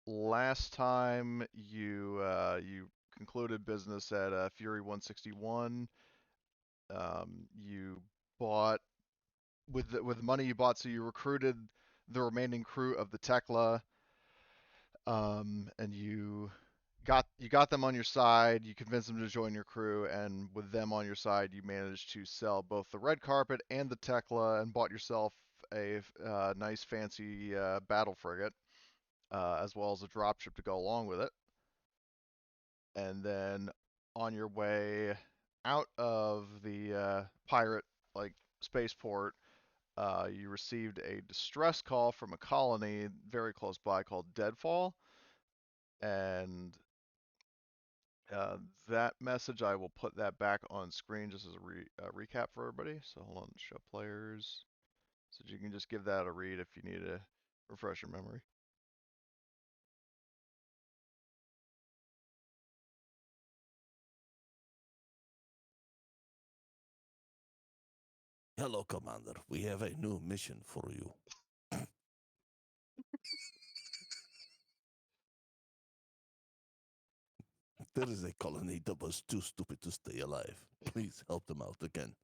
last time you you concluded business at Fury 161. You bought with the money you bought, so you recruited the remaining crew of the Tekla, and you got them on your side. You convinced them to join your crew, and with them on your side, you managed to sell both the red carpet and the Tekla, and bought yourself a nice fancy battle frigate, as well as a dropship to go along with it. And then on your way out of the pirate like spaceport, you received a distress call from a colony very close by called Deadfall, and uh, that message, I will put that back on screen just as a recap for everybody. So hold on, show players, so you can just give that a read if you need to refresh your memory. Hello, Commander. We have a new mission for you. There is a colony that was too stupid to stay alive. Please help them out again.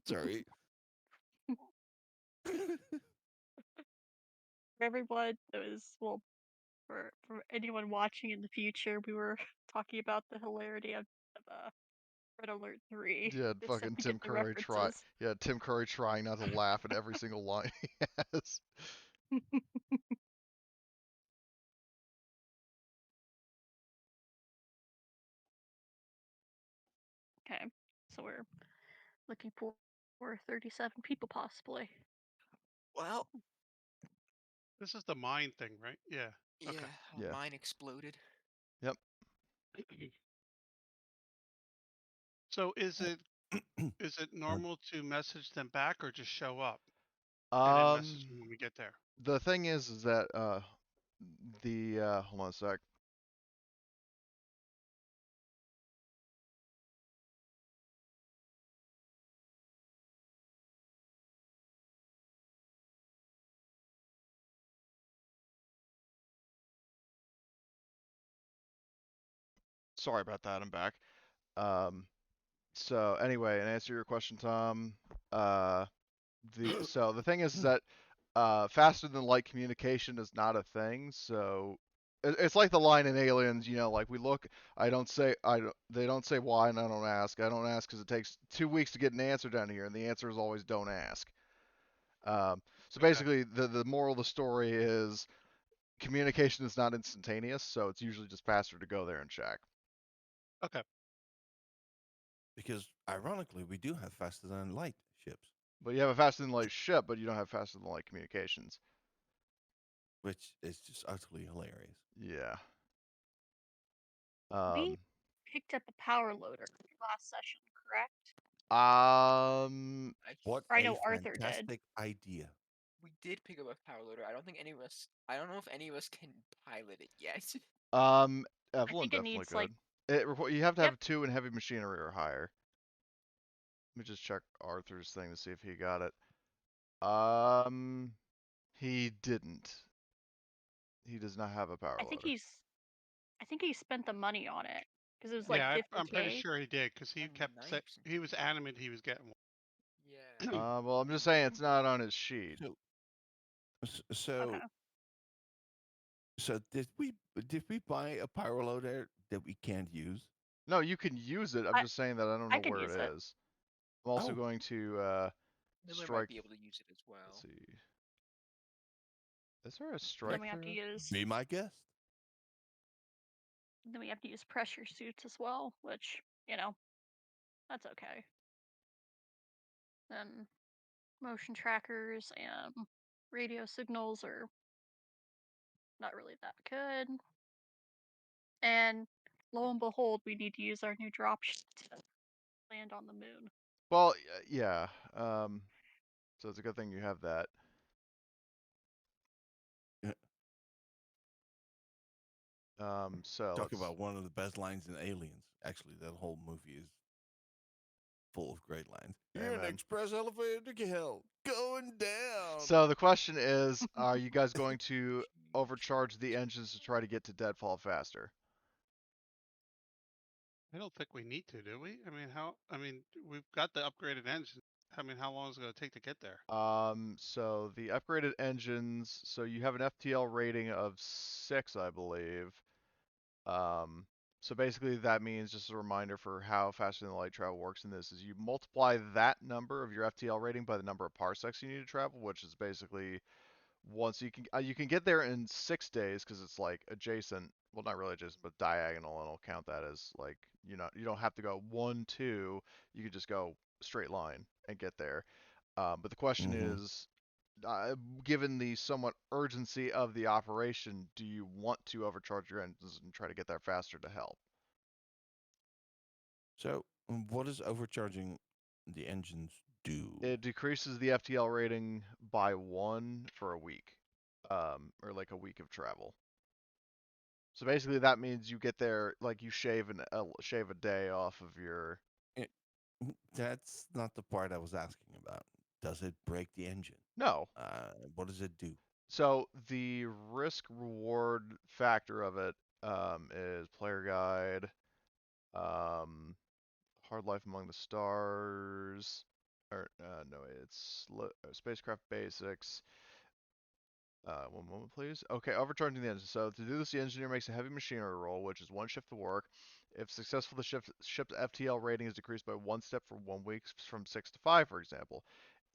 Sorry. For everyone that was, well, for anyone watching in the future, we were talking about the hilarity of Red Alert 3, Yeah, just so fucking we Tim get the Curry try. references. Yeah, Tim Curry trying not to laugh at every single line he has. Okay, so we're looking for 37 people possibly. Well, This is the mine thing, right? Yeah. Okay. yeah, Yeah. mine exploded. Yep. So is it normal to message them back or just show up and then message them Um, when we get there? the thing is that the hold on a sec. Sorry about that. I'm back. Um, so anyway, and answer your question, Tom. So the thing is that faster than light communication is not a thing. So it's like the line in Aliens, like we look. They don't say why, and I don't ask. I don't ask because it takes 2 weeks to get an answer down here, and the answer is always don't ask. So Okay. basically, the moral of the story is communication is not instantaneous, so it's usually just faster to go there and check. Okay. Because ironically, we do have faster than light ships, But you have a faster than light ship, but you don't have faster than light communications. which is just utterly hilarious. Yeah. We Um. picked up a power loader last session, correct? Um. I What Or I a know Arthur did. fantastic idea. We did pick up a power loader. I don't think any of us. I don't know if any of us can pilot it yet. I Evelyn think it definitely needs like, could. You have to yep, have 2 in heavy machinery or higher. Let me just check Arthur's thing to see if he got it. Um. He didn't. He does not have a power I think loader. he's I think he spent the money on it because it was like Yeah, I'm pretty 50K. sure he did because he I'm kept he 90% was sure. adamant he was getting Yeah. one. Well, I'm just saying it's not on his sheet. So, Okay. so, so did we buy a power loader that we can't use? No, you can use it. I'm I just saying that I don't I know can where use it. it is. I'm also Oh, going to Miller might strike. be able to use it as Let's well. see. Is there a Then strike we have to through? use be my guest. then we have to use pressure suits as well, which, that's okay. Then motion trackers and radio signals are not really that good. And lo and behold, we need to use our new dropship to land on the moon. Well, yeah. So it's a good thing you have that. Yeah, So talk let's. about one of the best lines in Aliens. Actually, that whole movie is full of great lines. You're an Amen. express elevator to hell. going down. So the question is, are you guys going to overcharge the engines to try to get to deadfall faster? I don't think we need to, do we? I mean, we've got the upgraded engine. I mean, how long is it going to take to get there? So the upgraded engines, so you have an FTL rating of 6, I believe. So basically that means, just a reminder for how faster than light travel works in this, is you multiply that number of your FTL rating by the number of parsecs you need to travel, which is basically once you can get there in 6 days because it's like adjacent, well not really adjacent, but diagonal, and I'll count that as like, you don't have to go 1, 2, you could just go straight line and get there. But the question is, given the somewhat urgency of the operation, do you want to overcharge your engines and try to get there faster to help? So, what does overcharging the engines do? It decreases the FTL rating by 1 for a week, or like a week of travel. So basically, that means you get there, like you shave a day off of your. That's not the part I was asking about. Does it break the engine? No. What does it do? So the risk reward factor of it is player guide, hard life among the stars, or no, it's spacecraft basics. One moment, please. Okay, overcharging the engine. So to do this, the engineer makes a heavy machinery roll, which is 1 shift of work. If successful, the ship's FTL rating is decreased by 1 step for 1 week, from 6 to 5, for example.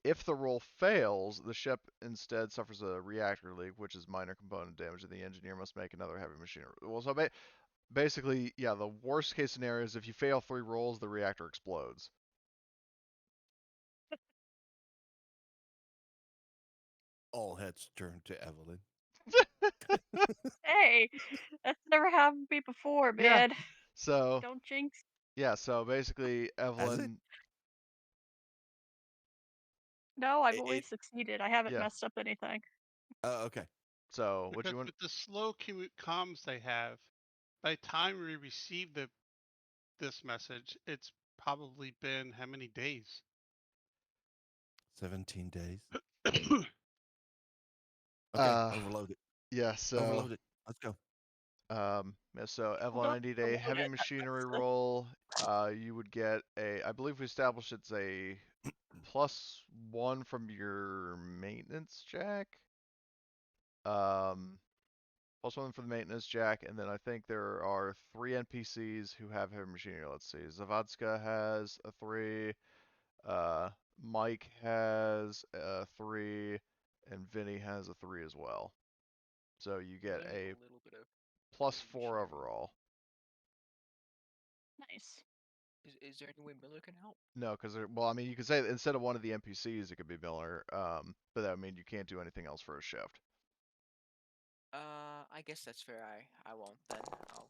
If the roll fails, the ship instead suffers a reactor leak, which is minor component damage, and the engineer must make another heavy machinery. Well, so basically, yeah, the worst case scenario is if you fail 3 rolls, the reactor explodes. All heads turn to Evelyn. Hey, that's never happened to me before, Yeah. man. So Don't jinx. yeah, so basically, Has it? Evelyn. No, I've It always succeeded. I haven't Yeah. messed up anything. Okay. So what Because you want? with the slow comms they have, by the time we receive this message, it's probably been how many days? 17 days. Okay. Okay, overload it. Yeah. So Overload it. Let's go. So Hold Evelyn, up, I need the a load heavy it. machinery roll. You would get a. I believe we established it's a +1 from your maintenance jack. +1 for the maintenance jack, and then I think there are 3 NPCs who have heavy machinery. Let's see. Zavadska has a 3. Uh, Mike has a 3, and Vinny has a 3 as well. So you get There's a a little bit of +4 machinery. overall. Nice. Is there any way Miller can help? No, because well, I mean, you could say that instead of one of the NPCs, it could be Miller. But that would mean you can't do anything else for a shift. I guess that's fair. I won't then. I'll.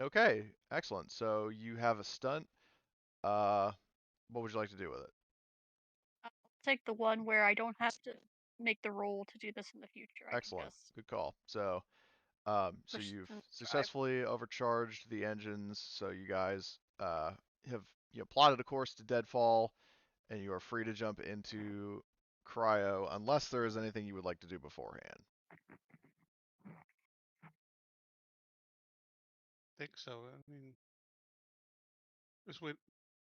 Okay, excellent. So you have a stunt. Uh, what would you like to do with it? I'll take the one where I don't have to make the roll to do this in the future. I can Excellent. just Good call. So, so push you've and drive. successfully overcharged the engines. So you guys have plotted a course to deadfall, and you are free to jump into cryo unless there is anything you would like to do beforehand. Think so. I mean, just wait.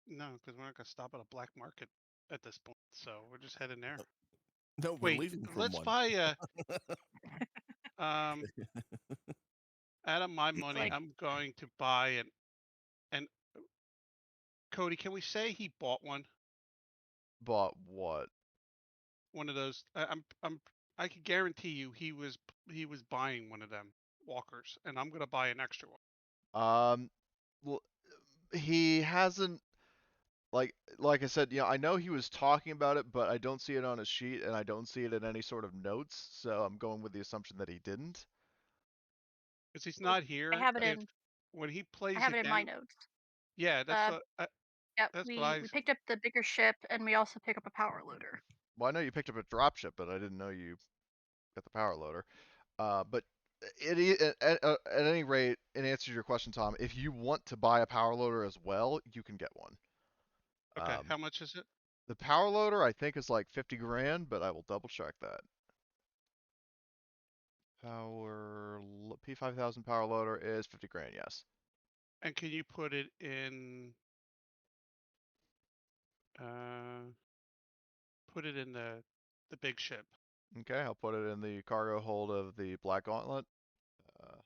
No, because we're not gonna stop at a black market at this point. So we're just heading there. No, we're Wait, leaving from let's one. buy out of my It's money, like I'm going to buy and Cody, can we say he bought one? But what? One of those. I can guarantee you he was buying one of them walkers, and I'm gonna buy an extra one. Well, he hasn't like I said, I know he was talking about it, but I don't see it on his sheet, and I don't see it in any sort of notes, so I'm going with the assumption that he didn't. Because he's well, not I here. have it If in when he I plays have it in my again, notes. yeah, Uh, yeah, that's what we I. picked up the bigger ship and we also pick up a power loader. Well, I know you picked up a dropship, but I didn't know you got the power loader. But at any rate, in answer to your question, Tom, if you want to buy a power loader as well, you can get one. Okay, how much is it? The power loader I think is like 50 grand, but I will double check that. P5000 power loader is 50 grand, yes. And can you put it in? Uh, put it in the big ship. Okay, I'll put it in the cargo hold of the Black Gauntlet. Uh,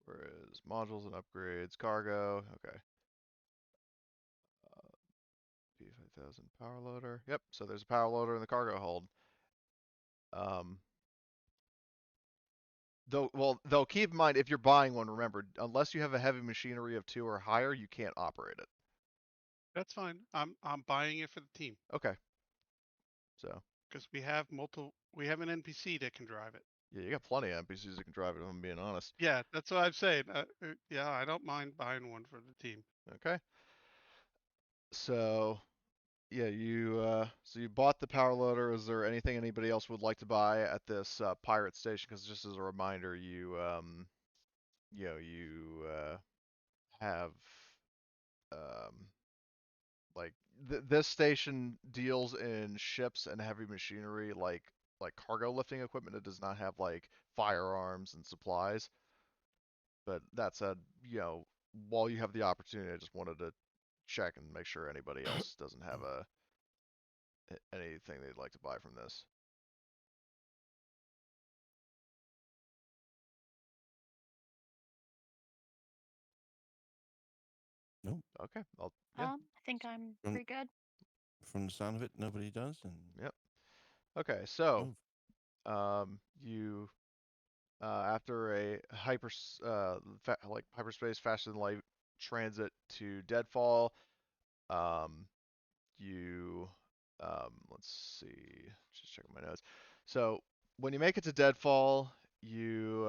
where is modules and upgrades, cargo? Okay. P5000 power loader. Yep, so there's a power loader in the cargo hold. Um, though keep in mind if you're buying one, remember, unless you have a heavy machinery of 2 or higher, you can't operate it. That's fine. I'm buying it for the team Okay. So because we have multiple. We have an NPC that can drive it. yeah, you got plenty of NPCs that can drive it, if I'm being honest. Yeah, that's what I'm saying. Yeah, I don't mind buying one for the team. Okay. So yeah, you bought the power loader. Is there anything anybody else would like to buy at this pirate station? Because just as a reminder, you have um, like this station deals in ships and heavy machinery, like cargo lifting equipment. It does not have like firearms and supplies. But that said, while you have the opportunity, I just wanted to check and make sure anybody else doesn't have anything they'd like to buy from this. Nope. Okay. Yeah. I think I'm From pretty good. from the sound of it, nobody does. And Yep. Okay. So, move. you after a like hyperspace faster than light transit to Deadfall, um, you let's see, just checking my notes. So when you make it to Deadfall, you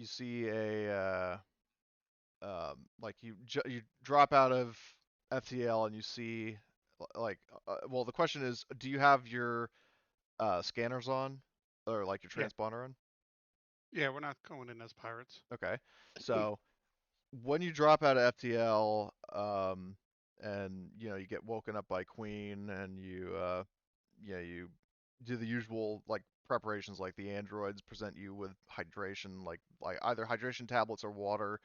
see like you drop out of FTL and you see like well, the question is, do you have your scanners on or like your Yeah, transponder on? yeah, we're not going in as pirates. Okay. So when you drop out of FTL, and you get woken up by Queen, and you do the usual like preparations, like the androids present you with hydration, like either hydration tablets or water.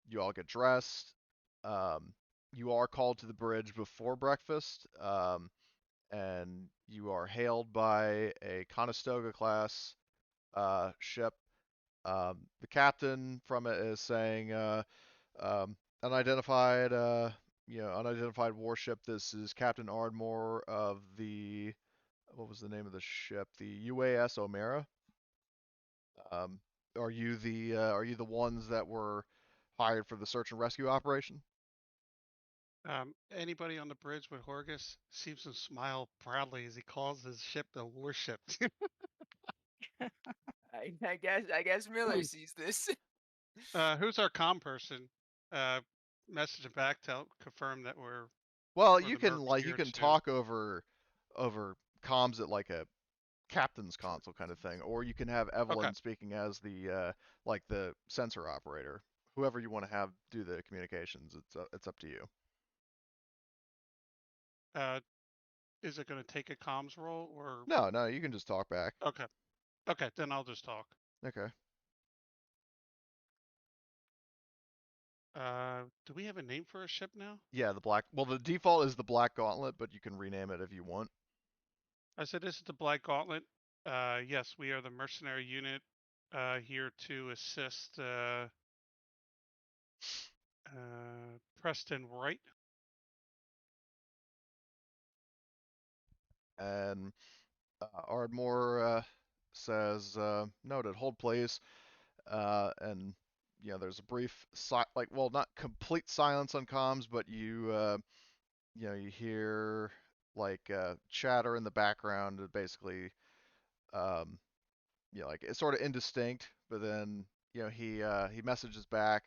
You all get dressed. Um, you are called to the bridge before breakfast, and you are hailed by a Conestoga class ship. The captain from it is saying, unidentified, unidentified warship. This is Captain Ardmore of the, what was the name of the ship? The UAS O'Mara. Um, are you the ones that were hired for the search and rescue operation? Anybody on the bridge with Horgus seems to smile proudly as he calls his ship the warship. I guess Miller sees this. Who's our comm person? Uh, Message him back to confirm that Well, we're you the can Merc like you steerage can too. talk over comms at like a captain's console kind of thing, or you can have Okay. Evelyn speaking as the like the sensor operator. Whoever you want to have do the communications, it's up to you. Uh, is it going to take a comms role or? No, no, you can just talk back. Okay. Okay, then I'll just talk. Okay. Do we have a name for a ship now? Yeah, the black. Well, the default is the Black Gauntlet, but you can rename it if you want. I said this is the Black Gauntlet. Yes, we are the mercenary unit here to assist Preston Wright. And Ardmore says, noted, hold please. And there's a brief, well, not complete silence on comms, but you hear like chatter in the background, basically, um, like it's sort of indistinct, but then he messages back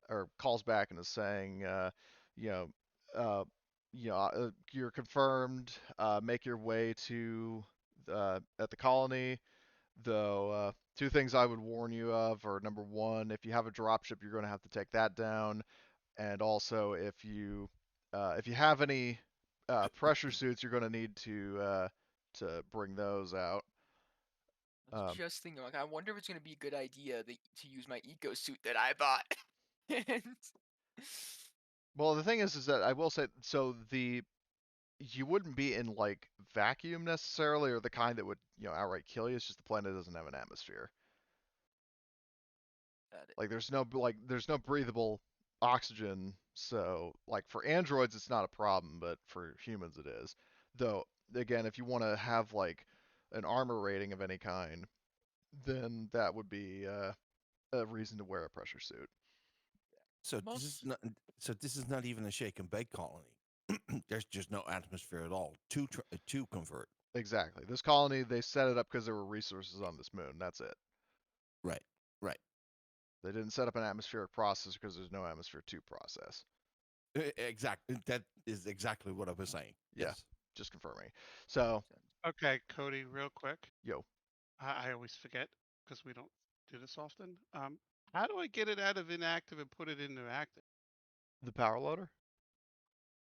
or calls back and is saying, you know, uh, you're confirmed. Make your way to at the colony. Though two things I would warn you of are number one, if you have a dropship, you're going to have to take that down, and also if you if you have any pressure suits, you're going to need to bring those out. I was just thinking, like, I wonder if it's gonna be a good idea to use my eco suit that I bought. And Well, the thing is that I will say, so you wouldn't be in like vacuum necessarily, or the kind that would outright kill you. It's just the planet doesn't have an atmosphere. Like there's no breathable oxygen. So like for androids it's not a problem, but for humans it is. Though again, if you want to have like an armor rating of any kind, then that would be a reason to wear a pressure suit. So this is not even a shake and bake colony. There's just no atmosphere at all to convert. Exactly. This colony, they set it up because there were resources on this moon. That's it. Right. Right. They didn't set up an atmospheric process because there's no atmosphere to process. Exactly. That is exactly what I was saying. Yeah. Yes. Just confirming. So, Okay, Cody, real quick. yo, I always forget because we don't do this often. How do I get it out of inactive and put it into active? the power loader?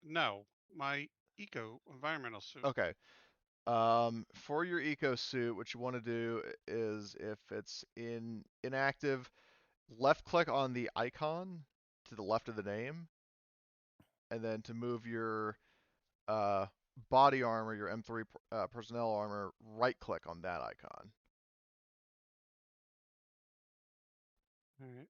No, my environmental suit. Okay. For your eco suit, what you want to do is if it's in inactive, left click on the icon to the left of the name, and then to move your body armor, your M3 personnel armor, right click on that icon. All right.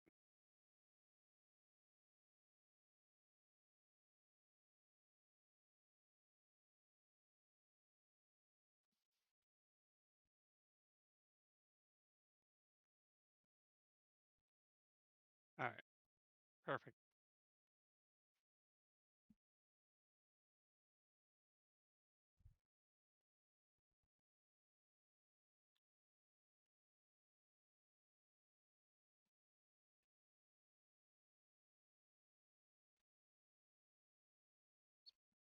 All right. Perfect.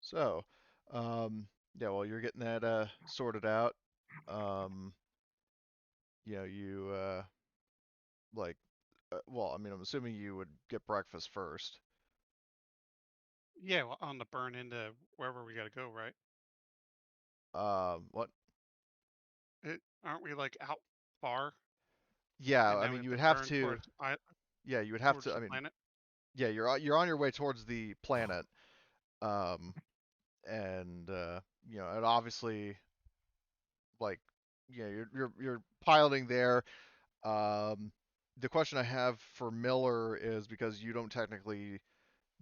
So, yeah, while you're getting that sorted out, um, you like, well, I mean, I'm assuming you would get breakfast first. Yeah, well, on the burn into wherever we got to go, right? What? Aren't we like out far? Yeah, And I now we mean, have you to would have burn to. towards Yeah, you would have towards to. the I mean, planet. yeah, you're on your way towards the planet. Um, and and obviously, like, you're piloting there. Um, the question I have for Miller is because you don't technically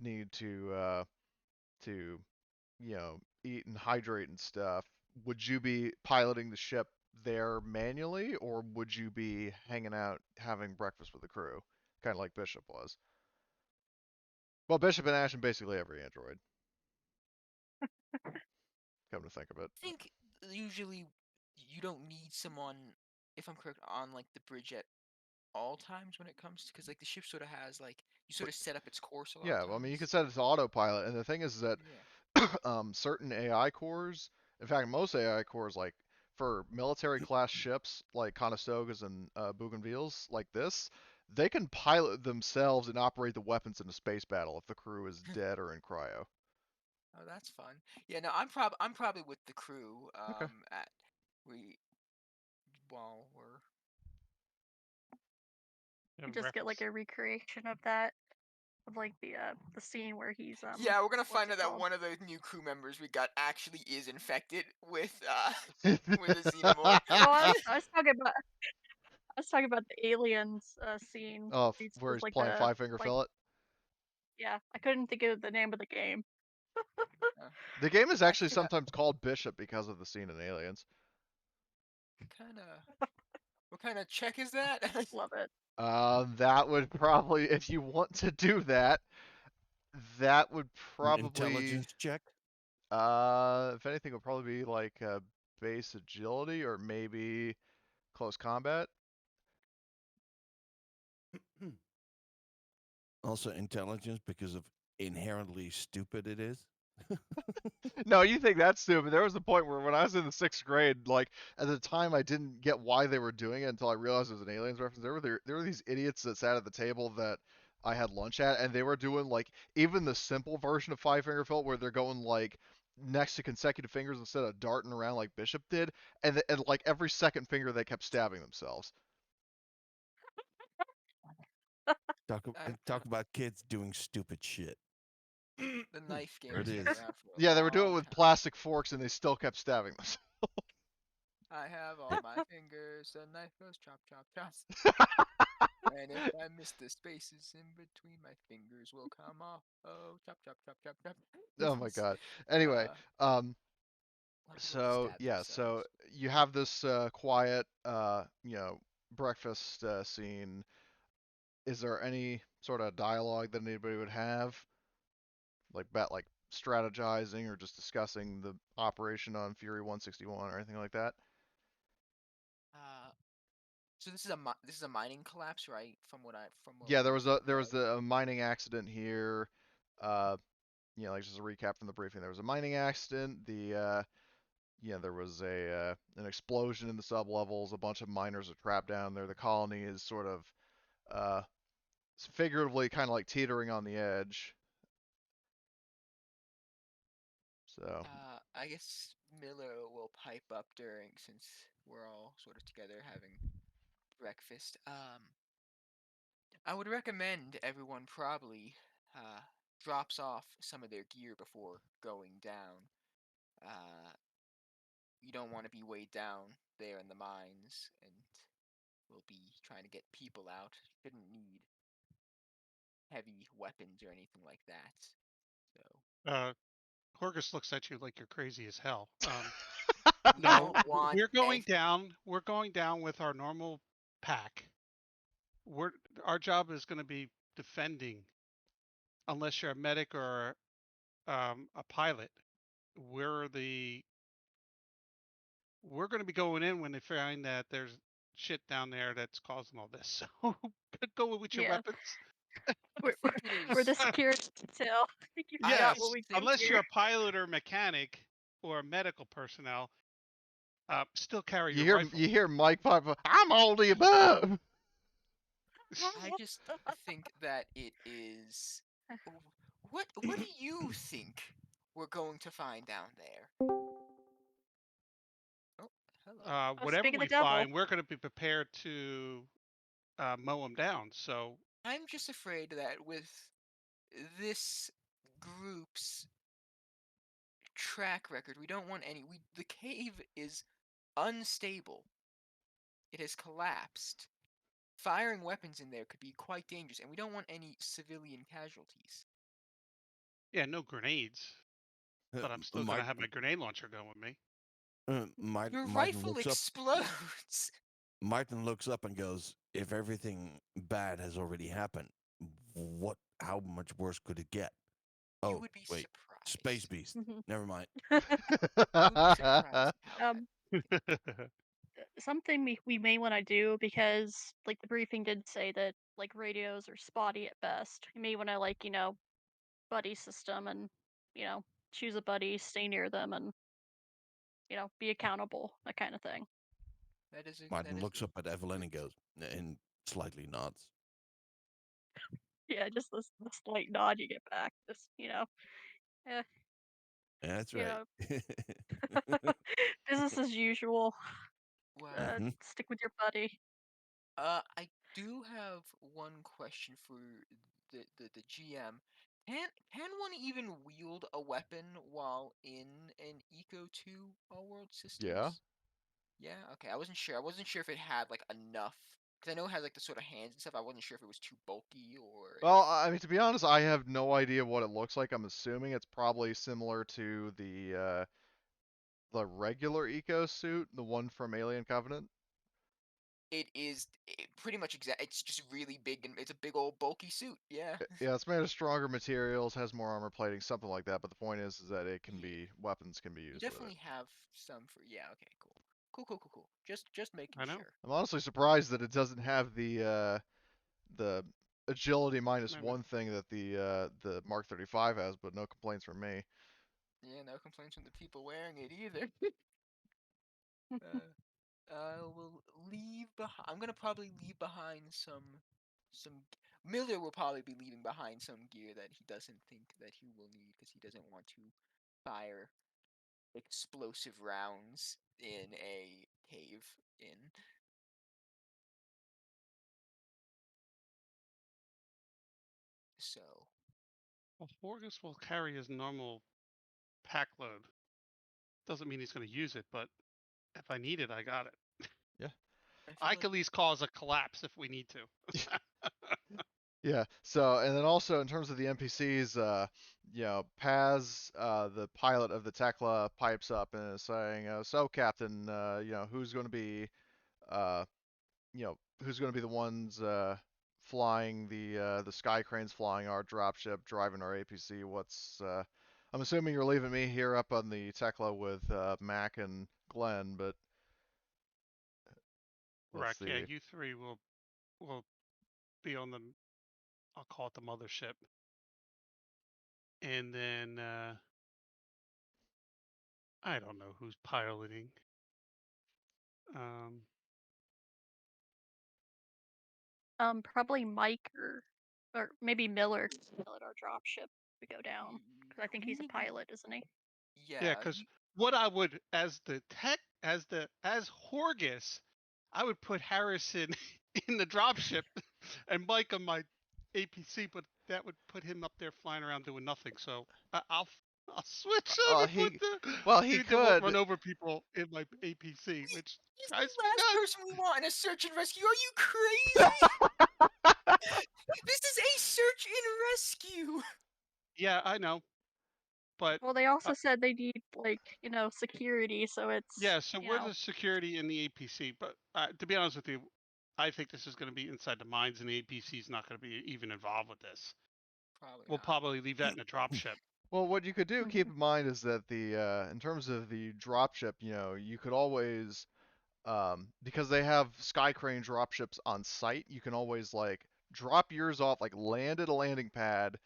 need to eat and hydrate and stuff. Would you be piloting the ship there manually, or would you be hanging out having breakfast with the crew, kind of like Bishop was? Well, Bishop and Ash and basically every android. Come to think of it. I think usually you don't need someone, if I'm correct, on like the bridge at all times when it comes to, because like the ship sort of has like you sort But of set up its course a lot of yeah, well, I mean, you can times. set it to autopilot, and the thing is that Yeah. certain AI cores, in fact, most AI cores, like for military class ships like Conestogas and Bougainville's like this, they can pilot themselves and operate the weapons in a space battle if the crew is dead or in cryo. Oh, that's fun. Yeah, no, I'm probably with the crew. Okay. At we while we're You Have just get like breakfast. a recreation of that, of like the scene where he's yeah, we're gonna what's find it out that called? one of the new crew members we got actually is infected with with a xenomorph. Oh, I was talking about the aliens scene. Oh, He's where with he's like playing the Five Finger like Fillet. yeah, I couldn't think of the name of the game. Uh, The game is I actually forgot sometimes called Bishop because of the scene in Aliens. kind of what kind of check is that? Love it. That would probably, if you want to do that, that would An probably, intelligence check. if anything, would probably be like base agility or maybe close combat. Also intelligence because of inherently stupid it is. No, you think that's stupid. There was a point where when I was in the sixth grade, like at the time, I didn't get why they were doing it until I realized it was an aliens reference. There were these idiots that sat at the table that I had lunch at, and they were doing like even the simple version of five finger fill where they're going like next to consecutive fingers instead of darting around like Bishop did, and like every second finger they kept stabbing themselves. Talk about kids doing stupid shit. The knife game There it has been is. around for a Yeah, they were doing long it with time. plastic forks, and they still kept stabbing themselves. I have all my fingers, the knife goes chop, chop, chop. And if I miss the spaces in between, my fingers will come off. Oh, chop, chop, chop, chop, chop. Oh my god. Anyway, A lot of people have so stabbed yeah, so themselves. you have this quiet, breakfast scene. Is there any sort of dialogue that anybody would have, like strategizing or just discussing the operation on Fury 161 or anything like that? Uh, so this is a mining collapse, right? From what Yeah, we there was read. a mining accident here. Uh, like just a recap from the briefing. There was a mining accident. There was a an explosion in the sublevels. A bunch of miners are trapped down there. The colony is sort of uh, figuratively kind of like teetering on the edge. So I guess Miller will pipe up during since we're all sort of together having breakfast. I would recommend everyone probably drops off some of their gear before going down. Uh, you don't want to be weighed down there in the mines, and we'll be trying to get people out. Shouldn't need heavy weapons or anything like that. So Horgus looks at you like you're crazy as hell. we No, don't want we're going down. We're going down with our normal pack. Our job is going to be defending, unless you're a medic or a pilot. We're the we're going to be going in when they find that there's shit down there that's causing all this. So go with your Yeah, weapons. we're, I think it we're the is. security detail. I think you I forgot what Yes, we just do unless here. you're a pilot or mechanic or a medical personnel, still carry you your hear rifle. you hear Mike pipe. I'm all the above. I just think that it is. What do you think we're going to find down there? Oh, hello. Oh, Whatever speaking of we the devil, find, we're going to be prepared to mow them down. So I'm just afraid that with this group's track record, we don't want any. The cave is unstable. It has collapsed. Firing weapons in there could be quite dangerous, and we don't want any civilian casualties. yeah, no grenades, but I'm still going to have my grenade launcher going with me. Your Martin rifle looks up. explodes. Martin looks up and goes, "If everything bad has already happened, what? How much worse could it get?" You Oh, would be wait, space surprised. beast. Mhm. Never mind. You would be surprised how bad. um, something we may want to do because like the briefing did say that like radios are spotty at best. You may want to like buddy system and you know choose a buddy, stay near them, and be accountable, that kind of thing. That Martin is looks up at Evelyn and goes, and slightly nods. Yeah, just the slight nod you get back. Just eh, Yeah, that's you right. know, business as usual. well. Hmm. Stick with your buddy. I do have one question for the GM. Can one even wield a weapon while in an Eco 2 All World Yeah. Systems? Yeah, okay. I wasn't sure. I wasn't sure if it had like enough because I know it has like the sort of hands and stuff. I wasn't sure if it was too bulky or if Well, I mean, to be honest, I have no idea what it looks like. I'm assuming it's probably similar to the regular Eco suit, the one from Alien Covenant. it is pretty much exact. It's just really big and it's a big old bulky suit. Yeah. Yeah, it's made of stronger materials, has more armor plating, something like that. But the point is that it can Yeah. be weapons can be You used with it. definitely have some for. Yeah. Okay. Cool. Cool. Cool. Cool. Cool. Just making I know. sure. I'm honestly surprised that it doesn't have the agility minus Remember, one thing that the Mark 35 has, but no complaints from me. Yeah, no complaints from the people wearing it either. uh, I will leave behind. I'm gonna probably leave behind some. Miller will probably be leaving behind some gear that he doesn't think that he will need because he doesn't want to fire explosive rounds in a cave in. So, Well, Horgus will carry his normal pack load. Doesn't mean he's going to use it, but if I need it, I got it. Yeah. I can at least cause a collapse if we need to. Yeah. So, and then also in terms of the NPCs, Paz, the pilot of the Tekla, pipes up and is saying, "So, Captain, who's going to be, uh, who's going to be the ones flying the sky cranes, flying our dropship, driving our APC? I'm assuming you're leaving me here up on the Tekla with Mac and Glenn, but let's Correct. Yeah, see." you three will be on the, I'll call it the mothership, and then I don't know who's piloting. Probably Mike or maybe Miller can pilot our dropship to go down. Because I think he's a pilot, isn't he? Yeah, yeah, because what I would, as Horgus, I would put Harrison in the dropship and Mike on my APC, but that would put him up there flying around doing nothing. So I'll switch Well, over he, with the well, he dude that won't could. run over people in my APC, which he's drives the me last nuts. person we want in a search and rescue. Are you crazy? This is a search and rescue. Yeah, I know, but Well, they also said they need security, so it's yeah. So we're the security in the APC, but to be honest with you, I think this is going to be inside the mines, and the APC is not going to be even involved with this. We'll probably leave that in a dropship. Well, what you could do, keep in mind, is that in terms of the dropship, you could always, because they have sky crane dropships on site, you can always like drop yours off, like land at a landing pad,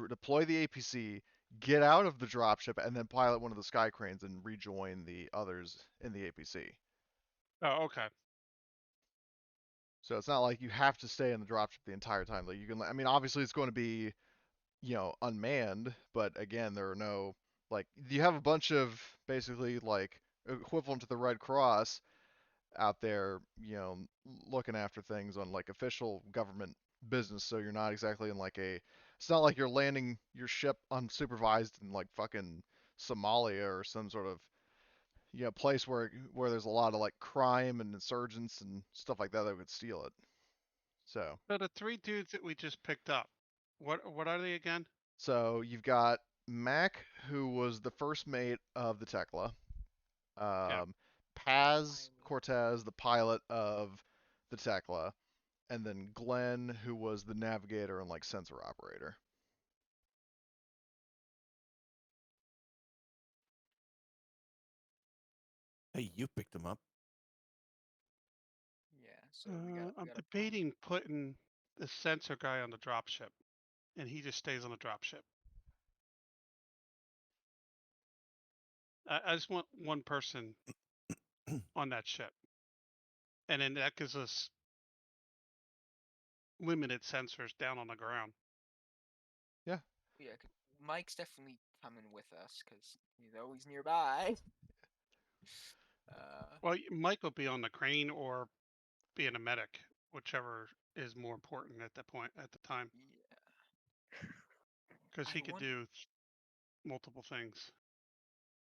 deploy the APC, get out of the dropship, and then pilot one of the sky cranes and rejoin the others in the APC. Oh, okay. So it's not like you have to stay in the dropship the entire time. Like you can, I mean, obviously it's going to be, unmanned, but again, there are no, like, you have a bunch of basically like equivalent to the Red Cross out there, looking after things on like official government business. So you're not exactly in like it's not like you're landing your ship unsupervised in like fucking Somalia or some sort of, place where there's a lot of like crime and insurgents and stuff like that that would steal it. So the three dudes that we just picked up, what are they again? So you've got Mac, who was the first mate of the Tekla. Yeah. Paz Cortez, the pilot of the Tekla, and then Glenn, who was the navigator and like sensor operator. Hey, you picked them up. Yeah, so we got. I'm debating putting the sensor guy on the dropship, and he just stays on the dropship. I just want one person on that ship, and then that gives us limited sensors down on the ground. Yeah. Yeah, Mike's definitely coming with us because he's always nearby. Well, Mike will be on the crane or being a medic, whichever is more important at that point at the time. Yeah. Because he could do multiple things.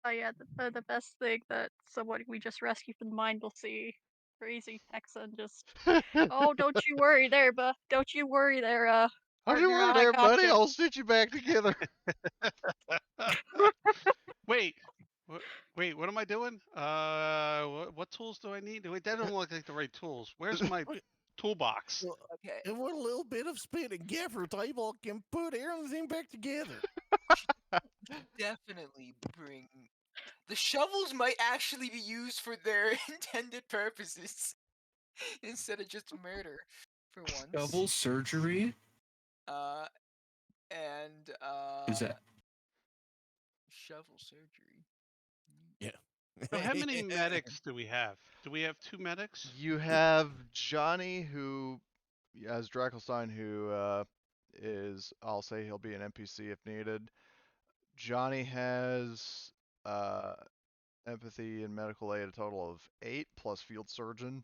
Oh yeah, the best thing that someone we just rescued from the mine will see. Crazy Texan just, oh, don't you worry there, don't you worry there, Don't you partner, worry I there, got buddy. you. I'll stitch you back together. Wait, what am I doing? What tools do I need? Wait, that don't look like the right tools. Where's my toolbox? Well, Okay. and what a little bit of spit and gaffer table can put everything back together. Definitely bring. The shovels might actually be used for their intended purposes instead of just murder for once. Shovel surgery? And Is that shovel surgery. Yeah. So how many medics do we have? Do we have 2 medics? You have Johnny, who as Drakelstein, who is, I'll say he'll be an NPC if needed. Johnny has empathy and medical aid, a total of 8 plus field surgeon.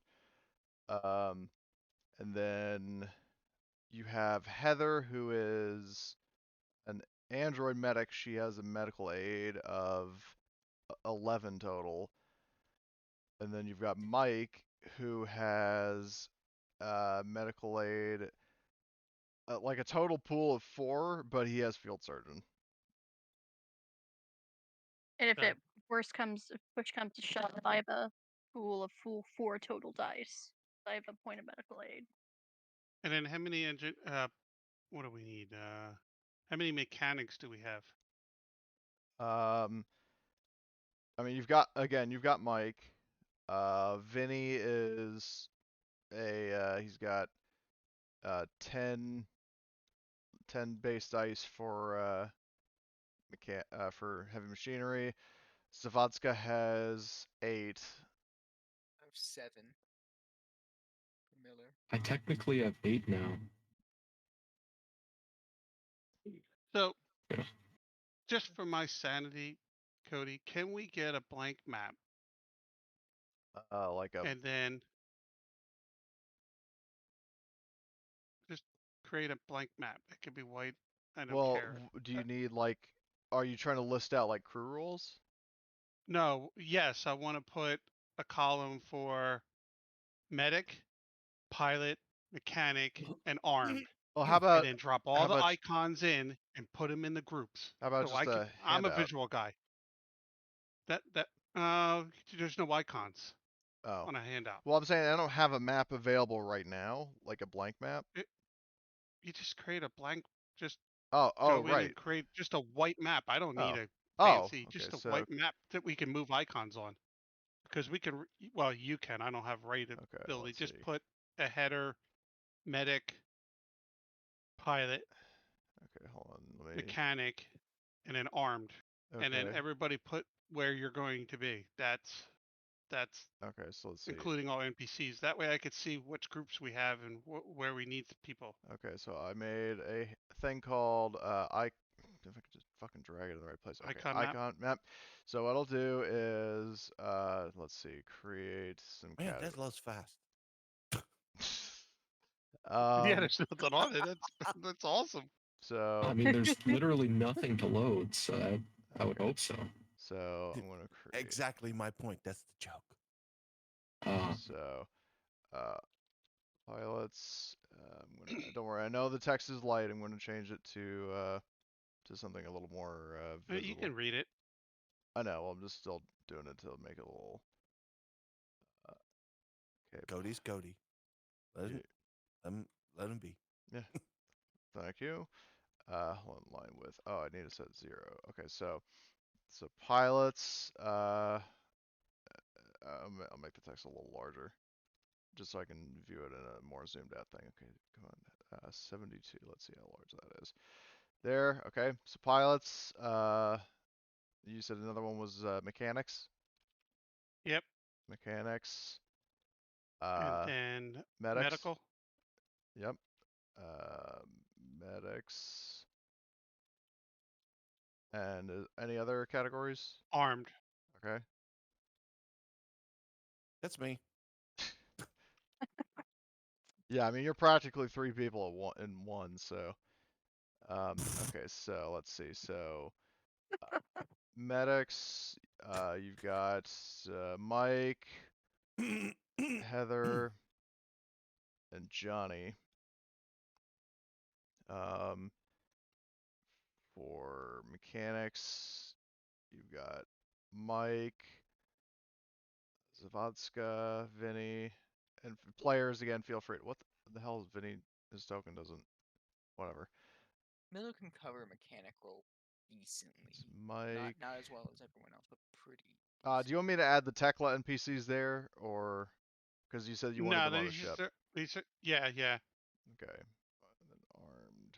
And then you have Heather, who is an android medic. She has a medical aid of 11 total. And then you've got Mike, who has medical aid, like a total pool of 4, but he has field surgeon. And if Okay. if push comes to shove, I have a pool of 4 total dice. I have a point of medical aid. And then how many what do we need? How many mechanics do we have? I mean, you've got Mike. Vinny is he's got 10 base dice for for heavy machinery. Zavodska has 8. I have 7 for Miller. I technically have 8 now. So, Yeah. just for my sanity, Cody, can we get a blank map Like a and then just create a blank map? It could be white. I don't well, care. do you need like? Are you trying to list out like crew rules? No, yes, I want to put a column for medic, pilot, mechanic, and armed, Well, how and about then drop how all the about icons in and put them in the groups. how about So I just could. a I'm a handout? visual guy. There's no icons Oh, on a handout. well, I'm saying I don't have a map available right now, like a blank map. You just create a blank. Just Oh, go in right. and create just a white map. I don't need Oh, a oh, fancy, okay. just a So white map that we can move icons on. Because we can, well, you can. I don't have right okay, ability. let's Just see. put a header, medic, pilot, Okay, hold on. Let me. mechanic, and then armed, and then Okay. everybody put where you're going to be. That's Okay, so let's see. including all NPCs. That way, I could see which groups we have and where we need people. Okay, so I made a thing called if I could just fucking drag it in the right place. Okay, Icon map. icon map. So what I'll do is let's see, create some Man, categories. that loves fast. Yeah, there's nothing on it. That's awesome. So I mean, there's literally nothing to load, so I would hope so. so I'm gonna create. Exactly my point. That's the joke. So pilots. Don't worry. I know the text is light. I'm gonna change it to something a little more visible. You can read it. I know. I'm just still doing it to make it a little. Okay. Cody's Cody. Let him be. Yeah. Thank you. Hold on, line width. Oh, I need to set 0. Okay, so pilots. I'll make the text a little larger, just so I can view it in a more zoomed out thing. Okay, come on. 72. Let's see how large that is. There. Okay. So pilots. You said another one was mechanics. Yep. Mechanics. And then medics. medical. Yep. Medics. And any other categories? Armed. Okay. That's me. Yeah, I mean you're practically 3 people in one, so. Okay, so let's see. So medics. You've got Mike, Heather, and Johnny. For mechanics, you've got Mike, Zavodska, Vinny, and for players again. Feel free. What the hell is Vinny? His token doesn't. Whatever. Miller can cover mechanic role decently. It's Mike. Not as well as everyone else, but pretty. Do you want me to add the Tekla NPCs there, or because you said you wanted No, them on the ship? Yeah. Okay. And then armed.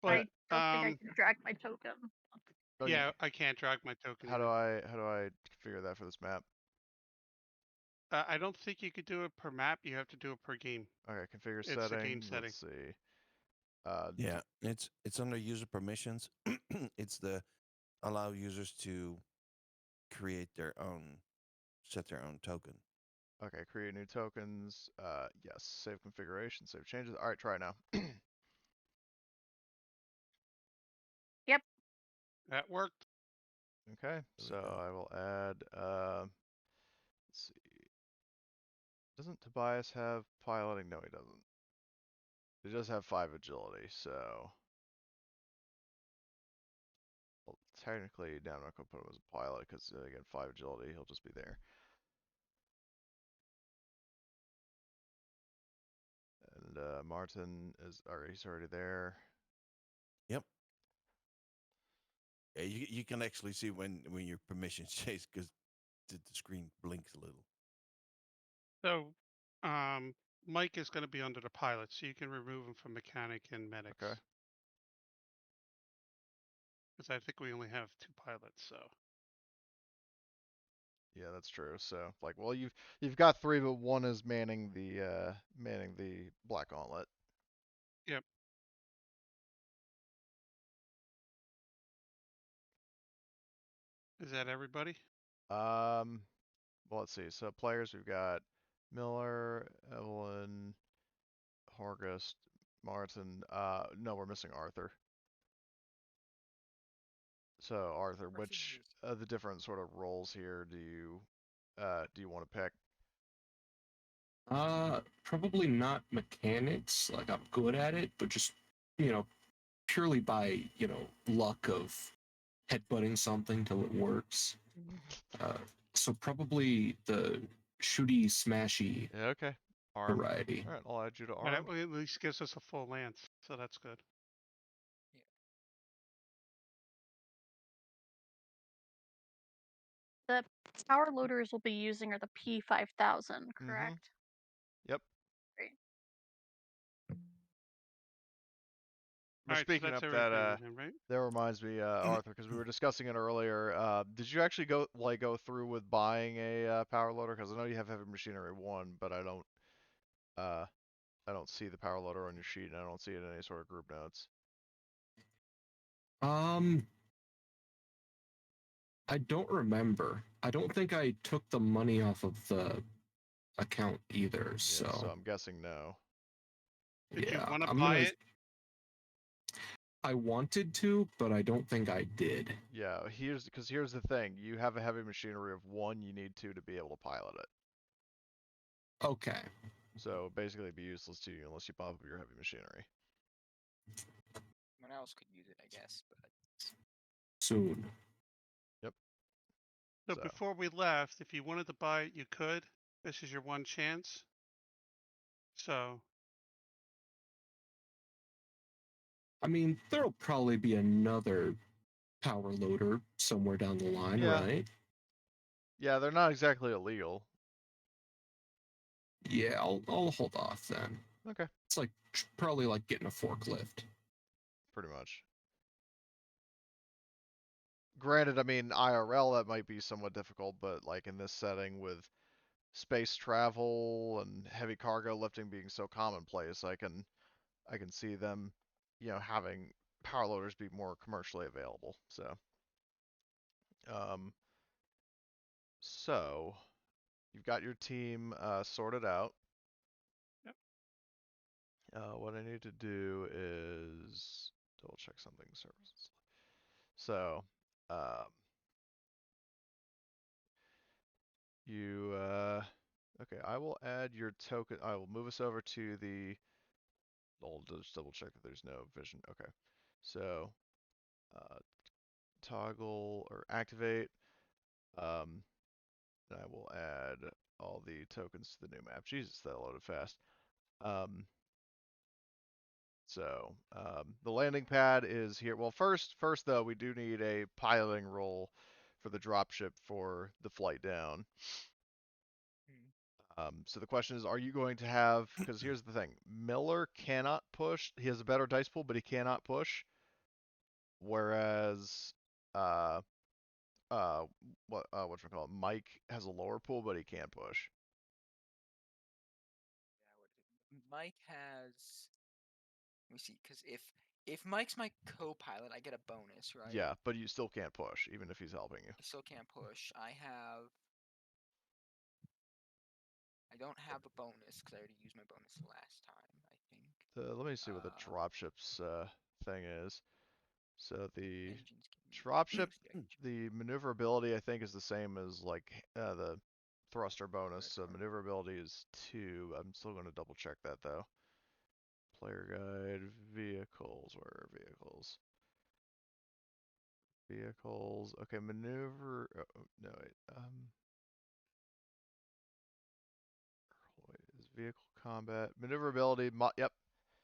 But I don't think I can drag my token. Oh, yeah, I can't drag my token. How do I configure that for this map? I don't think you could do it per map. You have to do it per game. Okay, configure It's a game setting. setting. Let's see. Yeah, it's under user permissions. It's the allow users to create their own, set their own token. Okay, create new tokens. Yes, save configuration, save changes. All right, try it now. Yep. That worked. Okay, we so go. I will add. Let's see. Doesn't Tobias have piloting? No, he doesn't. He does have 5 agility, so. Well, technically, now I'm not gonna put him as a pilot because again, 5 agility, he'll just be there. And Martin is, or he's already there. Yep. Yeah, you can actually see when your permissions change because the screen blinks a little. So, Mike is going to be under the pilot, so you can remove him from mechanic and medics. Okay. Because I think we only have 2 pilots, so. Yeah, that's true. So, like, well, you've got 3, but 1 is manning the Black Gauntlet. Yep. Is that everybody? Well, let's see. So players, we've got Miller, Evelyn, Horgust, Martin. No, we're missing Arthur. So Arthur, Arthur's which is- of the different sort of roles here do you want to pick? Probably not mechanics. Like I'm good at it, but just purely by luck of headbutting something till it works. Uh, so probably the shooty smashy Yeah, okay. Armed. variety. All right, I'll add you to But armed. at least gives us a full lance, so that's good. The power loaders we'll be using are the P5000, correct? Yep. Great. But All right, so speaking that's of that, everybody then, right? that reminds me, Arthur, because we were discussing it earlier. Did you actually go through with buying a power loader? Because I know you have heavy machinery 1, but I don't see the power loader on your sheet, and I don't see it in any sort of group notes. I don't remember. I don't think I took the money off of the account either. Yeah, So so I'm guessing no. Did you yeah, want to I'm buy gonna. it? I wanted to, but I don't think I did. Yeah, here's the thing. You have a heavy machinery of 1, you need 2 to be able to pilot it. Okay. So basically it'd be useless to you unless you pop up your heavy machinery. Someone else could use it, I guess, but Soon. Yep. So So before we left, if you wanted to buy it, you could. This is your one chance. So I mean, there'll probably be another power loader somewhere down the line, yeah, right? yeah, they're not exactly illegal. Yeah, I'll hold off then. Okay. It's like probably like getting a forklift. Pretty much. Granted, I mean IRL that might be somewhat difficult, but like in this setting with space travel and heavy cargo lifting being so commonplace, I can see them, having power loaders be more commercially available. Um, so you've got your team sorted out. yep. What I need to do is double check something services. So, um, you okay, I will add your token. I will move us over to the. I'll just double check that there's no vision. Okay, so toggle or activate. Um, and I will add all the tokens to the new map. Jesus, that loaded fast. The landing pad is here. Well, first though, we do need a piloting role for the dropship for the flight down. So the question is, are you going to have? Because here's the thing: Miller cannot push. He has a better dice pool, but he cannot push. Whereas, what you call it? Mike has a lower pool, but he can push. Mike has. Let me see, because if Mike's my co-pilot, I get a bonus, right? Yeah, but you still can't push, even if he's helping you. I still can't push. I don't have a bonus because I already used my bonus last time, I think. Let me see what the dropship's thing is. So the Engines give me dropship, boost damage. the maneuverability I think is the same as like the thruster bonus. Red So car. maneuverability is 2. I'm still going to double check that though. Player guide, vehicles. Where are vehicles? Vehicles. Okay, maneuver. Oh, no, wait. Is vehicle combat maneuverability? Yep.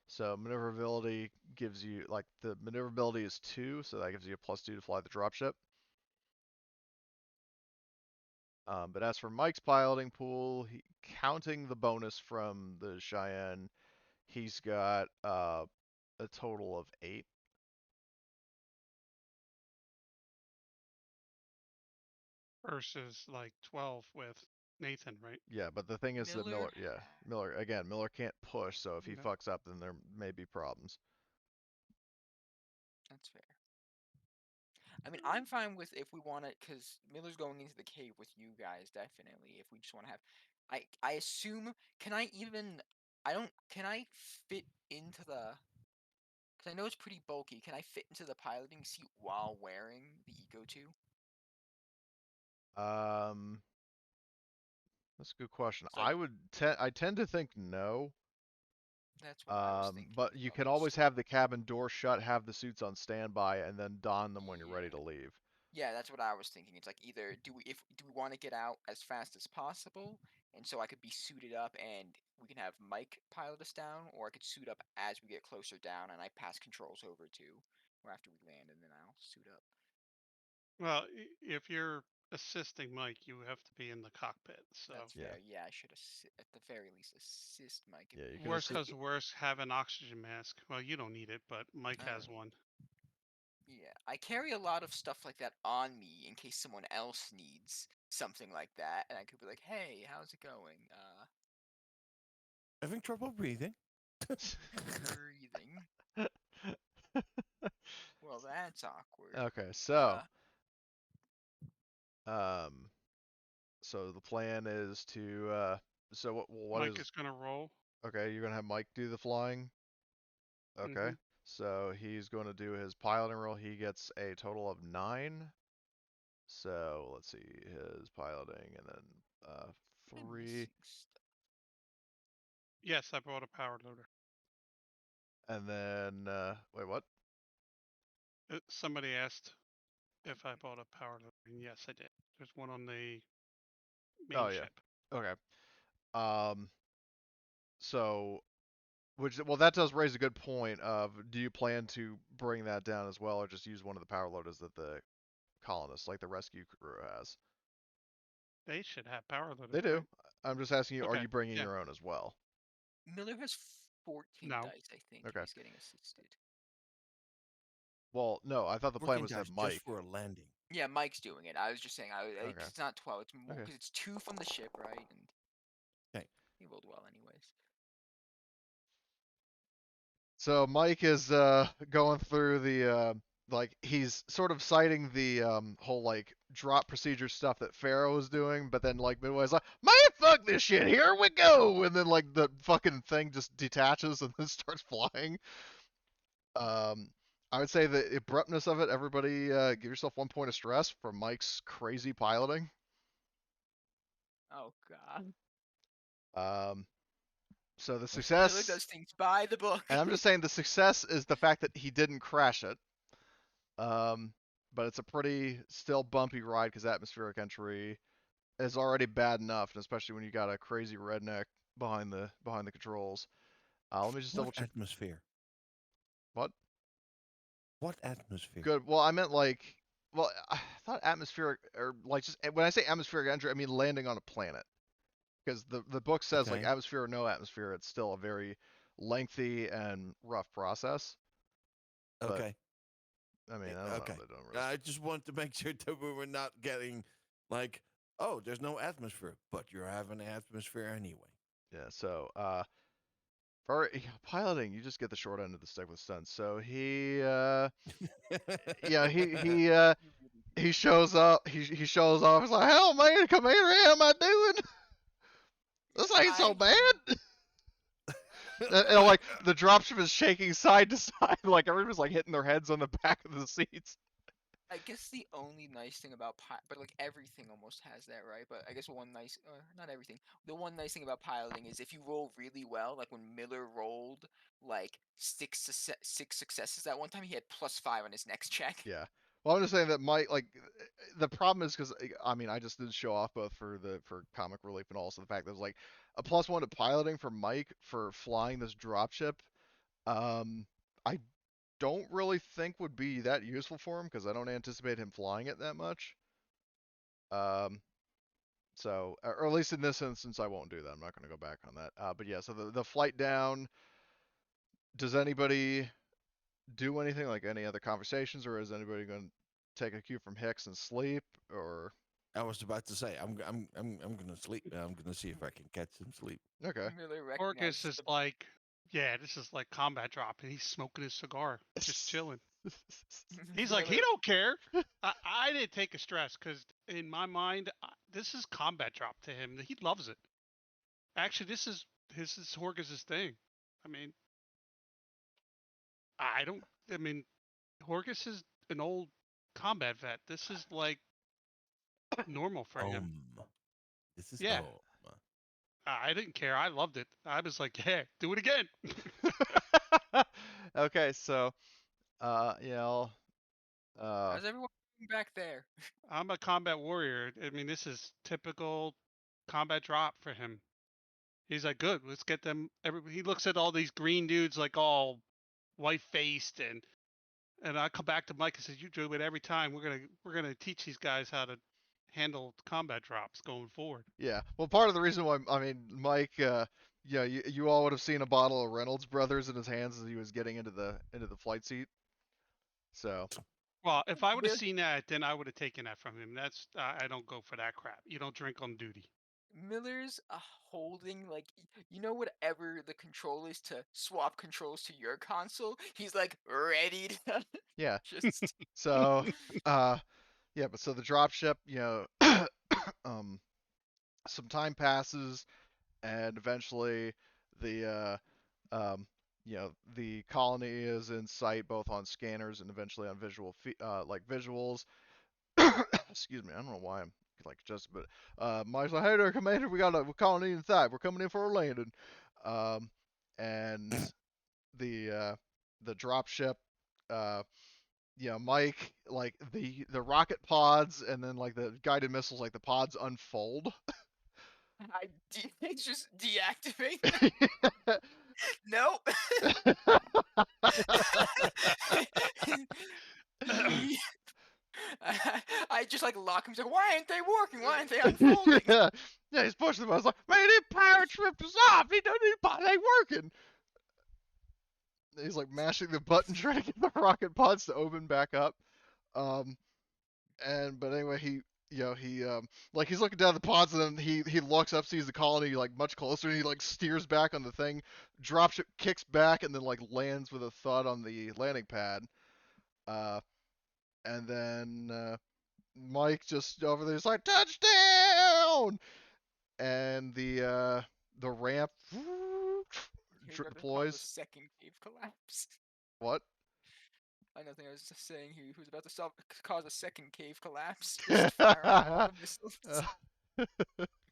So maneuverability gives you like the maneuverability is 2, so that gives you a +2 to fly the dropship. But as for Mike's piloting pool, counting the bonus from the Cheyenne, he's got a total of 8. Versus like 12 with Nathan, right? Yeah, but the thing is that Miller Miller can't push, so if he Yeah. fucks up, then there may be problems. That's fair. I mean, I'm fine with if we want to, because Miller's going into the cave with you guys, definitely. If we just want to have, I assume, can I even, I don't, can I fit into the, because I know it's pretty bulky. Can I fit into the piloting seat while wearing the Eco 2? That's a good question. So I tend to think no. that's what I was thinking But as you well. can always have the cabin door shut, have the suits on standby, and then don them when you're ready to leave. Yeah, that's what I was thinking. It's like either do we want to get out as fast as possible, and so I could be suited up and we can have Mike pilot us down, or I could suit up as we get closer down and I pass controls over to, or after we land, and then I'll suit up. Well, if you're assisting Mike, you have to be in the cockpit. So That's Yeah. fair. Yeah, I should at the very least assist Mike. Yeah, you can worst assist. comes to worst, have an oxygen mask. Well, you don't need it, but Mike I has don't. one. Yeah, I carry a lot of stuff like that on me in case someone else needs something like that, and I could be like, "Hey, how's it going? Having trouble breathing? Breathing. Well, that's awkward. Okay, so um, so the plan is to so what Mike is is gonna roll. okay? You're gonna have Mike do the flying. Okay, Hmm. so he's going to do his piloting roll. He gets a total of 9. So let's see his piloting, and then I'm 3, missing stuff. Yes, I brought a power loader. and then wait, what? Somebody asked if I bought a power loader, and yes, I did. There's one on the Oh main yeah. ship. Okay. Um. So, well, that does raise a good point. Of do you plan to bring that down as well, or just use one of the power loaders that the colonists, like the rescue crew, has? They should have power loaders, They do. right? I'm just asking you, are Okay. you bringing Yeah. your own as well? Miller has 14 No. dice, I think, and Okay. he's getting assisted. Well, no, I thought the plan 14 was to have dice just Mike. for a landing. Yeah, Mike's doing it. I was just saying, Okay. it's not 12. It's more Okay. because it's 2 from the ship, right? And Okay. he rolled well, anyways. So Mike is going through the like he's sort of citing the whole like drop procedure stuff that Pharaoh was doing, but then like Midway's like, man, fuck this shit, here we go, and then like the fucking thing just detaches and then starts flying. I would say the abruptness of it. Everybody, give yourself 1 point of stress for Mike's crazy piloting. Oh God. Um, so the Miller success, does things by the book. and I'm just saying the success is the fact that he didn't crash it. But it's a pretty still bumpy ride because atmospheric entry is already bad enough, and especially when you got a crazy redneck behind the controls. Let me just What double check. atmosphere? What? What atmosphere? Good. Well, I meant like, well, I thought atmospheric, or like just when I say atmospheric entry, I mean landing on a planet. Because the book says like Okay. atmosphere or no atmosphere, it's still a very lengthy and rough process. But Okay. I mean, I don't Okay. know. They don't really. I just want to make sure that we were not getting like, oh, there's no atmosphere, but you're having an atmosphere anyway. Yeah. So Or piloting, you just get the short end of the stick with stunts. So he, yeah, he shows up. He shows off. He's like, "Hell, man, Commander, how am I doing? This ain't so I bad." And like the dropship is shaking side to side, like everyone's like hitting their heads on the back of the seats. I guess the only nice thing about but like everything almost has that, right? But I guess one nice, not everything. The one nice thing about piloting is if you roll really well, like when Miller rolled like six successes that one time, he had +5 on his next check. Yeah. Well, I'm just saying that like the problem is because I mean I just did show off both for comic relief and also the fact that there's like a +1 to piloting for Mike for flying this dropship. I don't really think would be that useful for him because I don't anticipate him flying it that much. Um, so or at least in this instance, I won't do that. I'm not going to go back on that. But yeah, so the flight down. Does anybody do anything like any other conversations, or is anybody going to take a cue from Hicks and sleep, or? I was about to say I'm gonna sleep. I'm gonna see if I can catch some sleep. Okay. Miller Orcus recognizes is like, yeah, this is like combat drop, and he's smoking his cigar, just chilling. He's like, he Miller, don't care. I didn't take a stress because in my mind, this is combat drop to him. He loves it. Actually, this is Horgus's thing. I mean, I don't. I mean, Horgus is an old combat vet. This is like normal for him. This is Yeah. home. I didn't care. I loved it. I was like, yeah, do it again. Okay, so how's everyone doing back there? I'm a combat warrior. I mean, this is typical combat drop for him. He's like, good, let's get them. He looks at all these green dudes like all white faced, and I come back to Mike and says, you do it every time. We're gonna teach these guys how to handle combat drops going forward. yeah. Well, part of the reason why I mean Mike, yeah, you all would have seen a bottle of Reynolds Brothers in his hands as he was getting into the flight seat. So Well, if I would have Mill- seen that, then I would have taken that from him. That's I don't go for that crap. You don't drink on duty. Miller's holding like you know whatever the control is to swap controls to your console. He's like ready to yeah. just. So yeah, but so the dropship, some time passes, and eventually the the colony is in sight both on scanners and eventually on like visuals. Excuse me, I don't know why I'm like just, but Mike's like, "Hey there, Commander, we got a colony inside. We're coming in for a landing." And the drop ship, uh, Mike, like the rocket pods and then like the guided missiles, like the pods unfold. It's just deactivate. Nope. He- I just like lock him. He's like, why aren't they working? Why aren't they unfolding? Yeah, he's pushing them. I was like, "Man, these pirates ripped us off. He doesn't. They working." He's like mashing the button trying to get the rocket pods to open back up. Um, but anyway, like he's looking down the pods and then he looks up, sees the colony like much closer, and he like steers back on the thing, dropship kicks back, and then like lands with a thud on the landing pad. And then Mike just over there's like touchdown, and the ramp He was about to cause a deploys. second cave collapse. What? I don't think I was just saying he was about to cause a second cave collapse. Just firing all the missiles.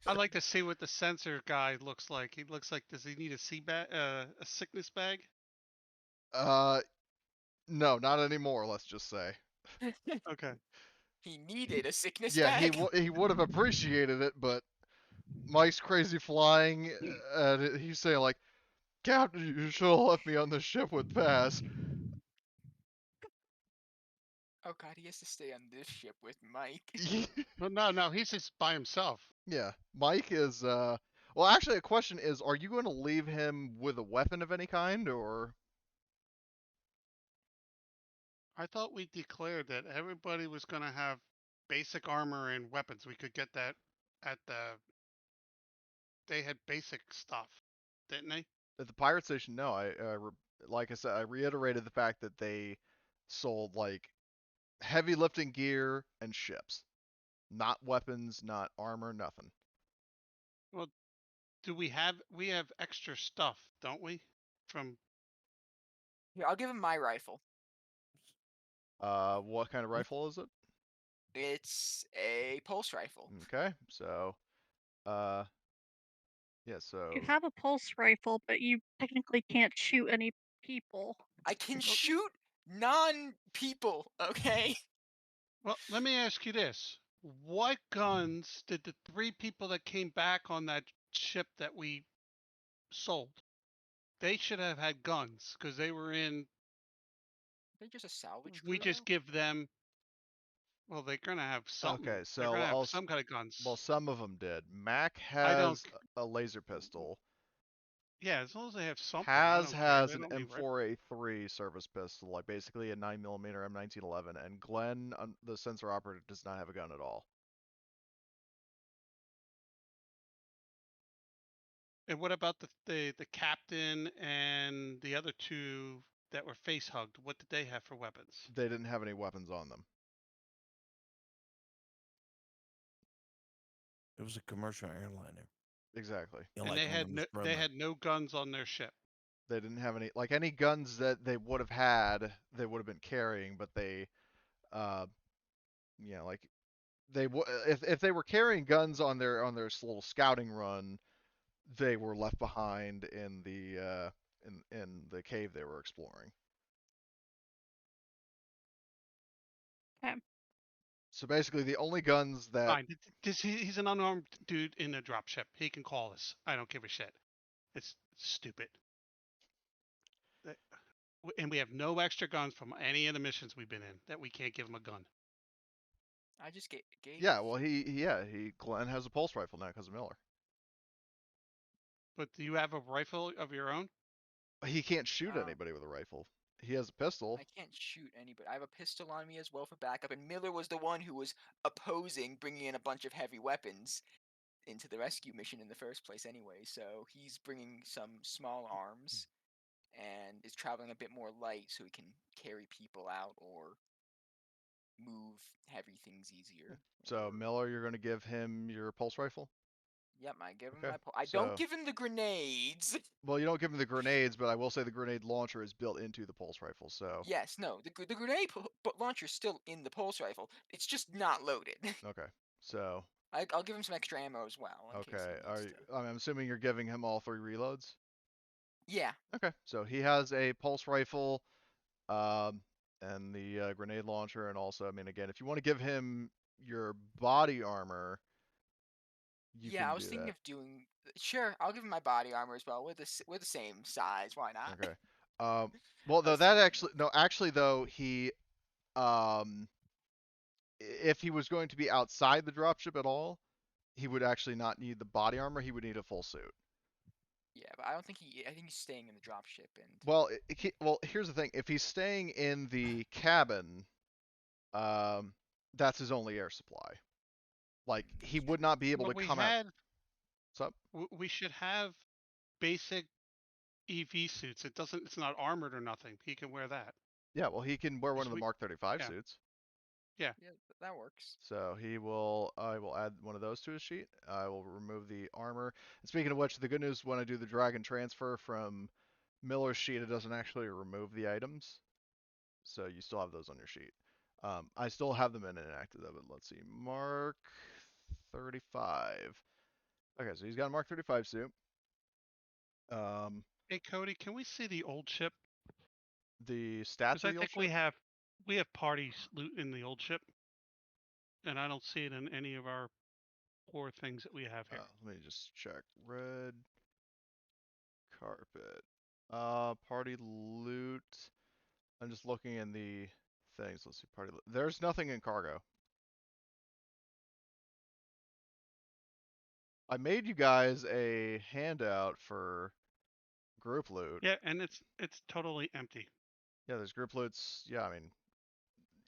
I'd like to see what the sensor guy looks like. He looks like, does he need a a sickness bag? No, not anymore. Let's just say. Okay. He needed a sickness Yeah, bag. he would have appreciated it, but Mike's crazy flying, he's saying like, "Captain, you should have left me on the ship with Pass." Oh god, he has to stay on this ship with Mike. Well, no, he's just by himself. Yeah, Mike is. Well, actually, a question is: are you going to leave him with a weapon of any kind, or? I thought we declared that everybody was going to have basic armor and weapons. We could get that at the. They had basic stuff, didn't they? At the pirate station, no. Like I said, I reiterated the fact that they sold like heavy lifting gear and ships, not weapons, not armor, nothing. Well, do we have extra stuff, don't we? From Here, I'll give him my rifle. What kind of rifle is it? It's a pulse rifle. Okay, so, yeah, You so have a pulse rifle, but you technically can't shoot any people. I can Well- shoot non-people, okay? well, let me ask you this: what guns did the 3 people that came back on that ship that we sold? They should have had guns because they were in. They're just a salvage We crew, just though? give them. Well, they're gonna have something. okay, They're so gonna have I'll some kind of guns. well, some of them did. Mac I don't. has a laser pistol. Yeah, as long as they have something, I Has don't care. has They an don't need rifles. M4A3 service pistol, like basically a 9mm M1911, and Glenn, the sensor operator, does not have a gun at all. And what about the captain and the other 2 that were face hugged? What did they have for weapons? They didn't have any weapons on them. It was a commercial airliner. Exactly. You know, And like one of them they had no guns on their ship. They didn't have any guns that they would have had, they would have been carrying, but they, uh, like if they were carrying guns on their little scouting run, they were left behind in the cave they were exploring. Okay. So basically, the only guns that Fine. He's an unarmed dude in a dropship. He can call us. I don't give a shit. It's stupid. And we have no extra guns from any of the missions we've been in that we can't give him a gun. I just gave... yeah, well Glenn has a pulse rifle now because of Miller. But do you have a rifle of your own? He can't shoot Um, anybody with a rifle. He has a pistol. I can't shoot anybody. I have a pistol on me as well for backup, and Miller was the one who was opposing bringing in a bunch of heavy weapons into the rescue mission in the first place anyway, so he's bringing some small arms and is traveling a bit more light so he can carry people out or move heavy things easier. So Or... Miller, you're going to give him your pulse rifle. Yep, I give him Okay. my I don't So give him the grenades. well, you don't give him the grenades, but I will say the grenade launcher is built into the pulse rifle. So Yes, no, the grenade launcher's still in the pulse rifle. It's just not loaded. okay. So I'll give him some extra ammo as well in case okay. he needs to. I'm assuming you're giving him all 3 reloads. Yeah, Okay. So he has a pulse rifle, um, and the grenade launcher, and also, I mean, again, if you want to give him your body armor, you yeah. can I was do thinking that. of doing. Sure, I'll give him my body armor as well. We're the same size. Why not? Okay. Well, I though was that thinking actually, no, actually, though um, if he was going to be outside the dropship at all, he would actually not need the body armor. He would need a full suit. yeah, but I don't think he. I think he's staying in the dropship and. Well, here's the thing: if he's staying in the cabin, um, that's his only air supply. Like he would not be able Well, to come out. What's up? we should have basic EV suits. It's not armored or nothing. He can wear that. Yeah, well, he can wear one of the We, Mark 35 yeah. suits. Yeah. Yeah, that works. So I will add one of those to his sheet. I will remove the armor. And speaking of which, the good news when I do the drag and transfer from Miller's sheet, it doesn't actually remove the items. So you still have those on your sheet. I still have them in inactive though, but let's see. Mark 35. Okay, so he's got a Mark 35 suit. Hey Cody, can we see the old ship? The stats Because of I the old think ship? we have parties loot in the old ship, and I don't see it in any of our core things that we have here. Let me just check. Red carpet. Party loot. I'm just looking in the things. Let's see. Party loot. There's nothing in cargo. I made you guys a handout for group loot. Yeah, and it's totally empty. Yeah, there's group loots. Yeah, I mean,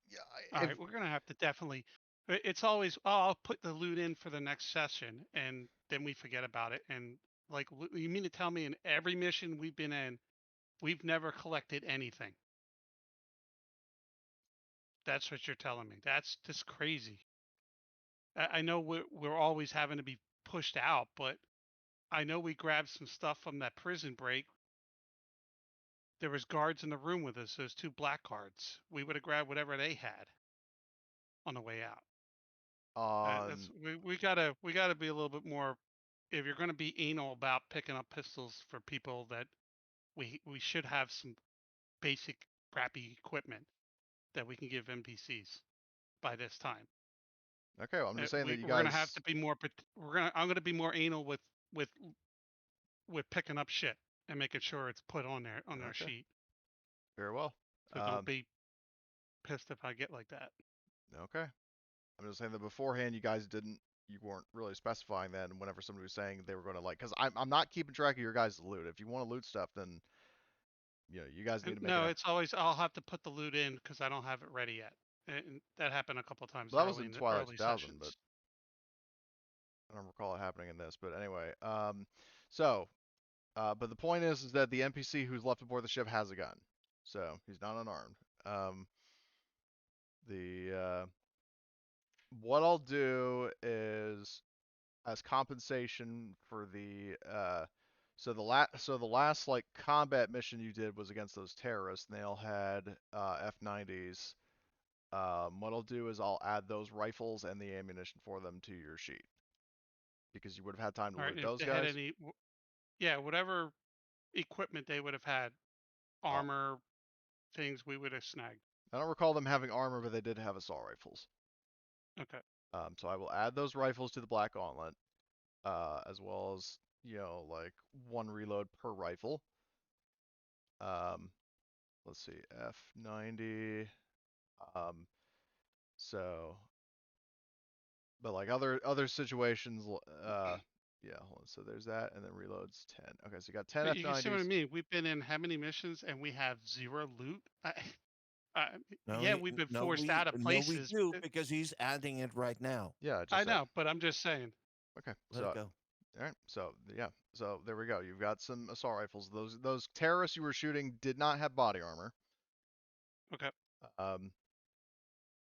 yeah. All right, we're gonna have to definitely. It's always I'll put the loot in for the next session, and then we forget about it, and Like, you mean to tell me in every mission we've been in, we've never collected anything? That's what you're telling me. That's just crazy. I know we're always having to be pushed out, but I know we grabbed some stuff from that prison break. There was guards in the room with us. Those 2 black guards. We would have grabbed whatever they had on the way out. That's On we gotta be a little bit more. If you're gonna be anal about picking up pistols for people, that we should have some basic crappy equipment that we can give NPCs by this time. okay, well, I'm just saying that you We're gonna have guys. to be more. I'm gonna be more anal with with picking up shit and making sure it's put on their Okay, sheet. very well. So don't be pissed if I get like that. Okay. I'm just saying that beforehand, you weren't really specifying that. And whenever somebody was saying they were going to like, because I'm not keeping track of your guys' loot. If you want to loot stuff, then you guys need to make it. No, it's always I'll have to put the loot in because I don't have it ready yet. And that happened a couple times Well, that was early in in the Twilight early 2000, but sessions. I don't recall it happening in this. But anyway, so, but the point is that the NPC who's left aboard the ship has a gun, so he's not unarmed. The What I'll do is as compensation for the last like combat mission you did was against those terrorists and they all had F90s. What I'll do is I'll add those rifles and the ammunition for them to your sheet because you would have had time to All right, loot and if those they had guys. any, yeah, whatever equipment they would have had, uh, armor, things we would have snagged. I don't recall them having armor, but they did have assault rifles. Okay. So I will add those rifles to the Black Gauntlet, as well as like 1 reload per rifle. Um, let's see, F90. Um, so, but like other situations, yeah. Hold on, so there's that, and then reloads 10. Okay, so you got 10 But you see what I F90s. mean? We've been in how many missions and we have 0 loot? I, No, yeah, we've been no, forced out of we places. do because he's adding it right now. Yeah, I I just said. know, but I'm just saying. Okay, Let so it go. all right, so yeah, so there we go. You've got some assault rifles. Those terrorists you were shooting did not have body armor. Okay. Um,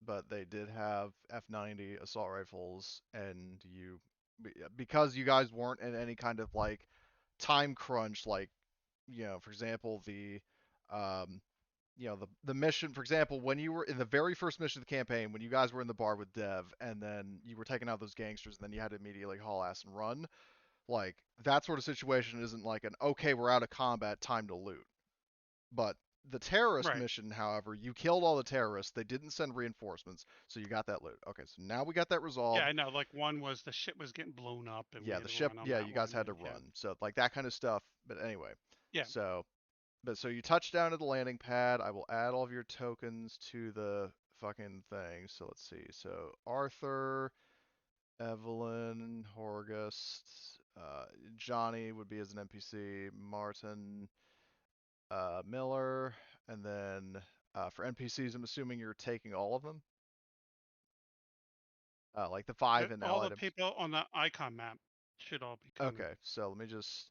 but they did have F90 assault rifles, and because you guys weren't in any kind of like time crunch, like for example, um, the mission, for example, when you were in the very first mission of the campaign, when you guys were in the bar with Dev, and then you were taking out those gangsters, and then you had to immediately haul ass and run, like that sort of situation isn't like an okay, we're out of combat, time to loot. But the terrorist Right. mission, however, you killed all the terrorists. They didn't send reinforcements, so you got that loot. Okay, so now we got that Yeah, resolved. I know. Like one was the ship was getting blown up and we Yeah, had the to ship. run on Yeah, that you guys one. had to Yeah. run. So like that kind of stuff. But anyway, Yeah. so so you touch down at the landing pad. I will add all of your tokens to the fucking thing. So let's see. So Arthur, Evelyn, Horgust, Johnny would be as an NPC, Martin, Miller, and then for NPCs, I'm assuming you're taking all of them, like the 5 and L All the items. people on the icon map should all be coming. Okay, so let me just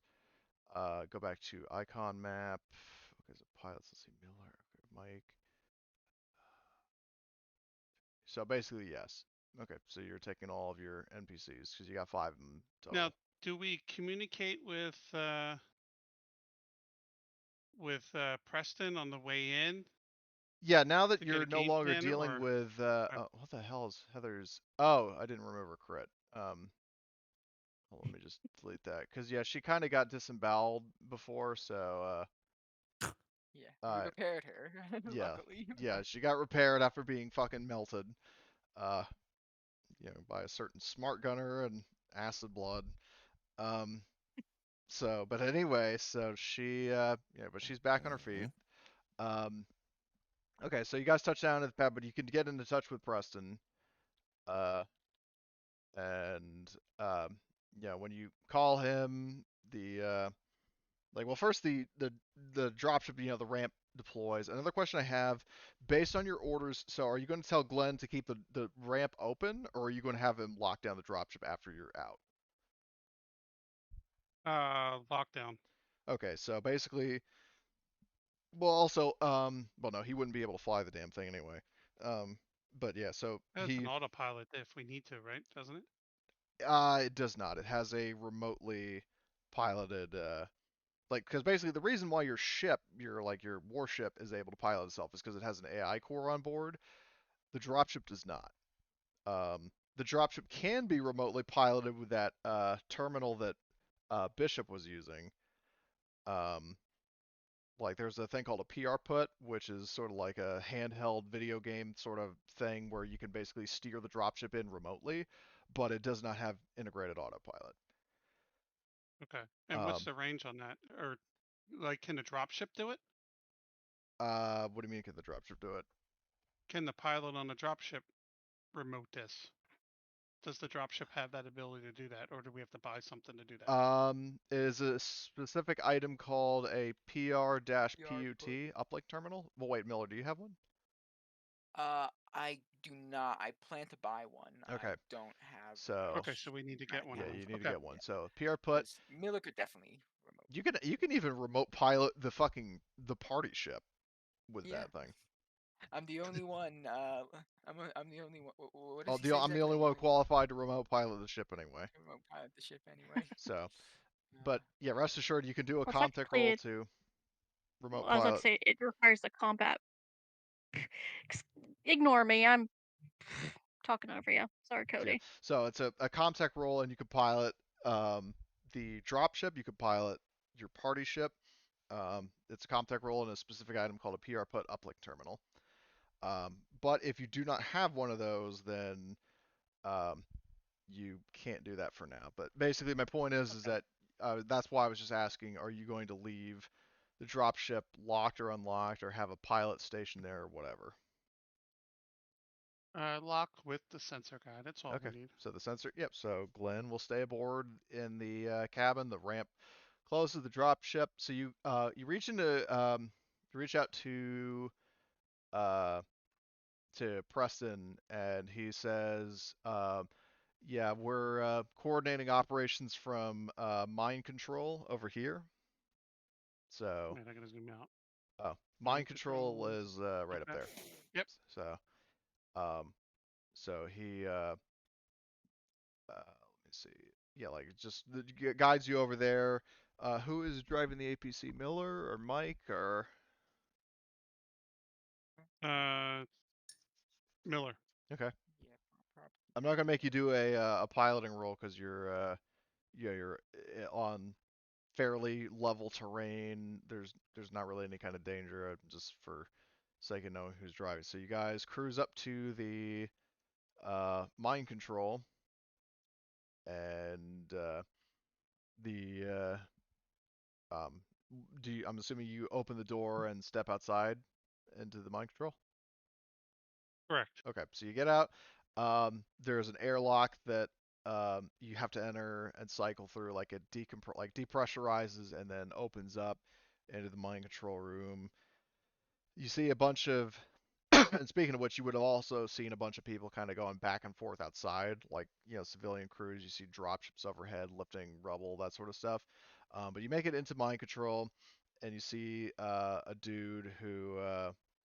go back to icon map. Okay, so pilots. Let's see, Miller, okay, Mike. So basically, yes. Okay, so you're taking all of your NPCs because you got 5 of them Now, total. do we communicate with Preston on the way in Yeah, now that to get you're a no game longer plan, dealing or with what the hell is Heather's? Oh, I didn't remember crit. Well, let me just delete that because yeah, she kind of got disemboweled before, so Yeah, we uh, repaired her, yeah, luckily. yeah, she got repaired after being fucking melted, uh, by a certain smart gunner and acid blood. Um, so, but anyway, so but she's back on her feet. Mhm. Um, okay, so you guys touch down at the pad, but you can get into touch with Preston. Uh, and yeah, when you call him, first the dropship, the ramp deploys. Another question I have, based on your orders, so are you going to tell Glenn to keep the ramp open, or are you going to have him lock down the dropship after you're out? Lockdown. Okay, so basically, well, also, well, no, he wouldn't be able to fly the damn thing anyway. Um, but yeah, so It's an autopilot if we need to, right? Doesn't it? it does not. It has a remotely piloted, like, because basically the reason why your ship, your warship, is able to pilot itself is because it has an AI core on board. The dropship does not. The dropship can be remotely piloted with that terminal that Bishop was using. Um, like there's a thing called a PR put, which is sort of like a handheld video game sort of thing where you can basically steer the dropship in remotely, but it does not have integrated autopilot. Okay. And what's Um, the range on that? Or like, can the dropship do it? what do you mean can the dropship do it? Can the pilot on the dropship remote this? Does the dropship have that ability to do that, or do we have to buy something to do that? It is a specific item called a PR put. PR-PUT uplink terminal. Well, wait, Miller, do you have one? I do not. I plan to buy one. I Okay, don't have so Okay, so we need to get right one yeah, of now. those. you need to Okay. get one. So PR put, Because Miller could definitely remote. you can even remote pilot the party ship with Yeah, that thing. I'm the only one. I'm the only one. What does Oh, he say I'm the exactly? only I'm the one only one qualified to remote pilot the ship anyway. to remote pilot the ship anyway. So, Uh, but yeah, rest assured you can do a Well, comtech technically, roll it, to remote I was about to pilot. say it requires a combat. Ignore me. I'm talking over you. Sorry, Yeah, Cody. so it's a comtech roll, and you can pilot the dropship. You can pilot your party ship. It's a comtech roll and a specific item called a PR put uplink terminal. But if you do not have one of those, then um, you can't do that for now. But basically, my point is Okay. that that's why I was just asking: are you going to leave the dropship locked or unlocked, or have a pilot stationed there, or whatever? Lock with the sensor guy. That's all we Okay. need. So the sensor, yep. So Glenn will stay aboard in the cabin. The ramp closes the dropship. So you reach out uh, to Preston, and he says, "Yeah, we're coordinating operations from mind control over here." So, Wait, I gotta zoom out. mind Mind control control. is right up Okay. there. Yep. So, um, so he let me see. Yeah, like just guides you over there. Who is driving the APC, Miller or Mike or? Uh, Miller. Okay. yeah, I'm not gonna probably make you Miller. do a piloting roll because you're on fairly level terrain. There's not really any kind of danger, just for sake of knowing who's driving. So you guys cruise up to the mind control, and the I'm assuming you open the door and step outside into the mind control. Correct. Okay, so you get out. There's an airlock that you have to enter and cycle through, like it depressurizes and then opens up into the mind control room. You see a bunch of, and speaking of which, you would have also seen a bunch of people kind of going back and forth outside, like civilian crews. You see dropships overhead lifting rubble, that sort of stuff. But you make it into mind control, and you see a dude who,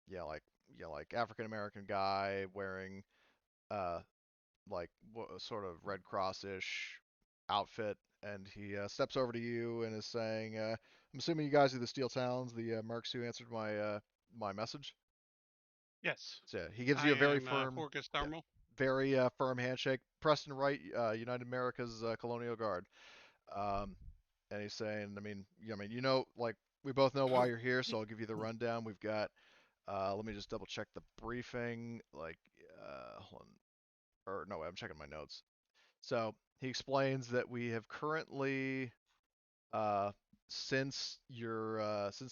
yeah, like African American guy wearing uh, like sort of Red Cross-ish outfit, and he steps over to you and is saying, "I'm assuming you guys are the Steel Talons, the mercs who answered my message." Yes. So he gives I you a very am firm, Horgus yeah, Thermal. very firm handshake. Preston Wright, United America's Colonial Guard. Um, and he's saying, like we both know why you're here, so I'll give you the rundown. We've got, let me just double check the briefing. Like, hold on, or no, I'm checking my notes. So he explains that we have currently, uh, since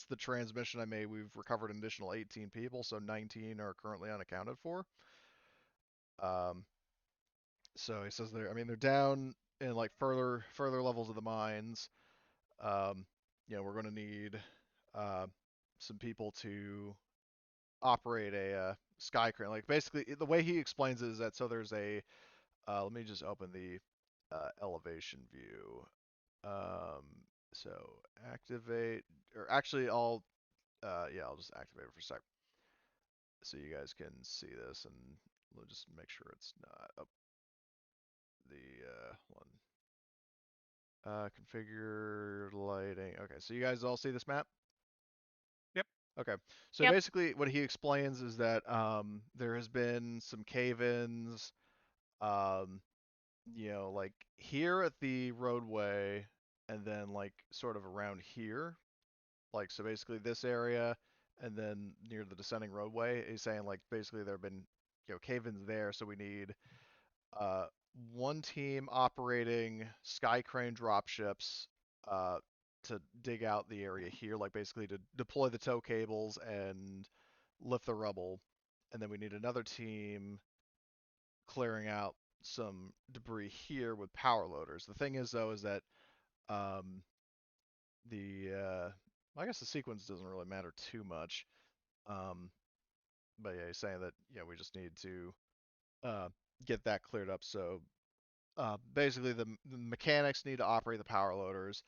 the transmission I made, we've recovered an additional 18 people, so 19 are currently unaccounted for. Um, so he says they're down in like further levels of the mines. Um, we're going to need uh, some people to operate a sky crane. Like basically, the way he explains it is that so there's a let me just open the elevation view. So activate, or actually, I'll just activate it for a sec, so you guys can see this, and we'll just make sure it's not up the one. Configure lighting. Okay, so you guys all see this map? Yep. Okay, so Yep. basically what he explains is that there has been some cave-ins, um, like here at the roadway, and then like sort of around here, like so basically this area, and then near the descending roadway. He's saying like basically there have been cave-ins there, so we need uh, one team operating sky crane dropships uh, to dig out the area here, like basically to deploy the tow cables and lift the rubble. And then we need another team clearing out some debris here with power loaders. The thing is, though, is that um, the I guess the sequence doesn't really matter too much. Um, but yeah, he's saying that we just need to uh, get that cleared up. So basically, the mechanics need to operate the power loaders,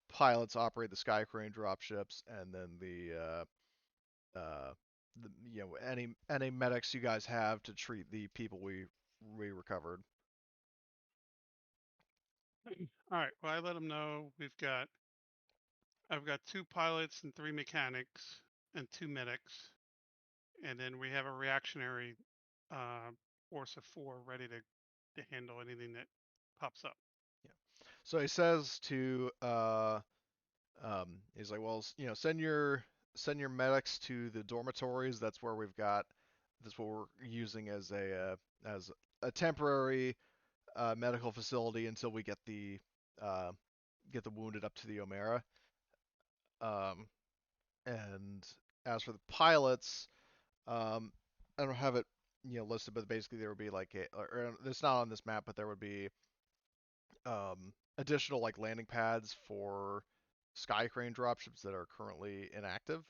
pilots operate the sky crane dropships, and then any medics you guys have to treat the people we recovered. All right. Well, I let them know I've got 2 pilots and 3 mechanics and 2 medics, and then we have a reactionary uh, force of 4 ready to handle anything that pops up. Yeah. So he says to he's like, well, send your medics to the dormitories. That's where that's what we're using as a temporary medical facility until we uh, get the wounded up to the Omera. Um, and as for the pilots, um, I don't have it listed, but basically there would be like or it's not on this map, but there would be additional like landing pads for sky crane dropships that are currently inactive.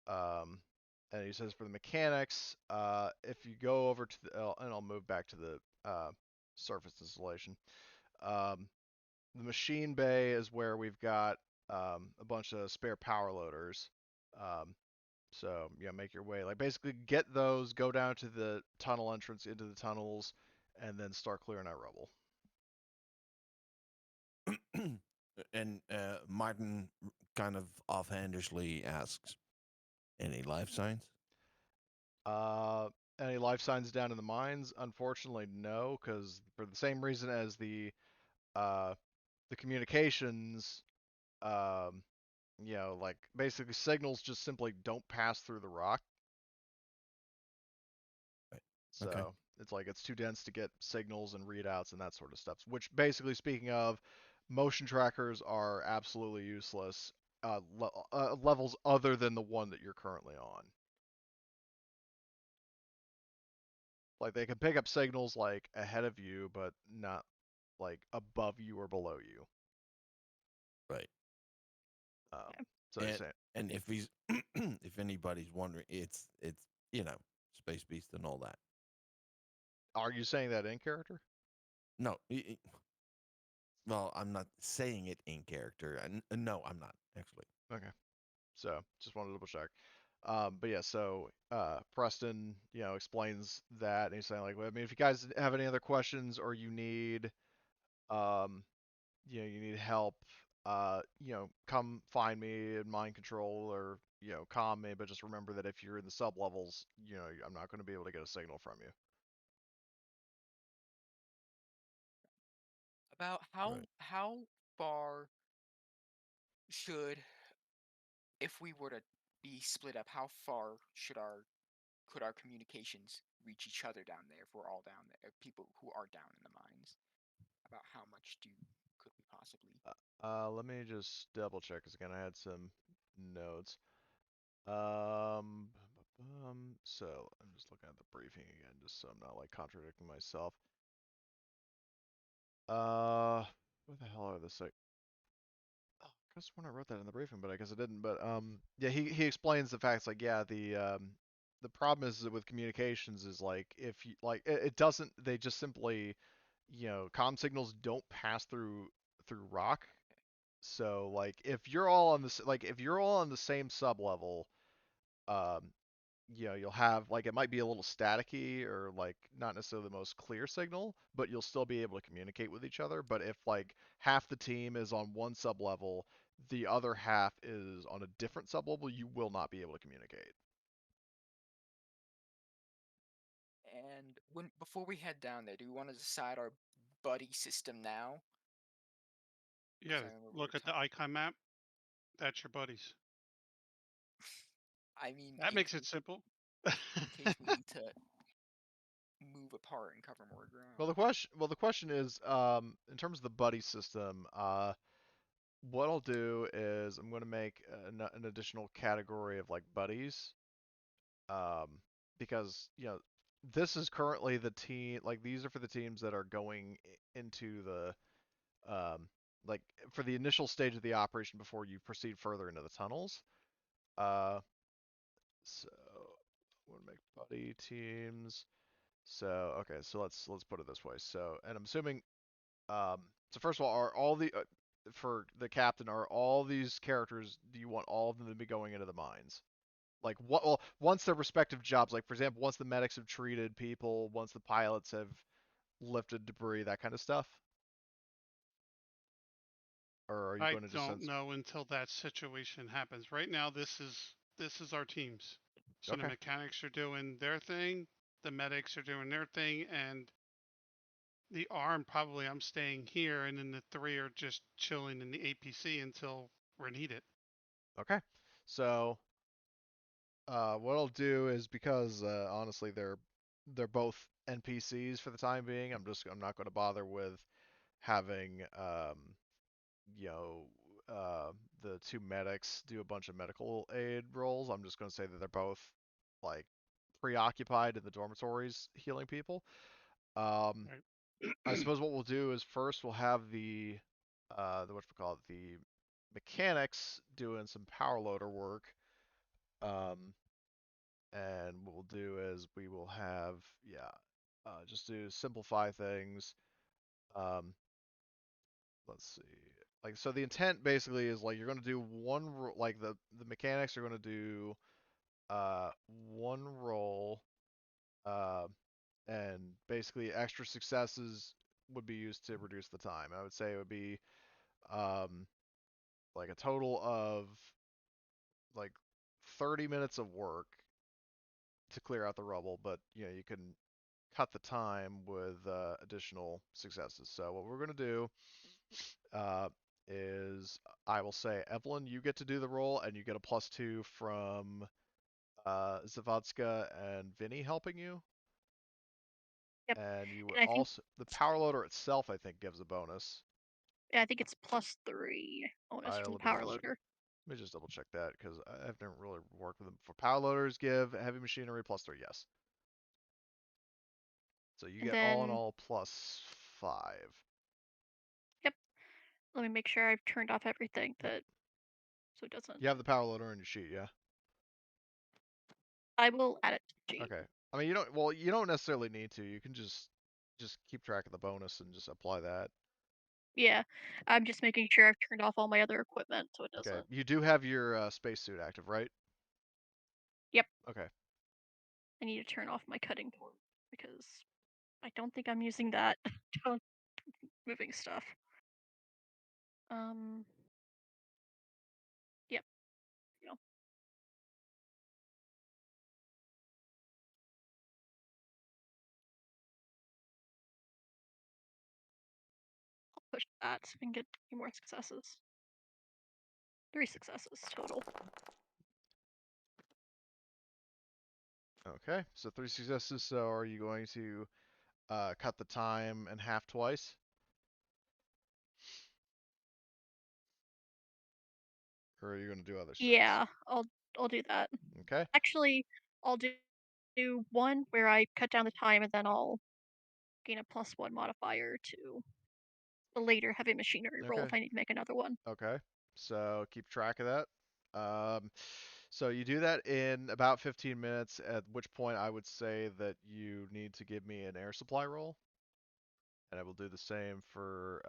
Um, and he says for the mechanics, if you go over to and I'll move back to the surface installation. Um, the machine bay is where we've got a bunch of spare power loaders. Um, so yeah, make your way. Like basically get those, go down to the tunnel entrance into the tunnels, and then start clearing out rubble. And Martin kind of offhandishly asks, "Any life signs?" Uh, any life signs down in the mines? Unfortunately, no, because for the same reason as uh, the communications, um, like basically signals just simply don't pass through the rock. Right. Okay. So it's like it's too dense to get signals and readouts and that sort of stuff. Which basically, speaking of, motion trackers are absolutely useless. Levels other than the one that you're currently on. Like they can pick up signals like ahead of you, but not like above you or below you. Right. Um, Okay. so he's saying, And if he's if anybody's wondering, it's you know space beast and all that. are you saying that in character? No, well, I'm not saying it in character. No, I'm not actually. Okay. So just wanted to double check. But yeah, so Preston, explains that, and he's saying like, well, I mean, if you guys have any other questions or you need, um, you need help, come find me in mind control or calm me. But just remember that if you're in the sub levels, I'm not going to be able to get a signal from you. About Right. how far should, if we were to be split up, how far could our communications reach each other down there if we're all down there? People who are down in the mines. About how much could we possibly? Let me just double check because again I had some notes. Um, so I'm just looking at the briefing again, just so I'm not like contradicting myself. What the hell are this like? Oh, I guess when I wrote that in the briefing, but I guess I didn't. But yeah, he explains the facts. Like, yeah, the problem is that with communications is like if you like it doesn't. They just simply, comm signals don't pass through rock. So like if you're all on this, like if you're all on the same sub level, um, you'll have like it might be a little staticky or like not necessarily the most clear signal, but you'll still be able to communicate with each other. But if like half the team is on one sub level, the other half is on a different sub level, you will not be able to communicate. And before we head down there, do we want to decide our buddy system now? Yeah, Because I remember we were look at the icon map. That's your buddies. I mean, That makes it simple. in case we need to move apart and cover more Well, ground. the question is, in terms of the buddy system, what I'll do is I'm going to make an additional category of like buddies, um, because this is currently the team. Like these are for the teams that are going into the um, like for the initial stage of the operation before you proceed further into the tunnels. Uh, so I'm going to make buddy teams. So okay, so let's put it this way. So, and I'm assuming so first of all, are all the for the captain, are all these characters? Do you want all of them to be going into the mines? Like what? Well, once their respective jobs, like for example, once the medics have treated people, once the pilots have lifted debris, that kind of stuff. Or are you I going to just don't send? know until that situation happens. Right now, this is our teams. So the Okay, mechanics are doing their thing, the medics are doing their thing, and the arm probably I'm staying here, and then the three are just chilling in the APC until we're needed. okay. So what I'll do is because honestly they're both NPCs for the time being. I'm not going to bother with having you know, uh, the two medics do a bunch of medical aid roles. I'm just going to say that they're both like preoccupied in the dormitories healing people. Um, I Right. suppose what we'll do is first we'll have the what call it the mechanics doing some power loader work. Um, and what we'll do is we will have just to simplify things. Um, let's see. Like so the intent basically is like you're going to do like the mechanics are going to do one roll uh and basically extra successes would be used to reduce the time. I would say it would be um like a total of like 30 minutes of work to clear out the rubble, but you can cut the time with additional successes. So what we're going to do uh, is I will say, Evelyn, you get to do the roll, and you get a +2 from Zavadska and Vinny helping you. Yep. And you would And I think also, the power loader itself, I think, gives a bonus. yeah, I think it's +3 bonus from the Let me power just loader. double check that because I've never really worked with them before. Power loaders give heavy machinery +3, yes. So you And get all in then all +5. yep, let me make sure I've turned off everything that so it doesn't. You have the power loader in your sheet, yeah? I will add it to the sheet. Okay. I mean, you don't necessarily need to. You can just keep track of the bonus and just apply that. Yeah, I'm just making sure I've turned off all my other equipment so it Okay. doesn't. You do have your spacesuit active, right? Yep, Okay. I need to turn off my cutting board because I don't think I'm using that. Don't moving stuff. Um, yep, you know, I'll push that so we can get more successes. 3 successes total. Okay. So 3 successes. So are you going to cut the time in half twice? Or are you going to do other steps? Yeah, I'll do that. Okay. Actually, I'll do one where I cut down the time and then I'll gain a +1 modifier to the later heavy machinery roll Okay. if I need to make another one. Okay. So keep track of that. So you do that in about 15 minutes, at which point I would say that you need to give me an air supply roll. And I will do the same for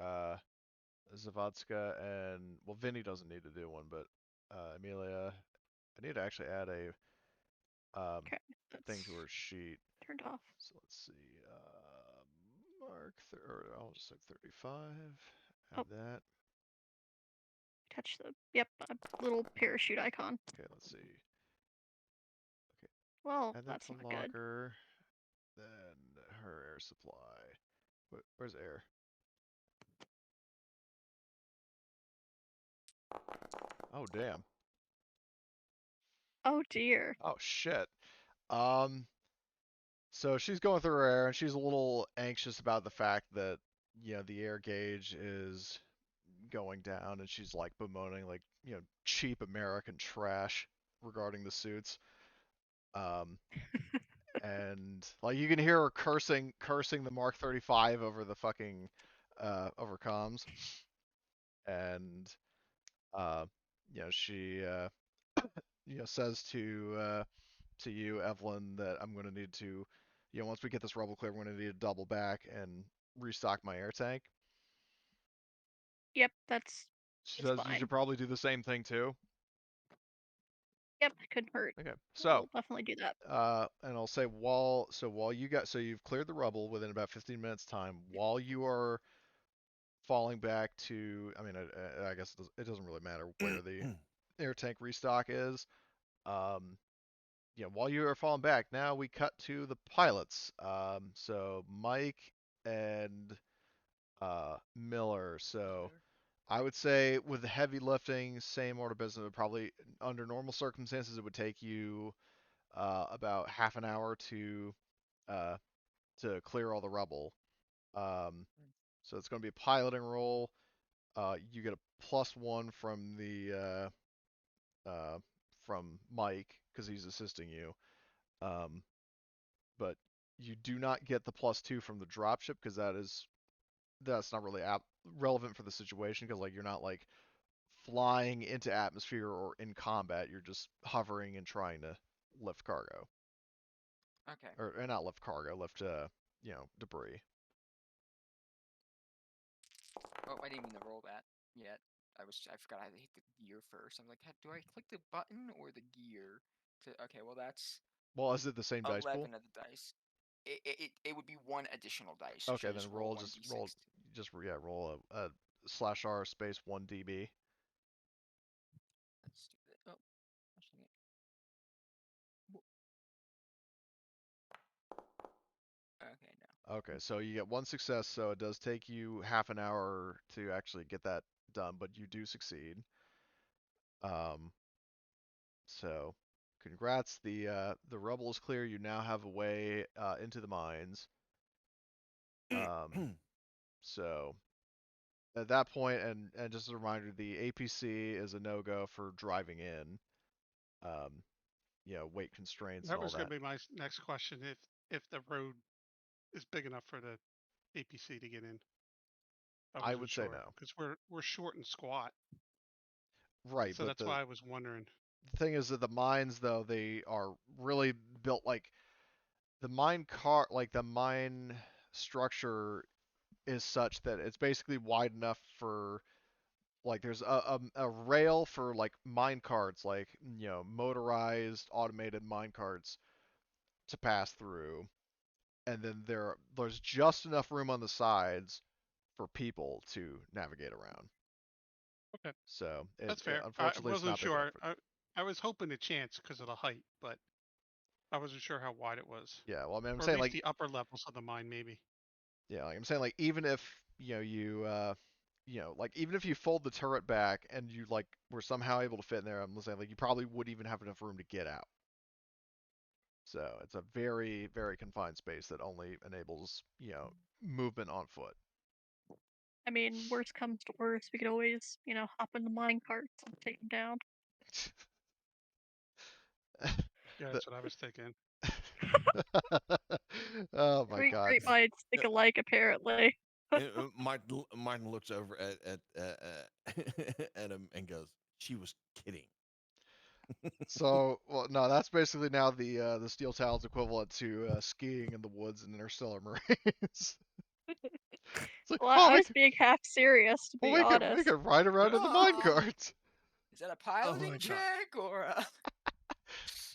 Zavadska, and well, Vinny doesn't need to do one, but Amelia, I need to actually add a Okay, thing to that's her sheet. turned off. So let's see. Or I'll just like 35. Add Oh. that. Touch the little parachute icon. Okay, let's see. Okay, Well, add that that's to not good. locker. Then her air supply. Where's air? Oh damn. Oh dear. Oh shit. Um. So she's going through her air, and she's a little anxious about the fact that the air gauge is going down, and she's like bemoaning like cheap American trash regarding the suits. Um, and like you can hear her cursing the Mark 35 over the fucking over comms, and uh, she says to you, Evelyn, that I'm going to need to, once we get this rubble clear, we're going to need to double back and restock my air tank. Yep, that's She it's says you should fine. probably do the same thing too. Yep, couldn't hurt. Okay, so We'll definitely do that. and I'll say while you've cleared the rubble within about 15 minutes time, while you are falling back to, I mean, I guess it doesn't really matter where the air tank restock is. Um, while you are falling back, now we cut to the pilots. So Mike and Miller. So I would say with the heavy lifting, same order of business. Probably under normal circumstances, it would take you about half an hour uh, to clear all the rubble. Um, so it's going to be a piloting roll. You get a +1 from Mike because he's assisting you. Um, but you do not get the +2 from the dropship because that's not really relevant for the situation because like you're not like flying into atmosphere or in combat. You're just hovering and trying to lift cargo. Okay. Or not lift cargo, lift debris. Oh, I didn't even roll that yet. I forgot I had to hit the gear first. I'm like, do I click the button or the gear? Okay, well that's Well, is it the same dice pool? 11 of the dice. It would be one additional dice. So should Okay, I then just roll roll a /r space 1 dB. Let's do that. Oh, actually, okay, no. Okay, so you get one success, so it does take you half an hour to actually get that done, but you do succeed. Um, so congrats, the rubble is clear. You now have a way into the mines. So at that point, and just a reminder, the APC is a no-go for driving in. Um, weight constraints and That all was going that. to be my next question. If the road is big enough for the APC to get in, I I wasn't would say sure no. because we're short and squat, Right, so but that's the why I was wondering. thing is that the mines, though, they are really built like the mine structure is such that it's basically wide enough for like there's a rail for like mine carts, like motorized automated mine carts to pass through, and then there's just enough room on the sides for people to navigate around. Okay, So that's fair. I unfortunately it's wasn't not big enough sure. for. I was hoping to chance because of the height, but I wasn't sure how wide it was, Yeah, well, I mean, I'm or at saying least like the upper levels of the mine, maybe. yeah, like I'm saying like even if like even if you fold the turret back and you like were somehow able to fit in there, I'm saying like you probably would even have enough room to get out. So it's a very, very confined space that only enables, movement on foot. I mean, worst comes to worst, we could always, hop in the mine carts and take them down. Yeah, The- that's what I was thinking. oh my Great, God. great minds think alike, apparently. Martin looks over at him and goes, "She was kidding." So, well, no, that's basically now the Steel Talons equivalent to skiing in the woods in Interstellar Marines. It's like, Well, oh, I was being half serious, to well, be we honest. can ride around in the mine Oh, carts. is that a Oh piloting my god. check or a...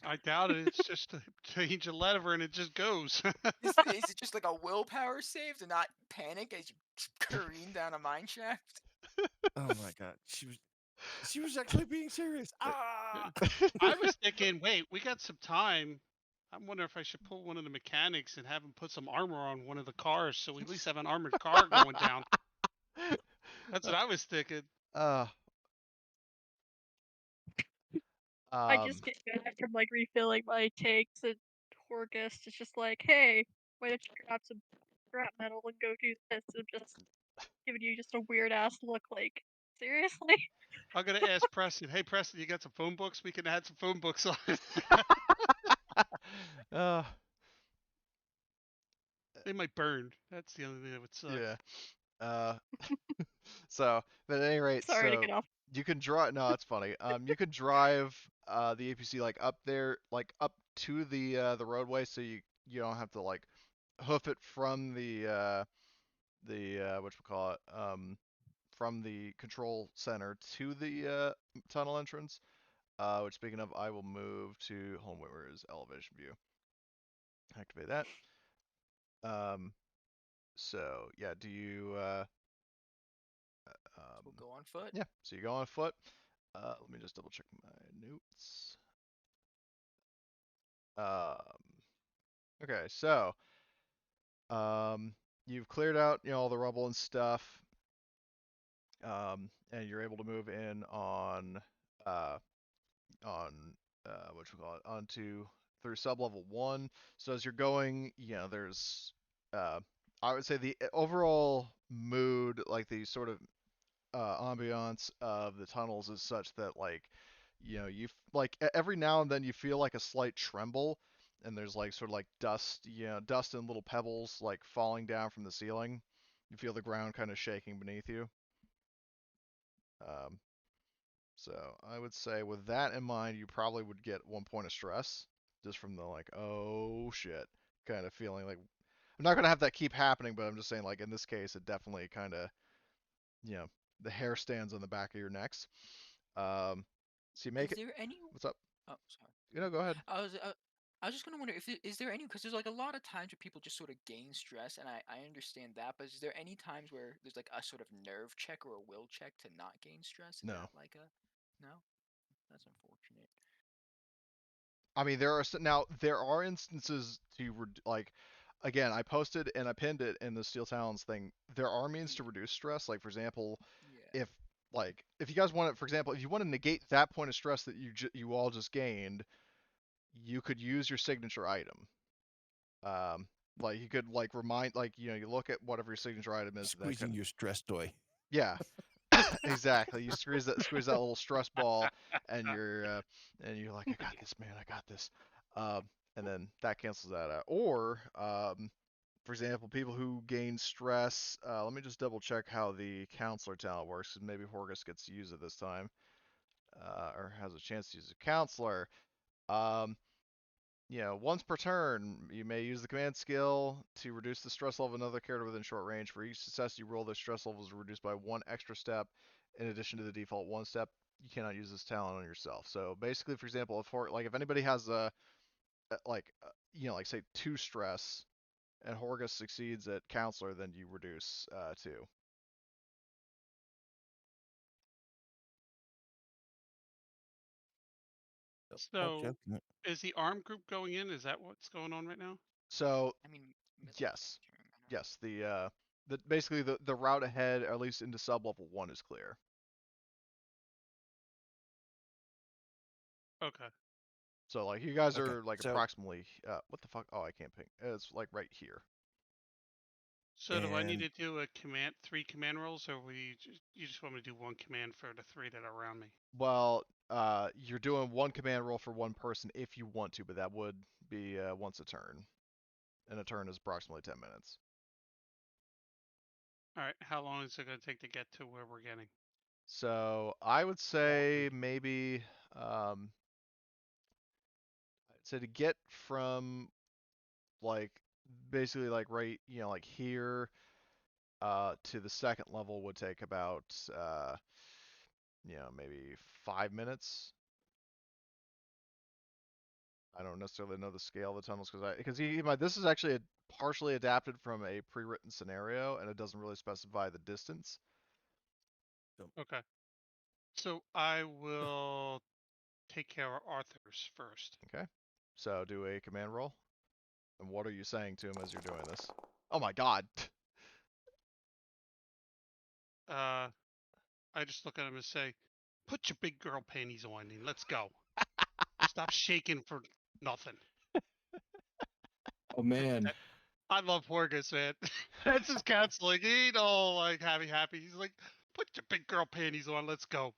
I doubt it. It's just a change a lever and it just goes. Is it just like a willpower save to not panic as you careen down a mine shaft? Oh my god. She was actually being serious. Yeah. Ah. I was thinking, wait, we got some time. I wonder if I should pull one of the mechanics and have him put some armor on one of the cars, so we at least have an armored car going down. That's what I was thinking. uh, I just get back from like refilling my tanks, and Torgus is just like, "Hey, why don't you grab some scrap metal and go do this?" I'm just giving you just a weird ass look, like, seriously? I'm gonna ask Preston. Hey, Preston, you got some phone books? We can add some phone books on it. uh, They might burn. That's the only thing that would suck. yeah. Uh, so, but at any rate, Sorry to so get off. you can drive. No, it's funny. You can drive the APC like up there, like up to the roadway, so you don't have to like hoof it from the what you call it from the control center to the tunnel entrance. Which speaking of, I will move to hold on, where is elevation view? Activate that. So yeah, do you We'll go on foot. yeah, so you go on foot. Let me just double check my notes. Okay, so you've cleared out, all the rubble and stuff, and you're able to move in uh, on what you call it, onto through sublevel 1. So as you're going, there's I would say the overall mood, like the sort of ambiance of the tunnels is such that like like every now and then you feel like a slight tremble, and there's like sort of like dust, dust and little pebbles like falling down from the ceiling. You feel the ground kind of shaking beneath you. um, so I would say with that in mind, you probably would get 1 point of stress just from the like, oh shit kind of feeling. Like, I'm not gonna have that keep happening, but I'm just saying, like, in this case it definitely kind of, you know the hair stands on the back of your necks. So you make Is it. there any? What's up? Oh, sorry. Go ahead. I was just gonna wonder if is there any, because there's like a lot of times where people just sort of gain stress, and I understand that, but is there any times where there's like a sort of nerve check or a will check to not gain stress? Is No. that like a no? That's unfortunate. I mean, there are instances to like, again, I posted and I pinned it in the Steel Talons thing. There are means to Yeah, reduce stress. Like, for example, yeah. if if you guys want it, for example, if you want to negate that point of stress that you all just gained, you could use your signature item. Um, like you could like remind, like, you look at whatever your signature item is, that Squeezing can, your stress toy. yeah, exactly. You squeeze that little stress ball, and you're like, I got this, man, I got this. Um, and then that cancels that out. Or, for example, people who gain stress. Let me just double check how the counselor talent works, because maybe Horgus gets to use it this time, or has a chance to use a counselor. Um, once per turn, you may use the command skill to reduce the stress level of another character within short range. For each success you roll, the stress level is reduced by 1 extra step in addition to the default 1 step. You cannot use this talent on yourself. So basically, for example, if anybody has like say 2 stress, and Horgus succeeds at counselor, then you reduce 2. Okay. So, is the arm group going in? Is that what's going on right now? So I mean, yes, military, I know. yes, the basically the route ahead, at least into sub level 1, is clear. Okay. So like you guys Okay. are like So approximately what the fuck? Oh, I can't ping. It's like right here. So do I need and to do a command, 3 command rolls, or you just want me to do 1 command for the 3 that are around me? Well, you're doing 1 command roll for 1 person if you want to, but that would be once a turn, and a turn is approximately 10 minutes. All right. How long is it going to take to get to where we're getting? So I would say Walking. maybe I'd say to get from like basically like right, like here. to the second level would take about maybe 5 minutes. I don't necessarily know the scale of the tunnels this is actually partially adapted from a pre-written scenario, and it doesn't really specify the distance. Okay. So I will take care of Arthur's first. Okay. So do a command roll. And what are you saying to him as you're doing this? Oh my god. I just look at him and say, "Put your big girl panties on and let's go. Stop shaking for nothing." Oh man, I love Horgus, man. That's his counseling. He ain't all like happy. He's like, "Put your big girl panties on, let's go.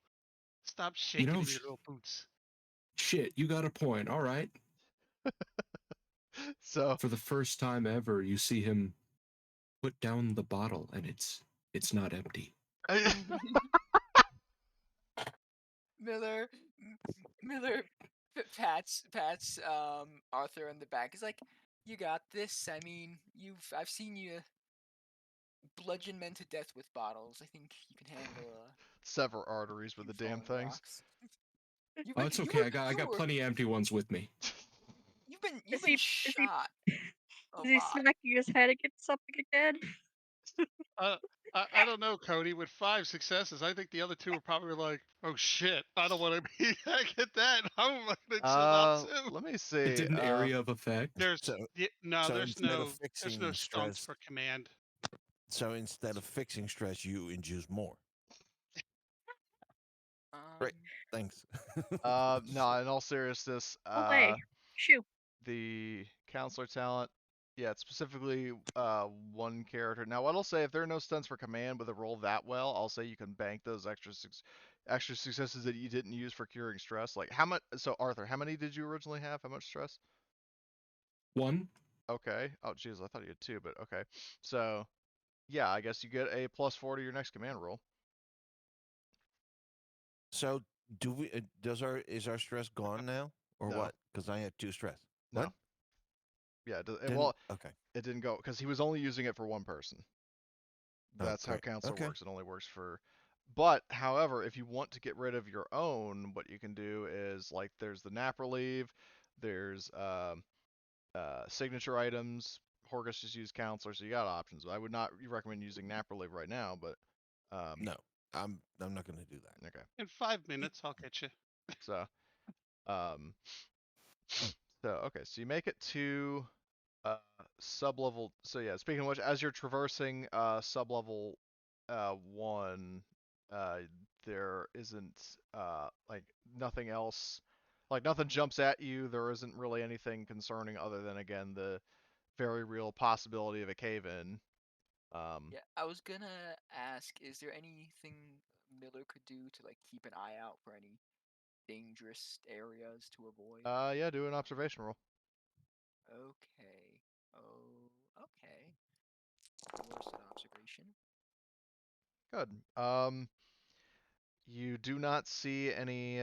Stop you shaking know, in your little boots." shit, you got a point. All right. So For the first time ever, you see him put down the bottle, and it's not empty. Miller, Miller pats Arthur on the back. He's like, "You got this. I mean, I've seen you bludgeon men to death with bottles. I think you can handle a sever arteries with few the damn falling things. rocks." You've Oh, been it's you okay. were I you got were plenty of empty ones with me. you've Is been he is he shot a is he lot. smacking his head against something again? Uh, I don't know, Cody. With 5 successes, I think the other 2 are probably like, "Oh shit, I don't want to be back at that. I'm gonna chill out too." Let me It see. did an area of effect. There's So no, so there's instead of no fixing stunts stress, for command. so instead of fixing stress, you induce more. Great, Um, thanks. No, in all seriousness, Oh hey, shoo. the counselor talent, yeah, it's specifically one character. Now, what I'll say, if there are no stunts for command with a roll that well, I'll say you can bank those extra successes that you didn't use for curing stress. Like how much? So Arthur, how many did you originally have? How much stress? One. Okay. Oh, jeez, I thought you had 2, but okay. So yeah, I guess you get a +4 to your next command roll. So do we? Is our stress gone now, or No, what? Because I had 2 stress. What? no. Yeah, Didn't? Okay. it didn't go because he was only using it for one person. Oh, That's how great. counselor Okay. works. It only works for. But however, if you want to get rid of your own, what you can do is like there's the nap relief, there's signature items. Horgus just used counselor, so you got options. I would not recommend using nap relief right now, but No, I'm not going to do that. okay. In 5 minutes, I'll get you. So um okay, so you make it to sub-level. So yeah, speaking of which, as you're traversing sub-level 1, uh there isn't like nothing else, like nothing jumps at you. There isn't really anything concerning other than again the very real possibility of a cave-in. yeah, I was gonna ask, is there anything Miller could do to like keep an eye out for any dangerous areas to avoid? Yeah, do an observation roll. Okay. Oh, okay. Where's that observation? Good. You do not see any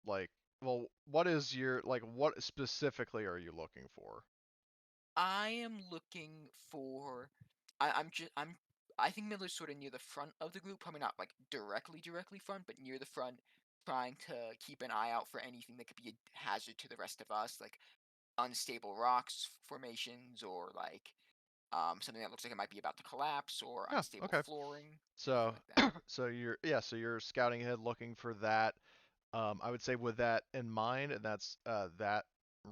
like well, what is your like what specifically are you looking for? I am looking for. I think Miller's sort of near the front of the group, probably not like directly front, but near the front, trying to keep an eye out for anything that could be a hazard to the rest of us, like unstable rocks formations or like something that looks like it might be about to collapse or Yeah, unstable okay. flooring, anything So like that. so you're scouting ahead looking for that. I would say with that in mind, and that's that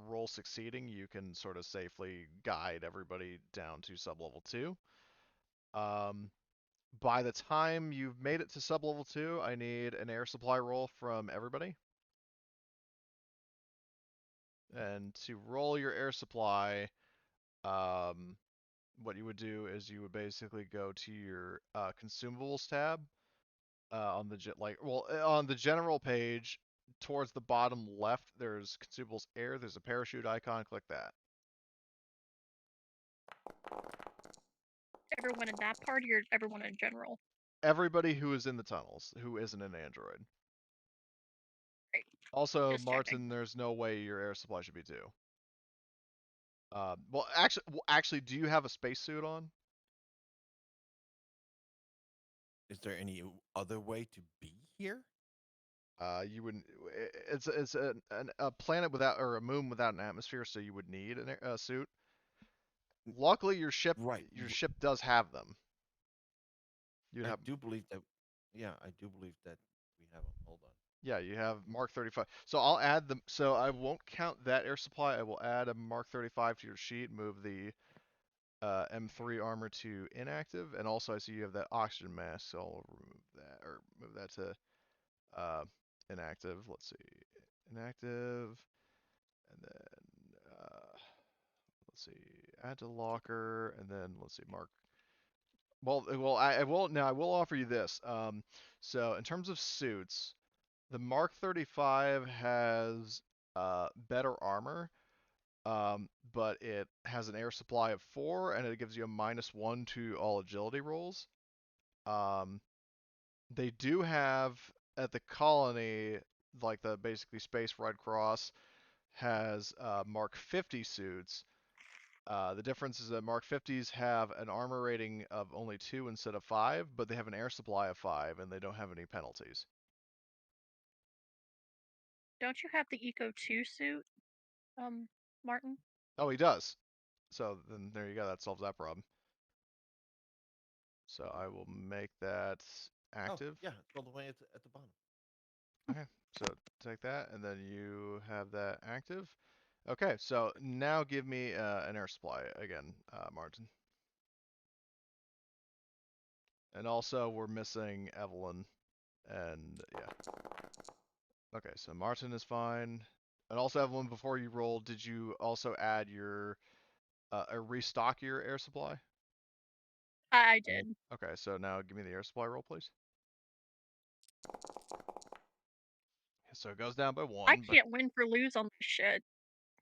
roll succeeding, you can sort of safely guide everybody down to sub-level 2. Um, by the time you've made it to sub-level 2, I need an air supply roll from everybody. And to roll your air supply, um, what you would do is you would basically go to your consumables tab on the on the general page towards the bottom left. There's consumables air. There's a parachute icon. Click that. Everyone in that party or everyone in general? Everybody who is in the tunnels who isn't an android. Great. Also, Just checking. Martin, there's no way your air supply should be 2. Well, actually, do you have a spacesuit on? Is there any other way to be here? You wouldn't. It's a planet without or a moon without an atmosphere, so you would need a suit. Luckily, Right. your ship does have them. You'd I have do believe that. Yeah, I do believe that we have them. Hold on. Yeah, you have Mark 35. So I'll add them. So I won't count that air supply. I will add a Mark 35 to your sheet. Move the M3 armor to inactive, and also I see you have that oxygen mask. So I'll remove that or move that to uh, inactive. Let's see, inactive, and then let's see, add to locker, and then let's see, Mark. Well, I will now. I will offer you this. So in terms of suits, the Mark 35 has better armor, but it has an air supply of 4, and it gives you a -1 to all agility rolls. Um, they do have at the colony, like the basically Space Red Cross has Mark 50 suits. The difference is that Mark 50s have an armor rating of only 2 instead of 5, but they have an air supply of 5, and they don't have any penalties. Don't you have the Eco 2 suit, Martin? Oh, he does. So then there you go. That solves that problem. So I will make that active. Oh, yeah, it's all the way at the bottom. Okay, so take that, and then you have that active. Okay, so now give me an air supply again, Martin. And also we're missing Evelyn, and yeah. Okay, so Martin is fine. And also Evelyn, before you roll, did you also add your restock your air supply? I did. Okay, so now give me the air supply roll, please. So it goes down by I 1, but can't win for lose on this shit.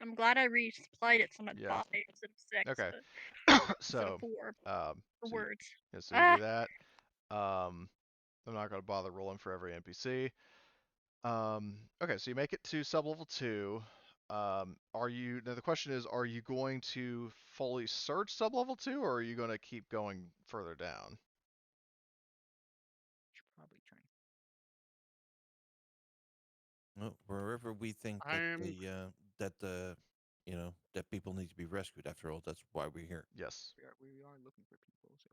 I'm glad I resupplied it so I'm at yeah. 5 instead of 6, Okay. but instead of So 4 for so you, words. yeah, so you do Ah, that. I'm not going to bother rolling for every NPC. Okay, so you make it to sublevel 2. Are you now the question is, are you going to fully search sublevel 2, or are you going to keep going further down? Should probably try. Well, wherever we think that I'm the that people need to be rescued. After all, that's why we're here. Yes. We are looking for people. So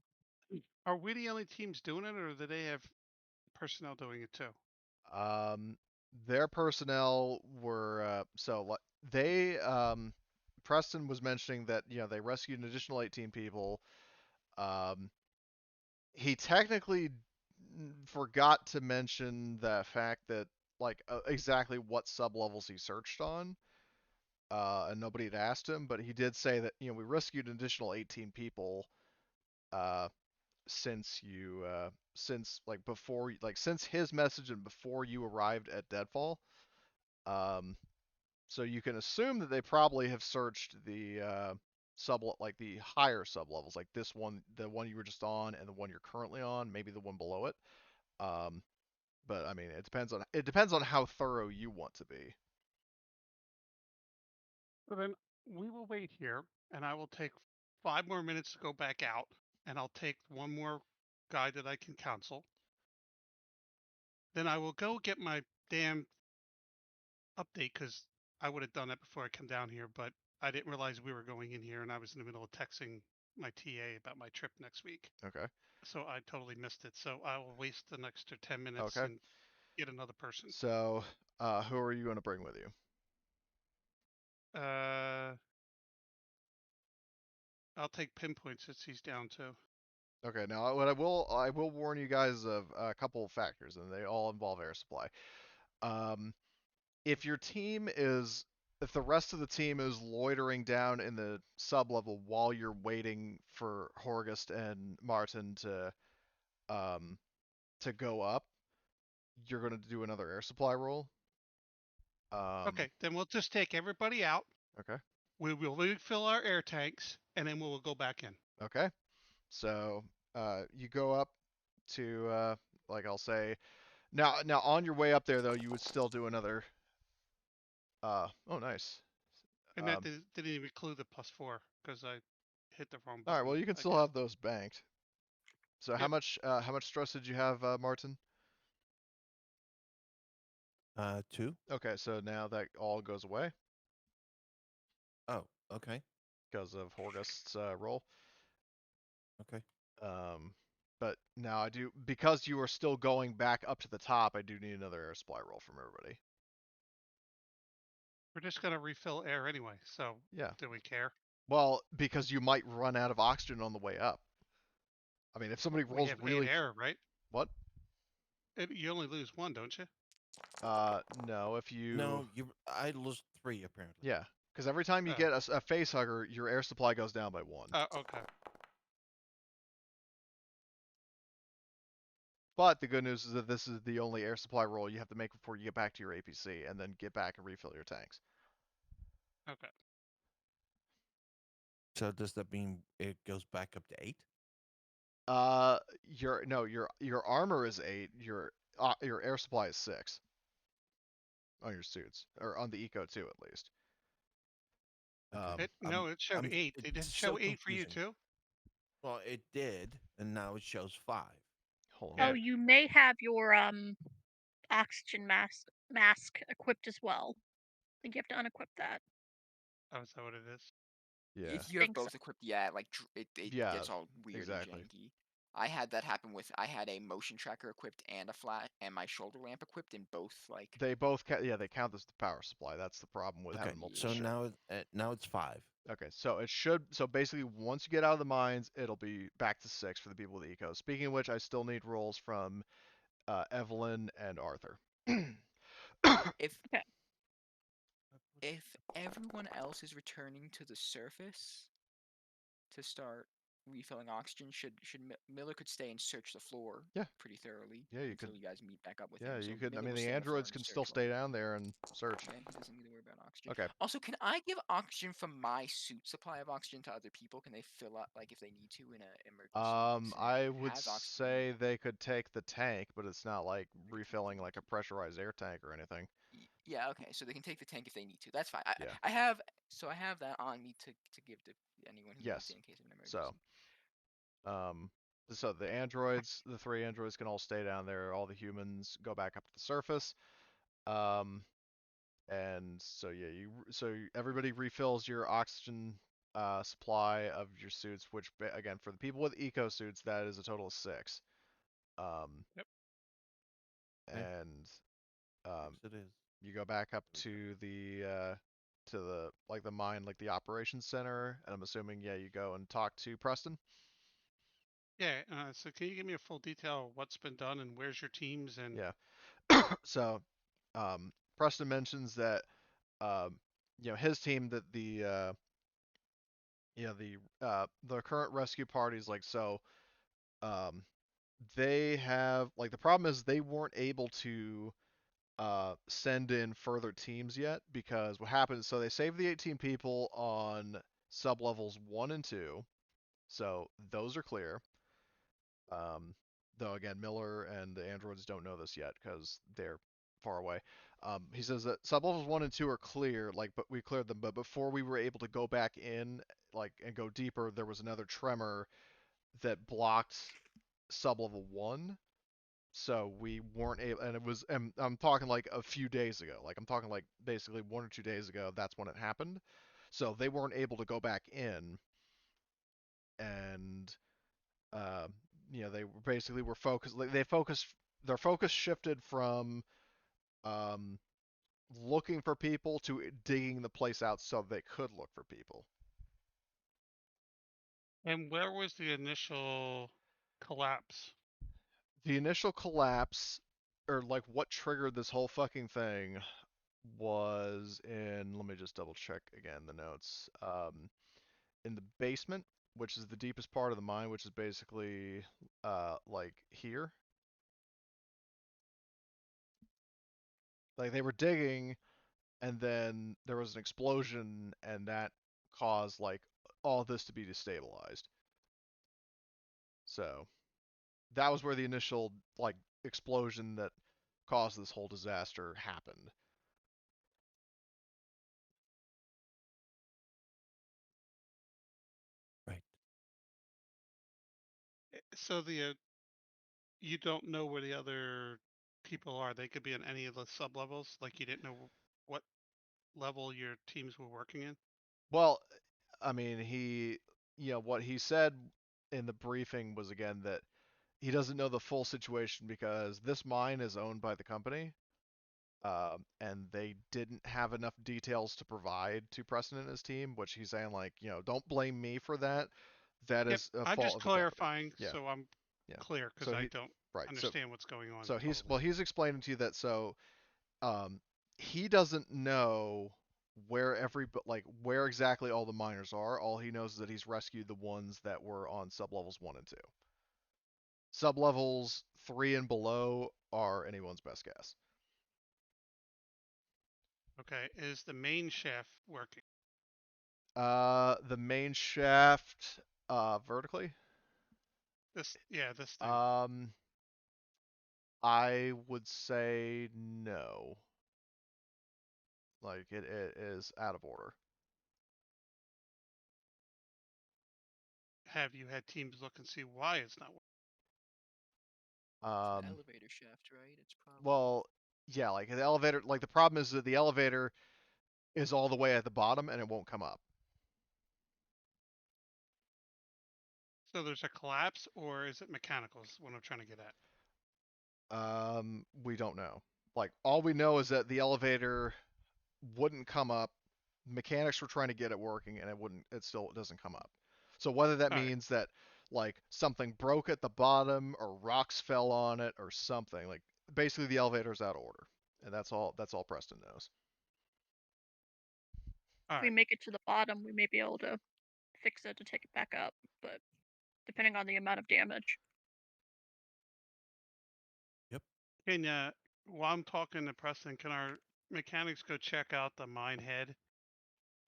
Are we the only teams doing it, or do they have personnel doing it too? Um, their personnel were they Preston was mentioning that they rescued an additional 18 people. Um, he technically forgot to mention the fact that like exactly what sublevels he searched on. And nobody had asked him, but he did say that we rescued an additional 18 people uh, since like before like since his message and before you arrived at Deadfall. Um, so you can assume that they probably have searched the like the higher sublevels, like this one, the one you were just on, and the one you're currently on, maybe the one below it. Um, but I mean, it depends on how thorough you want to be. So then we will wait here, and I will take 5 more minutes to go back out, and I'll take one more guy that I can counsel. Then I will go get my damn update because I would have done that before I come down here, but I didn't realize we were going in here, and I was in the middle of texting my TA about my trip next week. Okay. So I totally missed it. So I will waste the next 10 minutes Okay. and get another person. So, who are you going to bring with you? Uh, I'll take Pinpoint since he's down too. Okay. Now, what I will warn you guys of a couple of factors, and they all involve air supply. Um, if your team is if the rest of the team is loitering down in the sub level while you're waiting for Horgust and Martin um to go up, you're gonna do another air supply roll. Okay, then we'll just take everybody out. Okay. We will refill our air tanks, and then we'll go back in. Okay. So you go up to like I'll say now on your way up there though you would still do another oh nice. And that Um, didn't even include the +4 because I hit the wrong all right, button well you can still again. have those banked. So Yep. how much stress did you have, Martin? 2. Okay, so now that all goes away Oh, okay. because of Horgust's roll. Okay. But now I do, because you are still going back up to the top, I do need another air supply roll from everybody. We're just gonna refill air anyway, so Yeah. do we care? Well, because you might run out of oxygen on the way up. I mean, if somebody We rolls have 8 really air, right? what? You only lose 1, don't you? No, if you No, I lost 3 apparently. yeah, because every time you Oh. get a face hugger, your air supply goes down by 1. Okay. But the good news is that this is the only air supply roll you have to make before you get back to your APC, and then get back and refill your tanks. Okay. So does that mean it goes back up to 8? Your armor is 8. Your air supply is 6 on your suits, or on the eco 2 at least. Okay. No, it showed 8. Did it It's show so 8 for you confusing. too? Well, it did, and now it shows 5. Hold Oh, on. you may have your oxygen mask equipped as well. I think you have to unequip that. Oh, is that what it is? Yeah. If you have Think so. both equipped, yeah, like it Yeah, gets all weird exactly. and janky. I had that happen with I had a motion tracker equipped and a flat and my shoulder lamp equipped, and both like They both they count as the power supply. That's the problem with Okay. having multiple So ship. now it's 5. Okay, so basically once you get out of the mines, it'll be back to 6 for the people with eco. Speaking of which, I still need rolls from Evelyn and Arthur. if Okay. if everyone else is returning to the surface to start refilling oxygen, Miller could stay and search the floor Yeah. pretty thoroughly Yeah, you until could. you guys meet back up with Yeah, him. So you could. I Miller mean, will the stay on the floor androids and can still search while stay down there and search. yeah, he doesn't need to worry about oxygen. Okay. Also, can I give oxygen from my suit supply of oxygen to other people? Can they fill up, like, if they need to in an emergency scenario I that would has oxygen in say it? they could take the tank, but it's not like They can take the refilling like a tank. pressurized air tank or anything. Yeah, okay, so they can take the tank if they need to. That's fine. Yeah. I have so I have that on me to give to anyone who needs Yes. it in case of an So, emergency. um, so the androids, the 3 androids can all stay down there. All the humans go back up to the surface. Um, and so yeah, everybody refills your oxygen supply of your suits, which again for the people with eco suits, that is a total of 6. Yep. Okay. And 6 it is. you go back up There to the like the mine, like the operations center, and I'm assuming you go and talk to Preston. Yeah. So can you give me a full detail of what's been done and where's your teams and Yeah. So Preston mentions that um, his team, that the current rescue parties, like, so um, they have, like, the problem is they weren't able to send in further teams yet, because what happened, so they saved the 18 people on sublevels 1 and 2, so those are clear. Though again, Miller and the androids don't know this yet because they're far away. He says that sublevels 1 and 2 are clear, like, but we cleared them, but before we were able to go back in, like, and go deeper, there was another tremor that blocked sublevel 1. So we weren't able, and it was, and I'm talking like a few days ago, like I'm talking like basically 1 or 2 days ago, that's when it happened. So they weren't able to go back in, and uh, they basically were focused, like, their focus shifted from um, looking for people to digging the place out so they could look for people. where was the initial collapse? The initial collapse, or like what triggered this whole fucking thing, was in, let me just double check again the notes. In the basement, which is the deepest part of the mine, which is basically like here. Like, they were digging, and then there was an explosion, and that caused like all this to be destabilized. So that was where the initial, like, explosion that caused this whole disaster happened. Right. So you don't know where the other people are. They could be in any of the sub levels. Like you didn't know what level your teams were working in. Well, I mean, what he said in the briefing was again that he doesn't know the full situation because this mine is owned by the company, and they didn't have enough details to provide to Preston and his team, which he's saying like, don't blame me for that. That Yep. is a I'm fault just of the company. clarifying Yeah, so I'm yeah. clear because So I he, don't right. understand what's going on So totally. he's explaining to you that um, he doesn't know where exactly all the miners are. All he knows is that he's rescued the ones that were on sublevels 1 and 2. Sublevels 3 and below are anyone's best guess. Okay. Is the main shaft working? The main shaft, vertically. This thing. Um, I would say no. Like it is out of order. Have you had teams look and see why it's not working? It's the Um, elevator shaft, right? It's probably. well, yeah, like the elevator. Like the problem is that the elevator is all the way at the bottom and it won't come up. So there's a collapse, or is it mechanical? Is what I'm trying to get at. We don't know. Like all we know is that the elevator wouldn't come up. Mechanics were trying to get it working and it still doesn't come up. So whether that All right. means that like something broke at the bottom or rocks fell on it or something, like basically the elevator's out of order. And that's all Preston knows. All If we right. make it to the bottom, we may be able to fix it to take it back up, but depending on the amount of damage. Yep. Can while I'm talking to Preston, can our mechanics go check out the mine head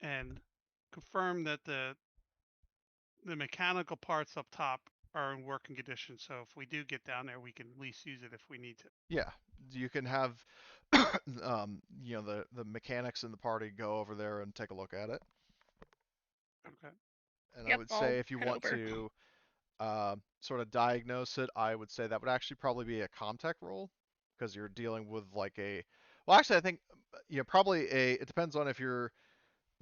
and confirm that the mechanical parts up top are in working condition? So if we do get down there, we can at least use it if we need to. Yeah, you can have the mechanics in the party go over there and take a look at it. Okay. And I Yep, would I'll say if you head want over. to sort of diagnose it, I would say that would actually probably be a Comtech roll because you're dealing with like well, actually, I think probably it depends on if you're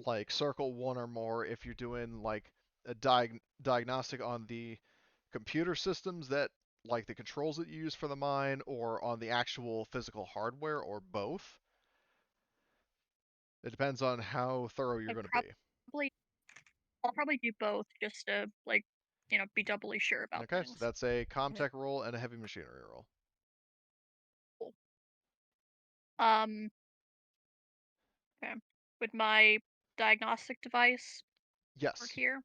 like circle 1 or more, if you're doing like a diagnostic on the computer systems that like the controls that you use for the mine or on the actual physical hardware or both. It depends on how thorough you're I'd going to be. I'll probably do both just to be doubly sure about Okay, so things. that's a Comtech roll and a heavy machinery roll. Cool. Um, okay. Would my diagnostic device work Yes, here?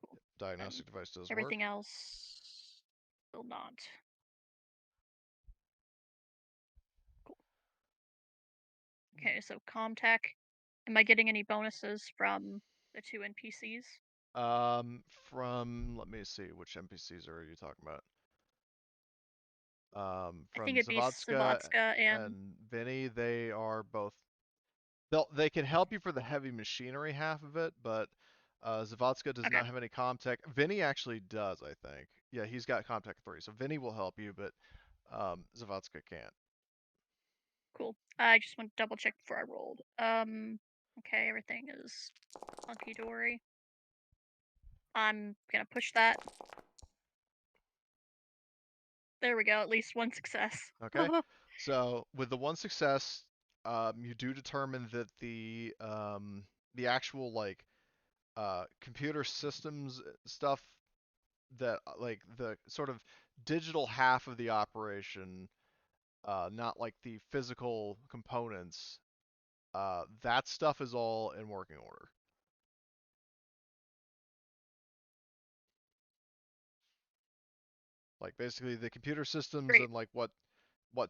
Cool. And diagnostic device does work. everything else will not. Cool. Okay, so Comtech. Am I getting any bonuses from the 2 NPCs? From let me see, which NPCs are you talking about? I From think it'd be Zavadska Savatska and and Vinny, they are both. They can help you for the heavy machinery half of it, but Zavadska does okay, not have any Comtech. Vinny actually does, I think. Yeah, he's got Comtech 3, so Vinny will help you, but Zavadska can't. cool. I just want to double check before I rolled. Okay, everything is hunky dory. I'm gonna push that. There we go. At least one success. Okay, so with the one success, you do determine that the actual like computer systems stuff that like the sort of digital half of the operation, not like the physical components, that stuff is all in working order. Like basically the computer systems Great. and like what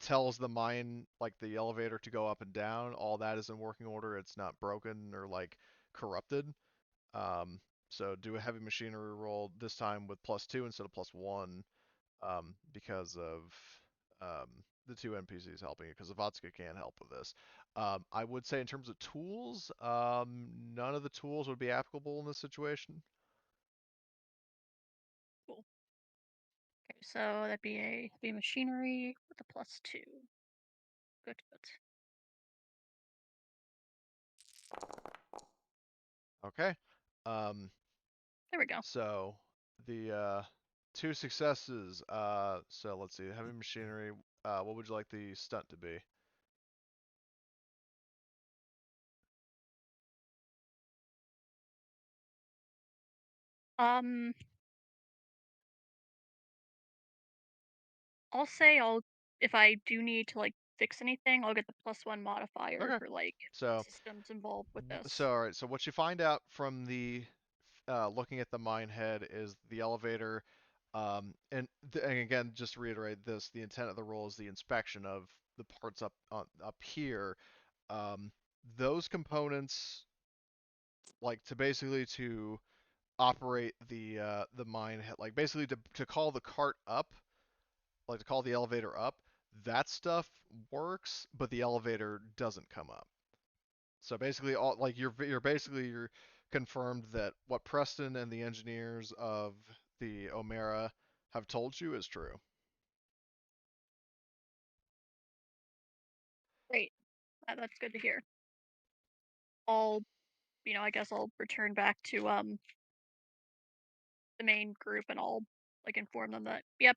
tells the mine like the elevator to go up and down, all that is in working order. It's not broken or like corrupted. Um, so do a heavy machinery roll this time with +2 instead of +1, because of the 2 NPCs helping you, because Vatska can't help with this. I would say in terms of tools, none of the tools would be applicable in this situation. So that'd be a heavy machinery with a +2. Good. Okay. There we go. So the 2 successes. So let's see. Heavy machinery. What would you like the stunt to be? I'll say if I do need to like fix anything, I'll get the +1 modifier Okay. for like So systems involved with this. So all right. So what you find out from the looking at the mine head is the elevator. And again, just to reiterate this, the intent of the role is the inspection of the parts up here. Um, those components, like to basically to operate the mine head, like basically to call the cart up, like to call the elevator up. That stuff works, but the elevator doesn't come up. So basically, all like you're confirmed that what Preston and the engineers of the Omera have told you is true. Great. That's good to hear. I guess I'll return back to the main group and I'll like inform them that yep,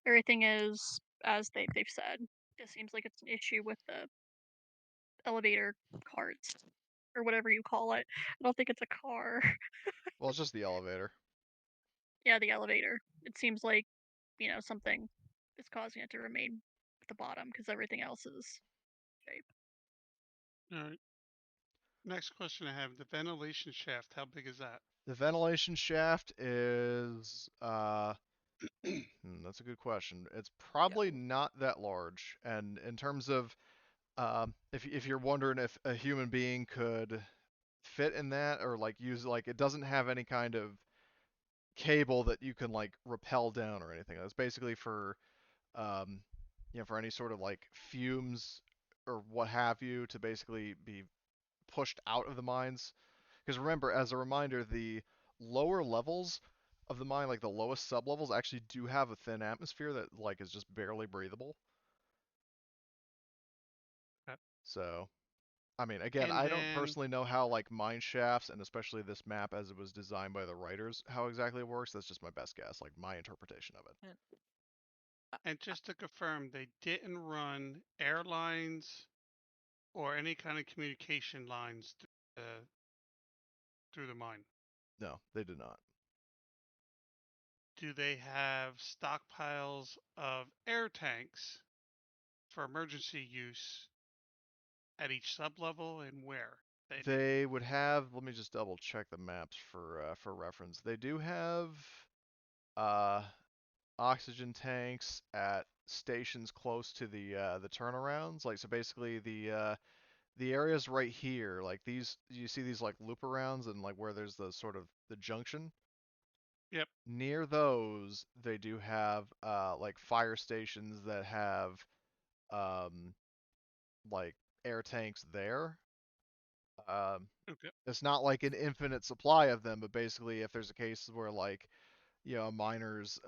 everything is as they've said. It seems like it's an issue with the elevator carts or whatever you call it. I don't think it's a car. Well, it's just the elevator. Yeah, the elevator. It seems like, something is causing it to remain at the bottom because everything else is shape. All right. Next question I have: the ventilation shaft. How big is that? The ventilation shaft is that's a good question. It's probably Yo. not that large, and in terms of if you're wondering if a human being could fit in that or like use like it doesn't have any kind of cable that you can like rappel down or anything. It's basically for um, for any sort of like fumes or what have you to basically be pushed out of the mines. Because remember, as a reminder, the lower levels of the mine, like the lowest sub levels, actually do have a thin atmosphere that like is just barely breathable. Uh, So, I mean, again, And I don't then, personally know how like mine shafts and especially this map as it was designed by the writers, how exactly it works. That's just my best guess, like my interpretation of it. And, and just to confirm, they didn't run airlines or any kind of communication lines through the mine. No, they did not. Do they have stockpiles of air tanks for emergency use at each sublevel and where? They would have. Let me just double check the maps for reference. They do have uh, oxygen tanks at stations close to the turnarounds. Like so, basically the areas right here, like these, you see these like loop arounds and like where there's the sort of the junction. Yep. Near those, they do have like fire stations that have um like air tanks there. Um, Okay. it's not like an infinite supply of them, but basically, if there's a case where like a miner's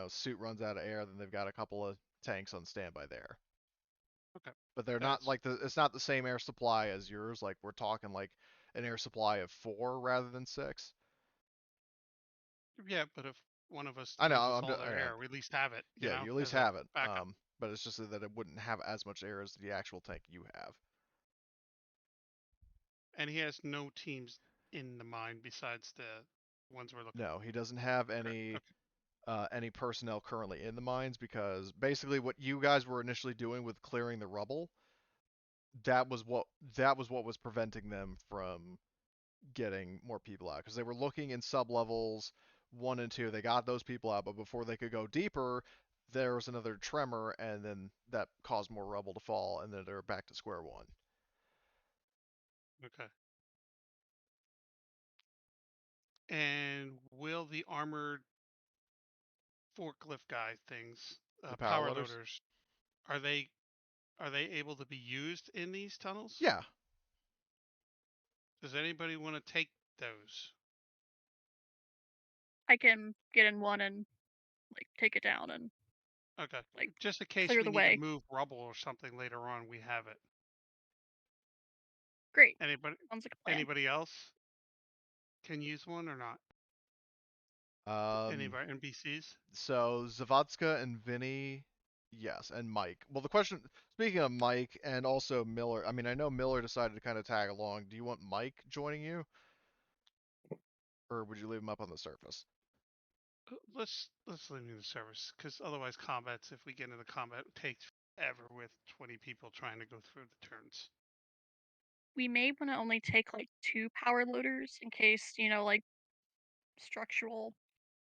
suit runs out of air, then they've got a couple of tanks on standby there. Okay. But they're not That's like it's not the same air supply as yours. Like we're talking like an air supply of 4 rather than 6. yeah, but if one of us I know. loses I'm all just, their air, we at least have it, yeah, you at least as a have it. backup. But it's just that it wouldn't have as much air as the actual tank you have. And he has no teams in the mine besides the ones we're looking No, for. he doesn't have Correct. Okay. any personnel currently in the mines because basically what you guys were initially doing with clearing the rubble, that was what was preventing them from getting more people out because they were looking in sub levels 1 and 2. They got those people out, but before they could go deeper, there was another tremor, and then that caused more rubble to fall, and then they're back to square one. Okay. And will the armored forklift guy things, The power power loaders? loaders, are they able to be used in these tunnels? Yeah. Does anybody want to take those? I can get in one and like take it down and Okay. like Just in case clear we the need to way. move rubble or something later on, we have it. Great. Anybody? Sounds like a plan. Anybody else can use one or not? Any of our NPCs? So Zavadska and Vinny, yes, and Mike. Well, the question, speaking of Mike and also Miller, I mean, I know Miller decided to kind of tag along. Do you want Mike joining you, or would you leave him up on the surface? Let's leave him in the service, because otherwise combats, if we get into combat, it takes ever with 20 people trying to go through the turns. We may want to only take like 2 power loaders in case, like structural,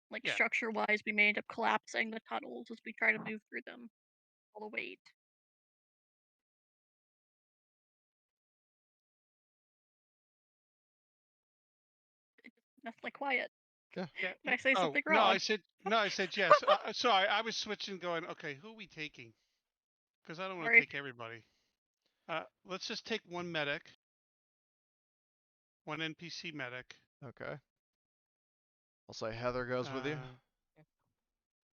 like Yeah. structure-wise, we may end up collapsing the tunnels as we try to move through them. All the weight. Deathly quiet. Yeah. Did I say Oh something no, wrong? I said yes. Sorry, I was switching, going. Okay, who are we taking? Because I don't want to Sorry. take everybody. Let's just take one medic, one NPC medic. Okay. I'll say Heather goes with you.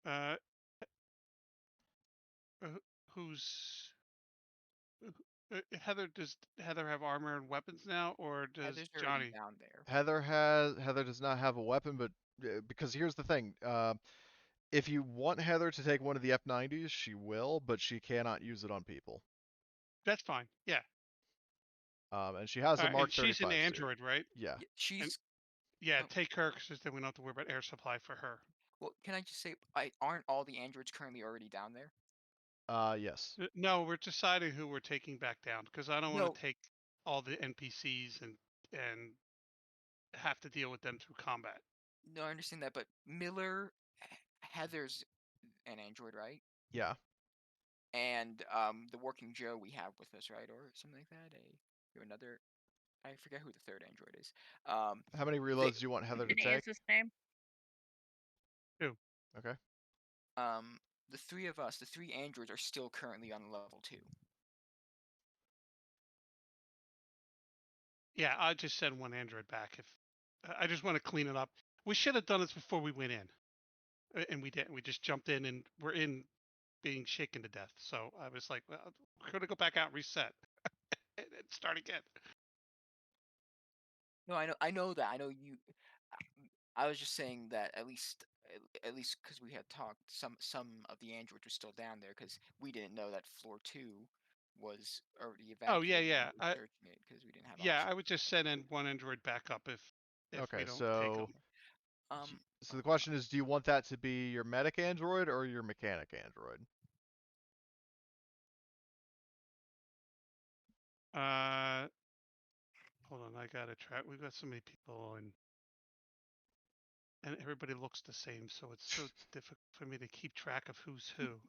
Uh, who's Heather? Does Heather have armor and weapons now, or does Heather's already Johnny? down there. Heather does not have a weapon, but because here's the thing, if you want Heather to take one of the F90s, she will, but she cannot use it on people. That's fine. Yeah. And she has a And Mark she's an 35 suit. android, right? Yeah. Yeah, she's. And yeah, Oh, take her, because then we don't have to worry about air supply for her. well, can I just say, aren't all the androids currently already down there? Yes. No, we're deciding who we're taking back down, because I don't want No, to take all the NPCs and have to deal with them through combat. no, I understand that, but Heather's an android, right? Yeah. And the working Joe we have with us, right, or something like that. We have another. I forget who the third android is. How many They, reloads do you want Heather to Vinny is take? his name. Two. Okay. the three of us, the three androids, are still currently on level 2. Yeah, I just send one android back. If I just want to clean it up. We should have done this before we went in, and we didn't. We just jumped in, and we're in being shaken to death. So I was like, well, we're gonna go back out, and reset, and start again. No, I know that. I know you. I was just saying that at least because we had talked, some of the androids were still down there because we didn't know that floor 2 was already Oh yeah, evacuated. yeah, We were searching it because we didn't have yeah. options. I would just send in one android back up if we Okay, don't take so them. so the question is, do you want that to be your medic android or your mechanic android? Hold on, I gotta track. We've got so many people, and everybody looks the same, so it's so difficult for me to keep track of who's who.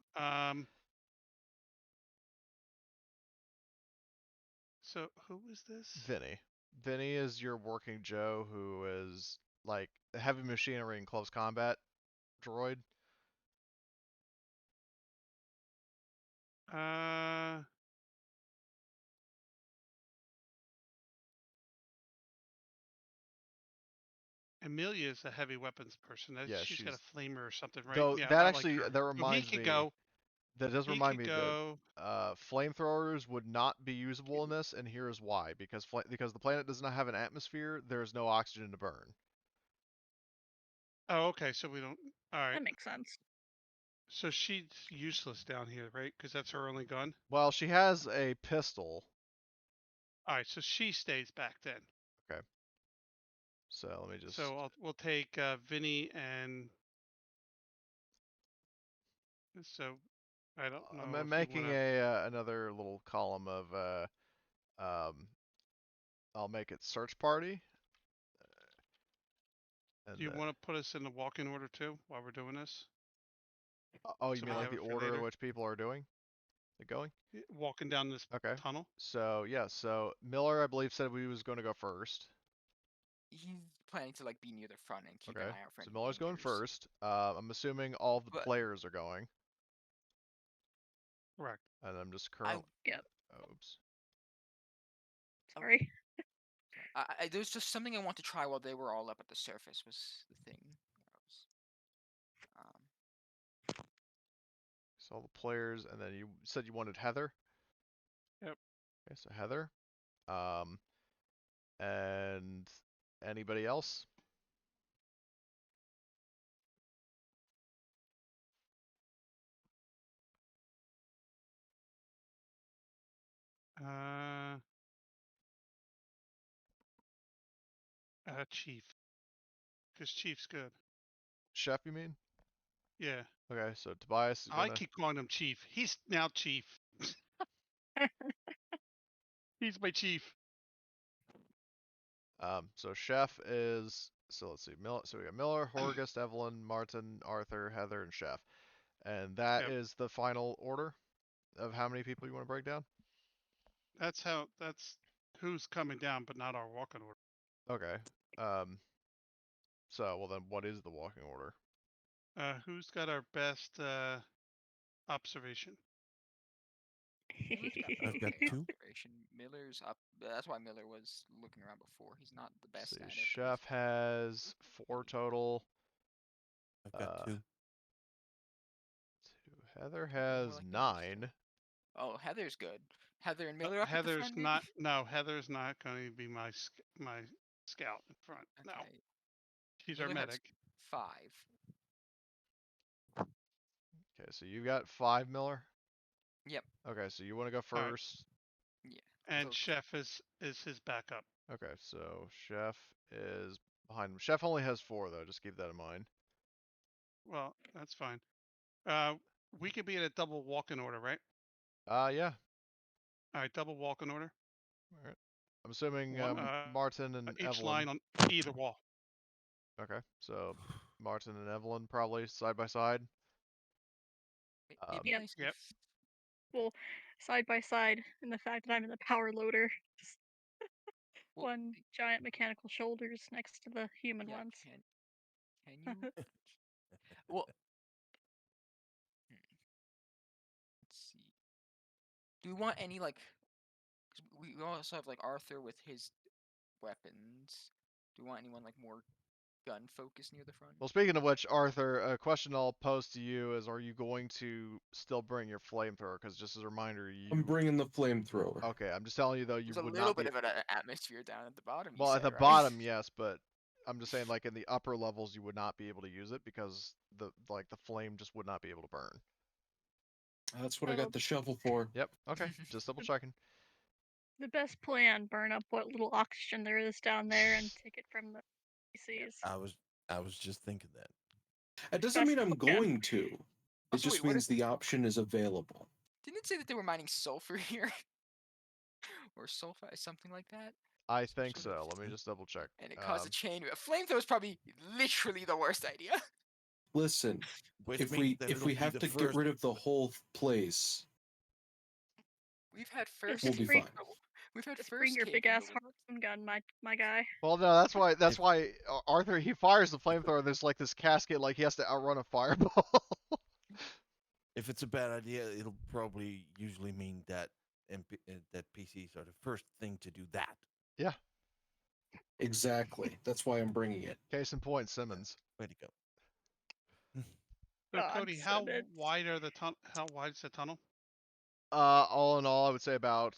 So who is this? Vinny. Vinny is your working Joe who is like heavy machinery and close combat droid. Amelia's a heavy weapons person. Yeah, She's got she's a flamer or something, right? though Yeah, that I like actually her. that So he reminds could me go. that does He remind could me that go. flamethrowers would not be usable in this, and here's why: because the planet does not have an atmosphere, there is no oxygen to burn. Oh, okay. So we don't. All right. That makes sense. So she's useless down here, right? Because that's her only gun. Well, she has a pistol. All right. So she stays back then. Okay. So let me just. So we'll take Vinny and. So I don't know I'm if you want making to. a another little column of um. I'll make it search party, and Do you then. want to put us in the walk-in order too while we're doing this? Oh, you So mean we like have the it for order in later. which people are doing it going? Walking down this Okay. tunnel. So yeah, so Miller, I believe, said we was going to go first. He's planning to be near the front and keep an Okay. eye out for So any Miller's going dangers. first. I'm assuming all of the But players are going, Correct. and I'm just I, currently. Yep. Oh, oops. Sorry. there's just something I want to try while they were all up at the surface was the thing. So all the players, and then you said you wanted Heather. Yep. Okay, so Heather. And anybody else? Chief, because Chief's good. Chef, you mean? Yeah. Okay, so Tobias is I gonna. keep calling him Chief. He's now Chief. He's my chief. So Chef is. So let's see. So we got Miller, Horgust, Evelyn, Martin, Arthur, Heather, and Chef. And that Yep. is the final order of how many people you want to break down? That's who's coming down, but not our walking order. Okay. So, well then, what is the walking order? Who's got our best observation? Miller's got I've got okay 2. observation. Miller's up. That's why Miller was looking around before. He's not the Let's best see. at it. But Chef has 4 total. I've got 2. 2. Heather more has like Miller's too. 9. Oh, Heather's good. Heather and Miller up at the Heather's front, not. maybe. No, Heather's not going to be my scout in front. No, Okay. she's our Miller has medic. 5. Okay, so you got 5, Miller? Yep. Okay, so you want to go All right. first. Yeah. And Vote. Chef is his backup. Okay, so Chef is behind him. Chef only has 4, though. Just keep that in mind. Well, that's fine. We could be in a double walk in order, right? Yeah. All right, double walk in order. All right. I'm assuming One, Martin and each Evelyn. line on either wall. Okay, so Martin and Evelyn probably side by side. It'd be Yep. nice Yep. if Well, side by side, in the fact that I'm in the power loader. Just well, one giant mechanical shoulders next to the human yeah. ones. Can you? Well, let's see. Do we want any like? 'Cause we also have like Arthur with his weapons. Do we want anyone like more gun focused near the front? Well, speaking of which, Arthur, a question I'll pose to you is: are you going to still bring your flamethrower? Because just as a reminder, I'm you. bringing the flamethrower. Okay, I'm just telling you though, you There's a would little not bit be. of an atmosphere down at the bottom. You Well, at said the right. bottom, yes, but I'm just saying, like in the upper levels, you would not be able to use it because the flame just would not be able to burn. That's what I So got the shovel for. Yep. Okay. Just double checking. the best plan: burn up what little oxygen there is down there and take it from the PCs. I was just thinking that. It doesn't Best mean I'm plan. going to. It Also, just wait, what means the option is available. Didn't it say that they were mining sulfur here? Or sulfide, something like that? I think Sort of so. Let me thing. just double check. And it caused a chain. A flamethrower is probably literally the worst idea. Listen, Which if means we that if it'll we be have the to get first. rid of the whole place, We've had Just we'll be bring, fine. We've had just bring first your cave big in, ass but harpoon gun, my guy. Well, no, that's why. That's If- why Arthur he fires the flamethrower. There's like this casket, like he has to outrun a fireball. If it's a bad idea, it'll probably usually mean that that PCs are the first thing to do that. Yeah. Exactly. That's why I'm bringing it. Case in point, Simmons. Way to go. So God, Cody, how Simmons. wide are the how wide is the tunnel? All in all, I would say about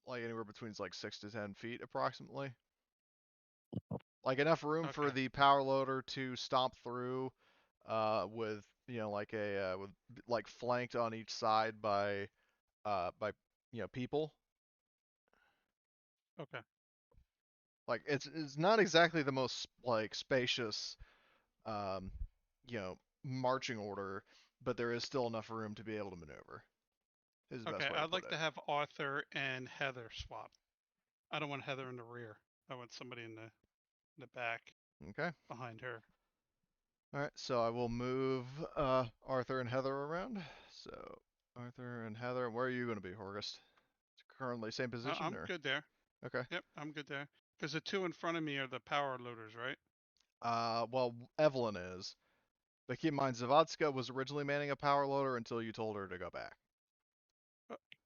like anywhere between like 6 to 10 feet, approximately. Like enough room for Okay. the power loader to stomp through, with like with like flanked on each side by people. Okay. Like it's not exactly the most like spacious um marching order, but there is still enough room to be able to maneuver. Is the Okay. best way to I'd put like it. to have Arthur and Heather swap. I don't want Heather in the rear. I want somebody in the back Okay. behind her. All right. So I will move Arthur and Heather around. So Arthur and Heather, where are you going to be, Horgust? Currently same position I'm or? good there. Okay. Yep, I'm good there. Because the two in front of me are the power loaders, right? Well, Evelyn is. But keep in mind, Zavadska was originally manning a power loader until you told her to go back.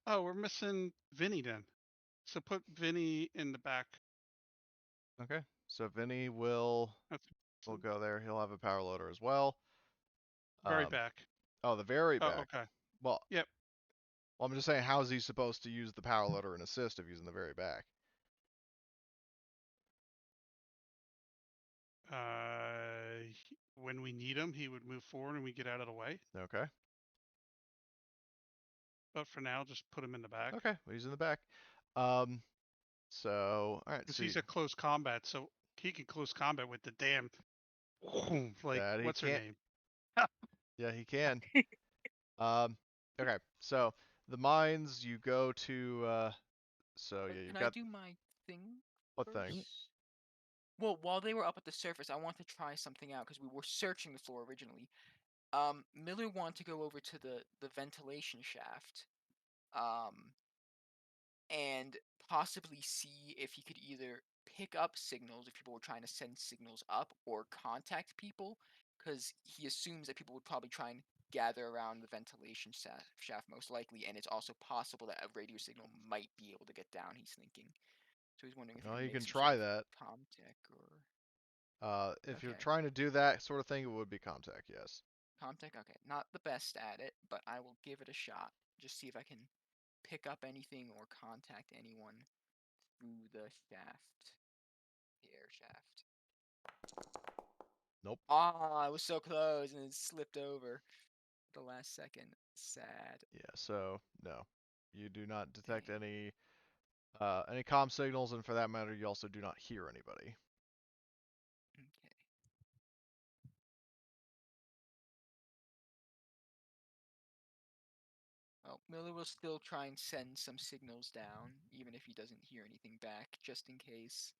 Oh, we're missing Vinny then. So put Vinny in the back. Okay. So Vinny will That's go there. He'll have a power loader as well. very back. Oh, the very Oh, back. okay. Well, Yep. I'm just saying, how's he supposed to use the power loader and assist if he's in the very back? When we need him, he would move forward and we get out of the way. Okay. But for now, just put him in the back. Okay. Well, he's in the back. So, all right. Because So he's a close combat, so he can close combat with the damn. Like, that he what's her can't. name? Yeah, he can. Okay. So the mines you go to. So Wait, yeah, you've can I got do my thing what thing? first? Well, while they were up at the surface, I wanted to try something out because we were searching the floor originally. Miller wanted to go over to the ventilation shaft, um, and possibly see if he could either pick up signals if people were trying to send signals up or contact people, because he assumes that people would probably try and gather around the ventilation shaft most likely, and it's also possible that a radio signal might be able to get down. He's thinking, so he's wondering if he Well, can you make can some sort try of that. comtech or If you're okay. trying to do that sort of thing, it would be Comtech, yes. Comtech, okay. Not the best at it, but I will give it a shot. Just see if I can pick up anything or contact anyone through the shaft. The air shaft. Nope. Ah, I was so close and it slipped over at the last second. Sad. Yeah. So no, you do not detect Dang. any comm signals, and for that matter, you also do not hear anybody. Okay. Well, Miller will still try and send some signals down, even if he doesn't hear anything back, just in case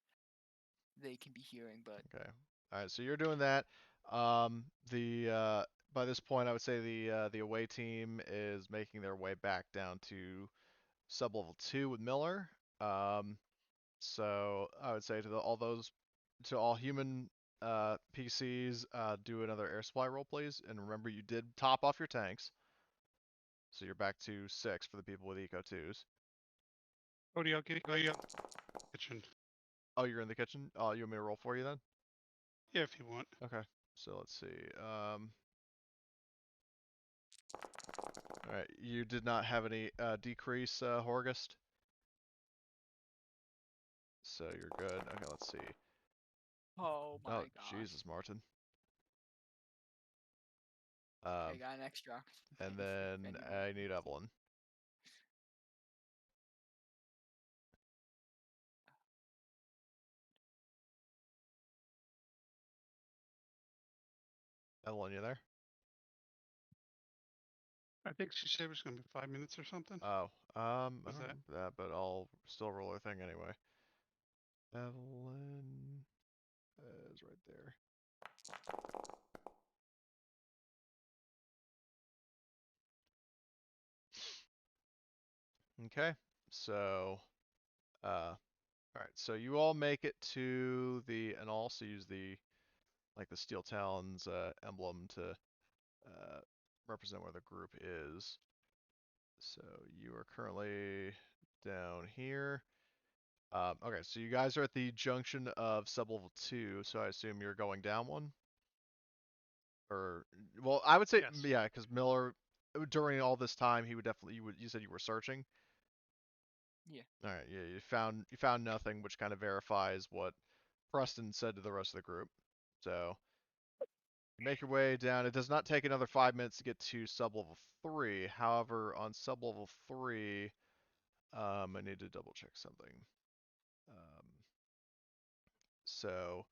they can be hearing, but Okay. All right. So you're doing that. The By this point, I would say the away team is making their way back down to sublevel 2 with Miller. So I would say to all human PCs, do another air supply roll, please. And remember, you did top off your tanks, so you're back to 6 for the people with Eco 2s. Cody, I'll get you kitchen. Oh, you're in the kitchen? Oh, you want me to roll for you then? Yeah, if you want. Okay. So let's see. All right. You did not have any decrease, Horgust. So you're good. Okay, let's see. oh Oh, my gosh. Jesus, Martin. Okay, got an extra. And If then anyone I need needs it. Evelyn. Evelyn, you there? I think she said it was going to be 5 minutes or something. Oh, I Was don't that? remember that, but I'll still roll her thing anyway. Evelyn is right there. Okay, so, all right, so you all make it to and also use the Steel Talons emblem to represent where the group is. So you are currently down here. Okay, so you guys are at the junction of sublevel 2, so I assume you're going down one? Or, well, I would say, Yes. yeah, because Miller, during all this time, he would definitely, you said you were searching? Yeah. All right, yeah, you found nothing, which kind of verifies what Preston said to the rest of the group. So, you make your way down. It does not take another 5 minutes to get to sublevel 3. However, on sublevel 3, I need to double check something. Um, so,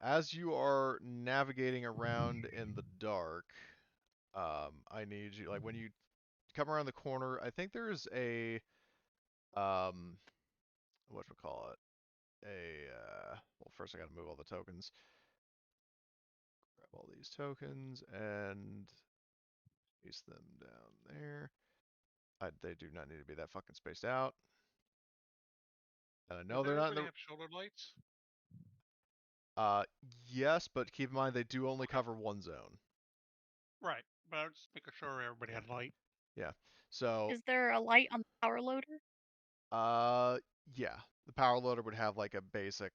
as you are navigating around in the dark, I need you, like, when you come around the corner, I think there's a, whatchamacallit, well, first I gotta move all the tokens. Grab all these tokens and paste them down there. They do not need to be that fucking spaced out. And I know Does they're not in everybody the, have shoulder lights? uh, yes, but keep in mind they do only Okay. cover one zone. Right, but I was just making sure everybody Yeah. had light. Yeah. So, Is there a light on the power loader? Uh, yeah. The power loader would have like a basic,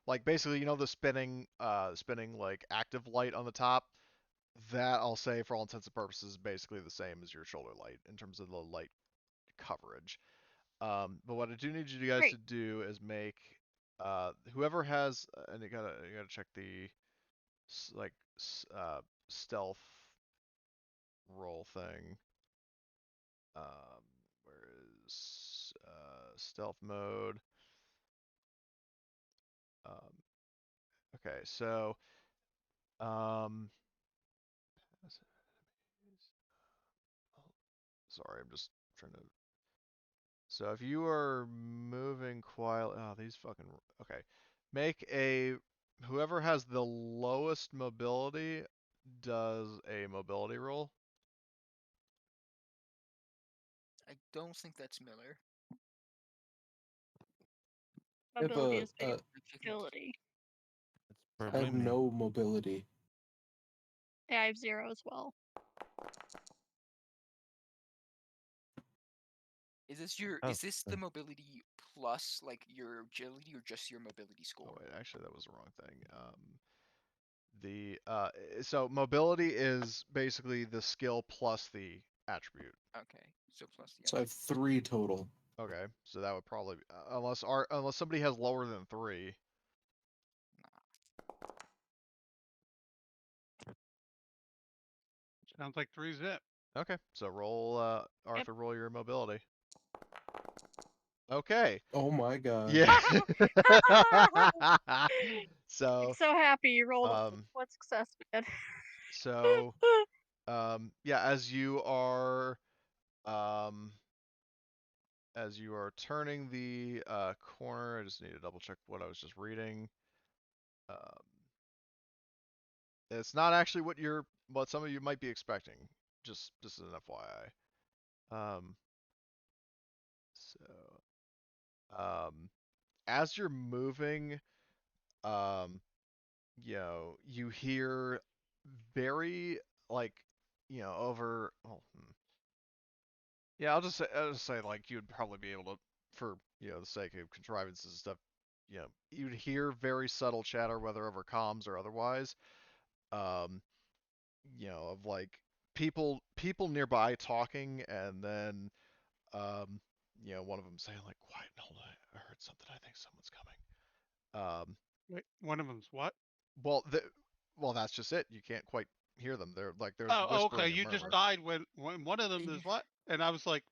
like basically, the spinning like active light on the top. that I'll say for all intents and purposes is basically the same as your shoulder light in terms of the light coverage. But what I do need you guys Great. to do is make whoever has and you gotta check the stealth roll thing. Where is stealth mode? Okay, so um, sorry, I'm just trying to. So if you are moving quietly, oh these fucking okay, make a whoever has the lowest mobility does a mobility roll. I don't think that's Miller. I have Mobility is I think- agility. It's I probably have me. no mobility. Yeah, I have 0 as well. Is this your? Oh, Is this the mobility plus like your agility or just your mobility Oh score? wait, actually that was the wrong thing. So mobility is basically the skill plus the attribute. Okay, so plus the. So I have 3 total. Okay, so that would probably unless somebody has lower than 3. Sounds like 3's it. Okay, so roll Yep. Arthur, roll your mobility. Okay. Oh my god. Yeah. I'm So so happy you rolled um what success, man. so yeah, um as you are turning the corner, I just need to double check what I was just reading. Um, it's not actually what some of you might be expecting. Just as an FYI. So as you're moving, um, you hear very like, over. Well, yeah, I'll just say like you'd probably be able to, for the sake of contrivances and stuff, you'd hear very subtle chatter, whether over comms or otherwise, um, of like people nearby talking, and then one of them saying like, "Quiet, hold on, I heard something. I think someone's coming." Wait, one of them's what? Well, that's just it. You can't quite hear them. They're Oh, okay. whispering and You just murmuring. died when one of them And is what? And I was like,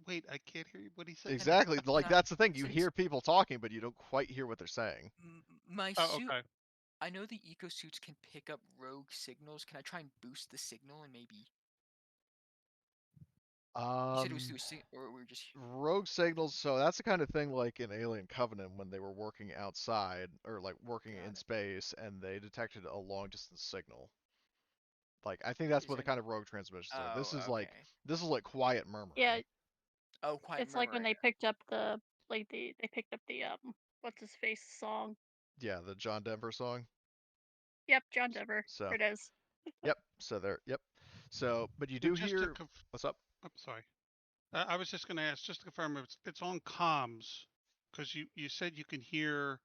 wait, I can't hear you. What he said? Exactly. Like uh, that's the thing. You since hear people talking, but you don't quite hear what they're saying. my Oh, suit, okay. I know the eco suits can pick up rogue signals. Can I try and boost the signal and maybe? You said it was through or we were just. Rogue signals. So that's the kind of thing like in Alien Covenant when they were working outside or like working Got in it. space and they detected a long distance signal. Like I think that's Is what the there kind any? of rogue transmissions are. Oh, okay. This is like quiet murmuring. Yeah, Oh, quiet it's like when murmuring. they picked up they picked up the what's his face song. Yeah, the John Denver song. Yep, John Denver. So There it is. yep. So there. Yep. So but you do And just to hear what's up? I'm sorry. I was just going to ask, just to confirm, it's on comms, because you said you can hear.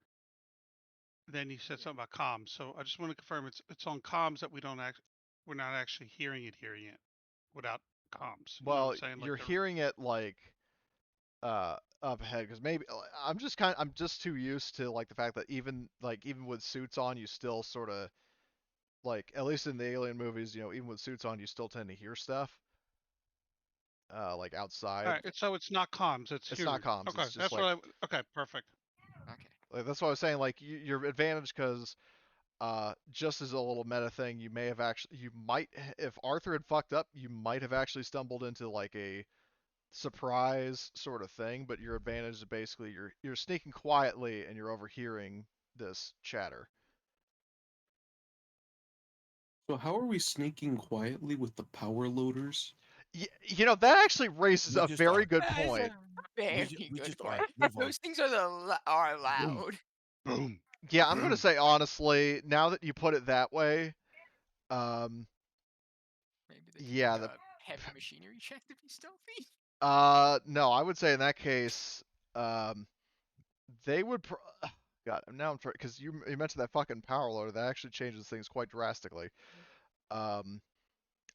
Then you said Yeah. something about comms, so I just want to confirm it's on comms that we're not actually hearing it without comms. You know what Well, I'm saying? Like you're hearing it like up ahead because maybe I'm just too used to like the fact that even with suits on you still sort of like at least in the alien movies even with suits on you still tend to hear stuff like outside. all right. So it's not comms, it's It's not hearing. comms, Okay, it's just that's like, what I. Okay, perfect. Okay. that's what I was saying, like your advantage because just as a little meta thing, you might, if Arthur had fucked up, you might have actually stumbled into like a surprise sort of thing, but your advantage is basically you're sneaking quietly and you're overhearing this chatter. So how are we sneaking quietly with the power loaders? That actually raises We a just very are. good That is point. a very We good just point. are. Move on. Those things are Boom. loud. Boom. Yeah, I'm gonna say honestly, now that you put it that way, um, Maybe they could yeah, make the a heavy machinery check to be stealthy. no, I would say in that case, um, they would. God, now I'm trying because you mentioned that fucking power loader that actually changes things quite drastically. Um,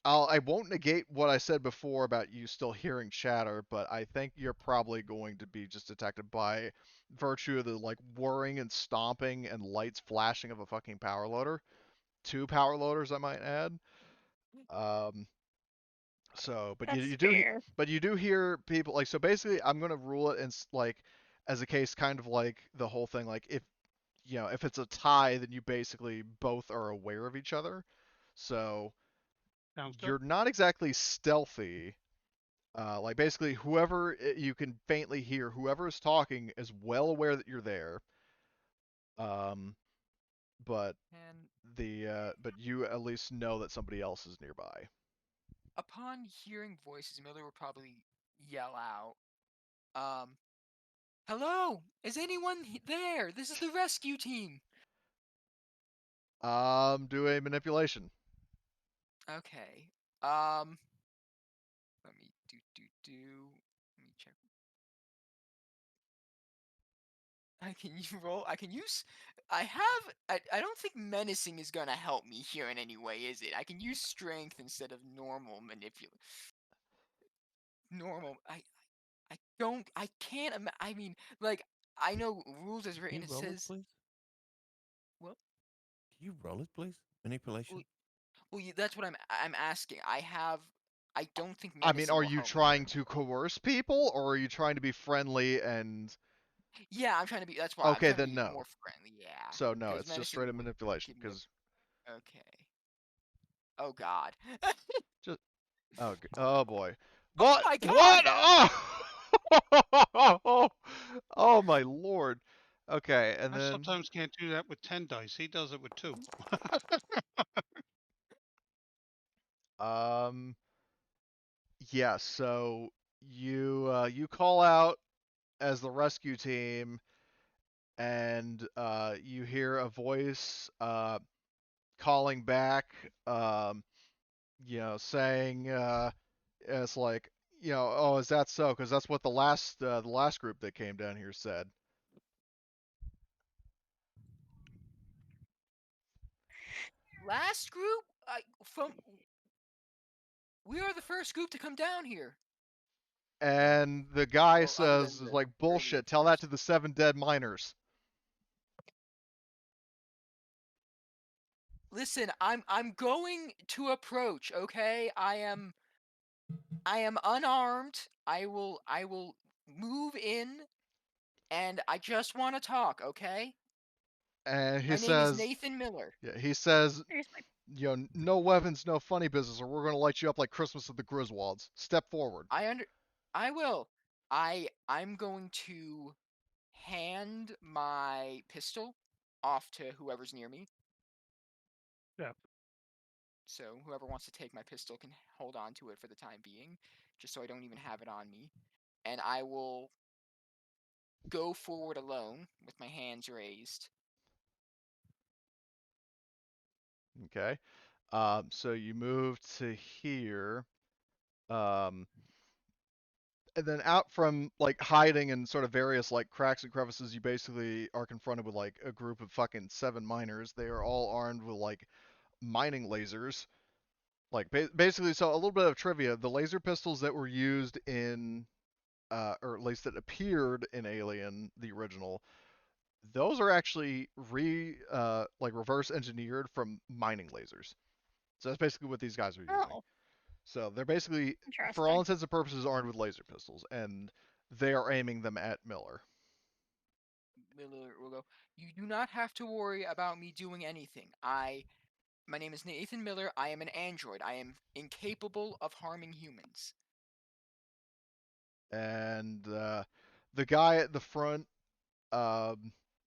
I won't negate what I said before about you still hearing chatter, but I think you're probably going to be just detected by virtue of the like whirring and stomping and lights flashing of a fucking power loader. 2 power loaders, I might add. Um, so, That's fair. but you do hear people like so. Basically, I'm gonna rule it in like as a case, kind of like the whole thing. Like if if it's a tie, then you basically both are aware of each other. So Sounds good. you're not exactly stealthy. Like basically, whoever you can faintly hear, whoever is talking is well aware that you're there. Um, but And but you at least know that somebody else is nearby. upon hearing voices, Miller would probably yell out, um, "Hello! Is anyone there? This is the rescue team." Do a manipulation. Okay. Let me do. Let me check. I can roll. I can use. I have. I don't think menacing is gonna help me here in any way, is it? I can use strength instead of normal Normal. I don't. I can't. I mean, like I know rules as Can written. you It roll it, says please? well. Can you roll it, please? Well, Manipulation. that's what I'm asking. I have. I don't think I mean, menacing are will you help me here. trying to coerce people, or are you trying to be friendly and? Yeah, I'm trying to be. That's why I'm Okay, trying to then be no. more friendly. Yeah, So no, because it's just menacing straight up would manipulation. give me Because a. Okay. Oh God. just oh boy, Oh what my what? God! Oh, oh my lord. Okay, and I then sometimes can't do that with 10 dice. He does it with 2. um yeah, so you call out as the rescue team, and you hear a voice calling back, saying it's like, oh, is that so? Because that's what the last group that came down here said. Last group, from we are the first group to come down here. And the guy Well, other says, than is the like, earlier bullshit. Tell that person. to the 7 dead miners. Listen, I'm going to approach. Okay, I am unarmed. I will move in, and I just want to talk. Okay. And he My name is says, Nathan Miller. yeah, he says, Here's my no weapons, no funny business, or we're gonna light you up like Christmas at the Griswolds. Step forward. I under. I will. I'm going to hand my pistol off to whoever's near me. Yeah. So whoever wants to take my pistol can hold on to it for the time being, just so I don't even have it on me. And I will go forward alone with my hands raised. Okay. So you move to here. Um, and then out from like hiding in sort of various like cracks and crevices, you basically are confronted with like a group of fucking 7 miners. They are all armed with like mining lasers. Like basically, so a little bit of trivia: the laser pistols that were used in, or at least that appeared in Alien, the original, those are actually like reverse engineered from mining lasers. So that's basically what these guys are using. oh, So they're basically, for all interesting. intents and purposes, armed with laser pistols, and they are aiming them at Miller. Miller will go. You do not have to worry about me doing anything. My name is Nathan Miller. I am an android. I am incapable of harming humans. And the guy at the front, um,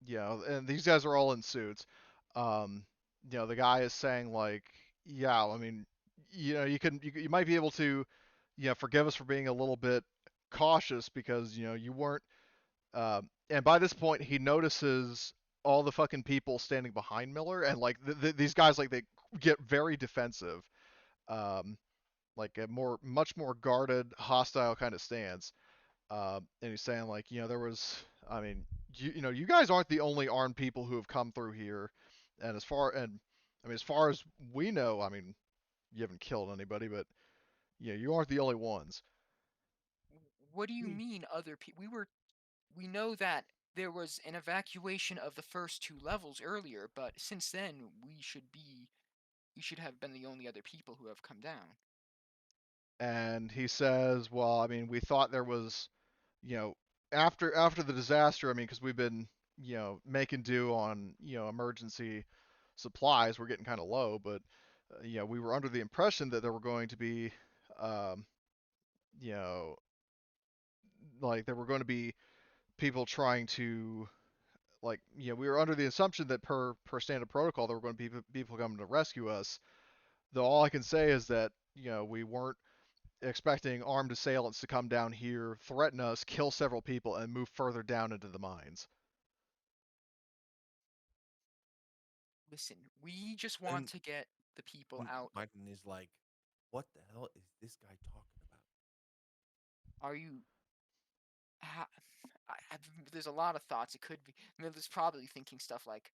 and these guys are all in suits. Um, the guy is saying like, yeah, I mean, you might be able to, forgive us for being a little bit cautious because you weren't. And by this point, he notices all the fucking people standing behind Miller, and like these guys, like they get very defensive, um, like a much more guarded, hostile kind of stance. And he's saying like, there was, I mean, you guys aren't the only armed people who have come through here, and as far as we know, I mean, you haven't killed anybody, but you aren't the only ones. What do you mean other people? We know that there was an evacuation of the first 2 levels earlier, but since then we should have been the only other people who have come down. And he says, well, I mean, we thought there was, you know, after the disaster, I mean, because we've been, making do on, emergency supplies. We're getting kind of low, but, we were under the impression that there were going to be, um, you know, like there were going to be people trying to, like, we were under the assumption that per standard protocol there were going to be people coming to rescue us. Though all I can say is that, we weren't expecting armed assailants to come down here, threaten us, kill several people, and move further down into the mines. Listen, we just want And to get the people out. Martin is like, "What the hell is this guy talking about?" Are you? ha- there's a lot of thoughts. It could be. There's probably thinking stuff like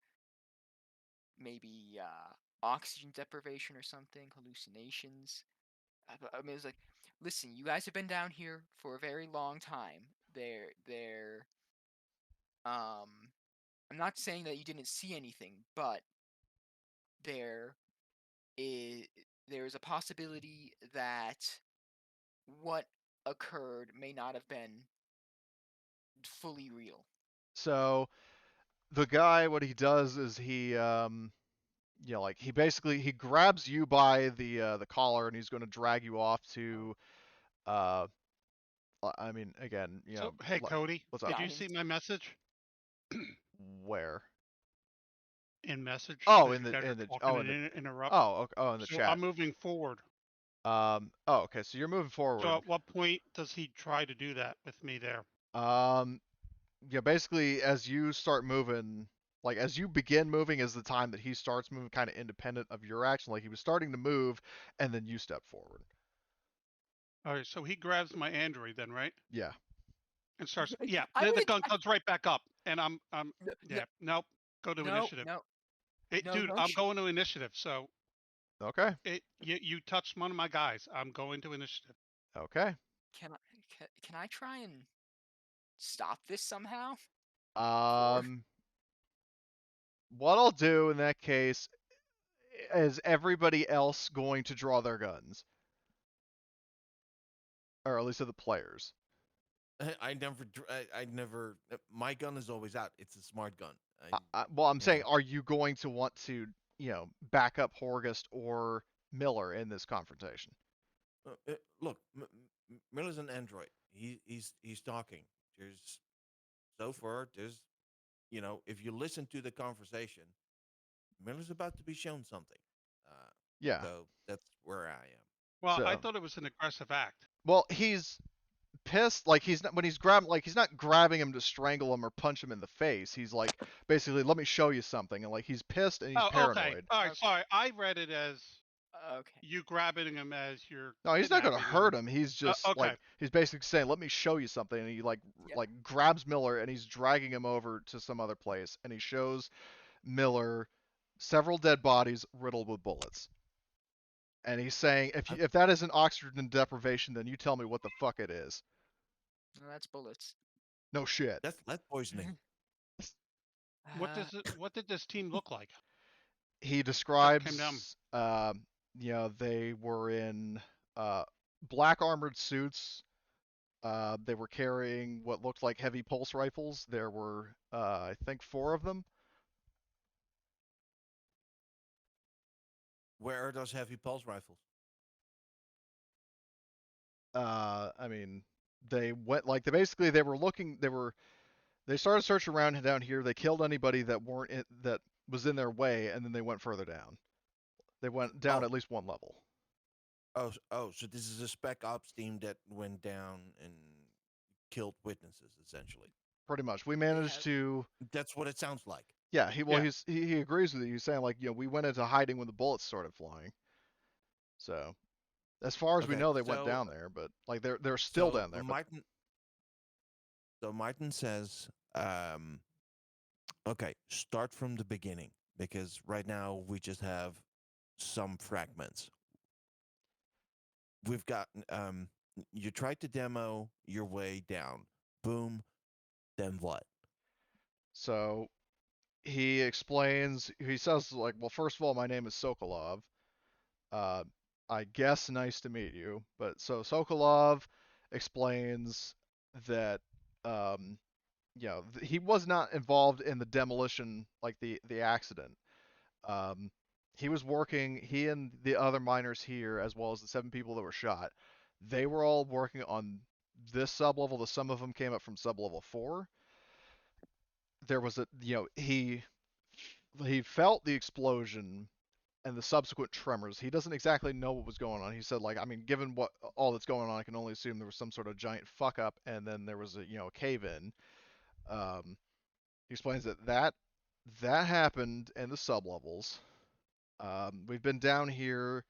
maybe oxygen deprivation or something, hallucinations. I mean, it's like, listen, you guys have been down here for a very long time. They're. I'm not saying that you didn't see anything, but there is there is a possibility that what occurred may not have been fully real. So the guy, what he does is he, like he grabs you by the collar and he's going to drag you off to, uh, I mean, again, So, hey, Cody, what's did up? Yeah, you see my message Where? in message? Oh, Because you guys are talking oh, and interrupt. okay, oh, in the So chat. I'm moving forward. Oh, okay, so you're moving So forward. at what point does he try to do that with me there? Um, basically as you start moving, like as you begin moving is the time that he starts moving, kind of independent of your action. Like he was starting to move, and then you step forward. All right, so he grabs my android then, right? Yeah. And starts, I, yeah, I the would. gun comes right back up. And I'm, No, yeah, nope, go to no, initiative. no, Hey, no, dude, don't I'm you? going to initiative. So Okay. you touched one of my guys. I'm going to initiative. Okay. Can I try and stop this somehow? Or Um, what I'll do in that case is everybody else going to draw their guns, or at least of the players. I never, I never. My gun is always out. It's a smart gun. Well, I'm You know, saying, are you going to want to, back up Horgust or Miller in this confrontation? look, Miller's an android. He's talking. There's so far. There's, if you listen to the conversation, Miller's about to be shown something. Uh, Yeah. so that's where I am. Well, I So, thought it was an aggressive act. well, he's pissed. Like he's not when he's grabbing, like he's not grabbing him to strangle him or punch him in the face. He's like, basically, let me show you something, and like he's pissed and he's Oh, okay. paranoid. All right, okay, sorry. I read it as okay. you grabbing him as you're No, he's not gonna kidnapping hurt him. him. He's just Okay. like he's basically saying, let me show you something, and he Yeah, like grabs Miller and he's dragging him over to some other place, and he shows Miller several dead bodies riddled with bullets. And he's saying, I, if that isn't oxygen deprivation, then you tell me what the fuck it is. no, that's bullets. No shit. that's lead poisoning. What did this team look like He that came down? describes, they were in black armored suits. They were carrying what looked like heavy pulse rifles. There were, I think, 4 of them. Where are those heavy pulse rifles? I mean, they went like they were looking. They started searching around down here. They killed anybody that was in their way, and then they went further down. They went down Oh, at least 1 level. oh. So this is a spec ops team that went down and killed witnesses, essentially. Pretty much. We They managed have. to. That's what it sounds like. Yeah. Yeah. He agrees with you. He's saying like, we went into hiding when the bullets started flying. So as far as we Okay, know, they went down there, but like they're still so down there. But Martin says, okay, start from the beginning because right now we just have some fragments. we've got you tried to demo your way down. Boom. Then what? So he explains. He says like, well, first of all, my name is Sokolov. Uh, I guess nice to meet you. But so Sokolov explains that um, he was not involved in the demolition, like the accident. Um, he was working. He and the other miners here, as well as the 7 people that were shot, they were all working on this sublevel. The some of them came up from sublevel 4. There was a he felt the explosion and the subsequent tremors. He doesn't exactly know what was going on. He said, like, I mean, given what all that's going on, I can only assume there was some sort of giant fuck up, and then there was a cave in. Um, he explains that happened in the sublevels. We've been down here,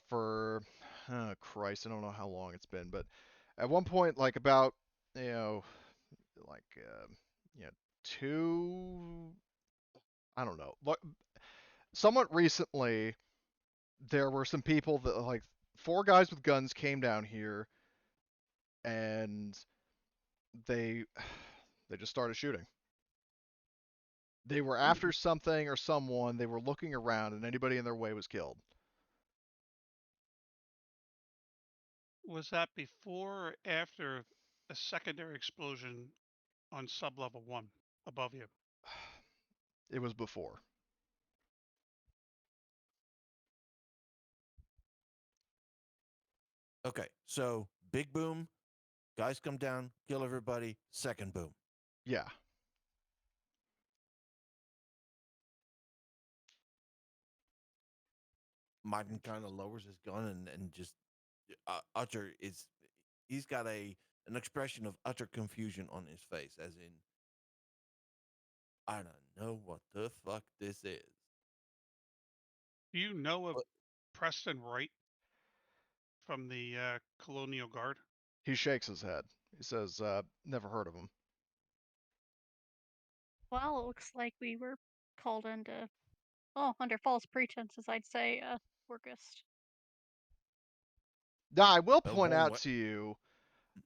for Christ, I don't know how long it's been, but at one point, like about you know, like you know, two, I don't know, look, somewhat recently, there were some people that like 4 guys with guns came down here and they they just started shooting. They were after something or someone. They were looking around, and anybody in their way was killed. Was that before or after a secondary explosion on sublevel 1 above you? It was before. Okay, so big boom, guys come down, kill everybody. Second boom. Yeah. Martin kind of lowers his gun and just utter is he's got an expression of utter confusion on his face, as in I don't know what the fuck this is. Do you know of But Preston Wright from the Colonial Guard? He shakes his head. He says, never heard of him. Well, it looks like we were called into, under false pretenses, I'd say, August. Now, I will well, point going out what? to you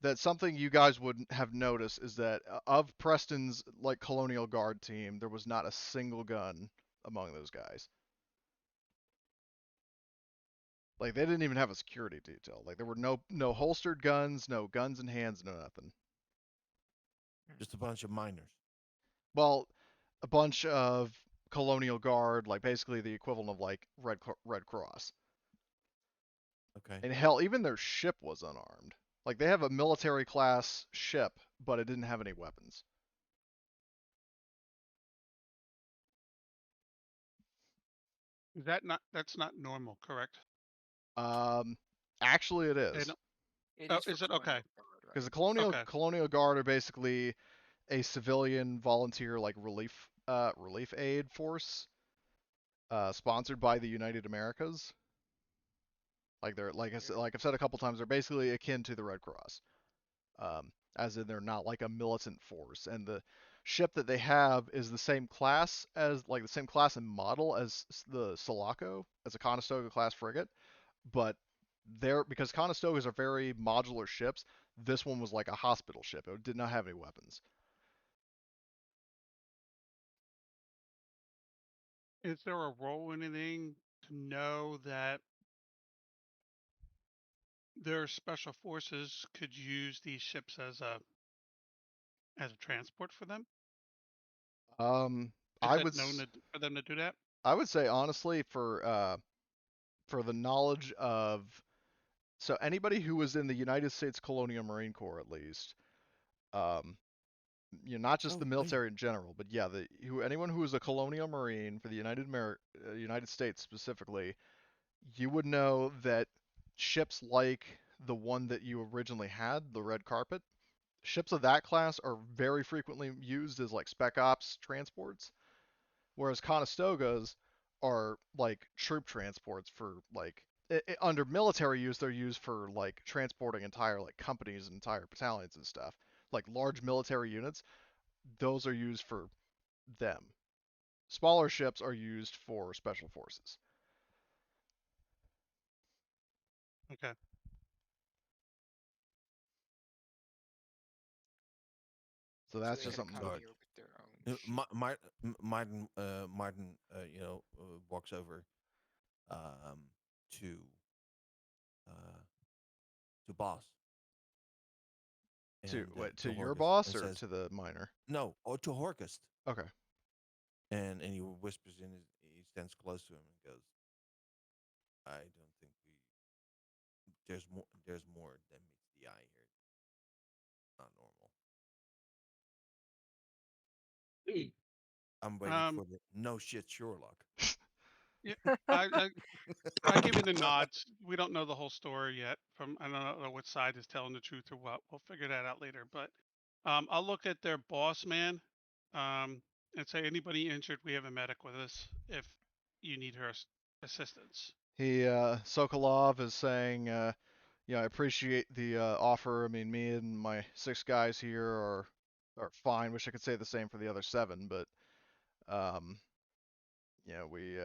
that something you guys wouldn't have noticed is that of Preston's like Colonial Guard team, there was not a single gun among those guys. Like they didn't even have a security detail. Like there were no holstered guns, no guns in hands, no nothing. Just a bunch of miners. Well, a bunch of Colonial Guard, like basically the equivalent of like Red Cross. Okay. And hell, even their ship was unarmed. Like they have a military class ship, but it didn't have any weapons. Is that not that's not normal, correct? Um, Actually, it They is don't, It oh, is for is it okay? Colonial Guard, because the right? Colonial Okay. Colonial Guard are basically a civilian volunteer like relief aid force, sponsored by the United Americas. Like they're Sure. like I've said a couple times, they're basically akin to the Red Cross. As in they're not like a militant force. And the ship that they have is the same class as like the same class and model as the Sulaco, as a Conestoga class frigate, but they're because Conestogas are very modular ships. This one was like a hospital ship. It did not have any weapons. Is there a role in anything to know that their special forces could use these ships as a transport for them? Um, Is I it would known for them to do that? I would say honestly for the knowledge of so anybody who was in the United States Colonial Marine Corps at least, um, not just the Oh, wait. military in general, but yeah, anyone who was a colonial marine for the United States specifically, you would know that ships like the one that you originally had, the Red Carpet, ships of that class are very frequently used as like spec ops transports, whereas Conestogas are like troop transports for like under military use they're used for like transporting entire like companies and entire battalions and stuff. Like large military units, those are used for them. Smaller ships are used for special forces. Okay. So So that's they just could have something come to. Alright. here with their own shit. Martin, walks over um, to uh, boss To and what? to To your Horgus boss and or says, to the miner? "No, or to Horgus." Okay. And he whispers in his. He stands close to him and goes, "I don't think we. There's more. There's more than meets the eye here. Not normal. I'm waiting Um. for the no shit Sherlock." Yeah. I I give you the nods. We don't know the whole story yet. I don't know which side is telling the truth or what. We'll figure that out later. But I'll look at their boss man, and say anybody injured, we have a medic with us if you need her assistance. Sokolov is saying, I appreciate the offer. I mean, me and my 6 guys here are fine. Wish I could say the same for the other 7, but um, we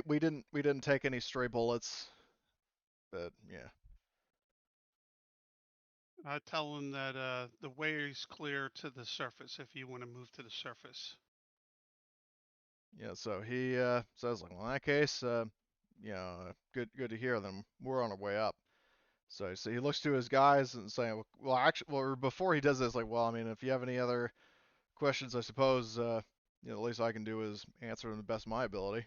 we didn't take any stray bullets, but yeah. I tell them that the way is clear to the surface if you want to move to the surface. Yeah, so he says, like, well, in that case, good to hear. Then we're on our way up. So he looks to his guys and saying, well, actually, well, before he does this, like, well, I mean, if you have any other questions, I suppose, the least I can do is answer them the best of my ability.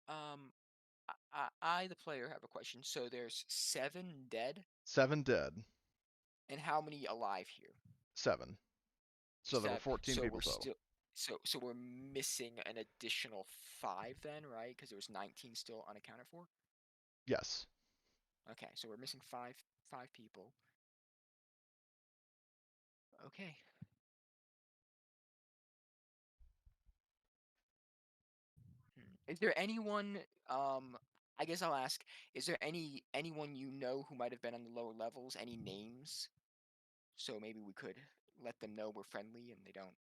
Um, I, the player, have a question. So there's 7 dead, 7 dead, and how many alive here? 7. So there were 7. 14 So people we're total. still, so we're missing an additional 5 then, right? Because there was 19 still unaccounted for. Yes. Okay, so we're missing 5 people. Okay. Is there anyone? I guess I'll ask. Is there anyone you know who might have been on the lower levels? Any names? So maybe we could let them know we're friendly and we don't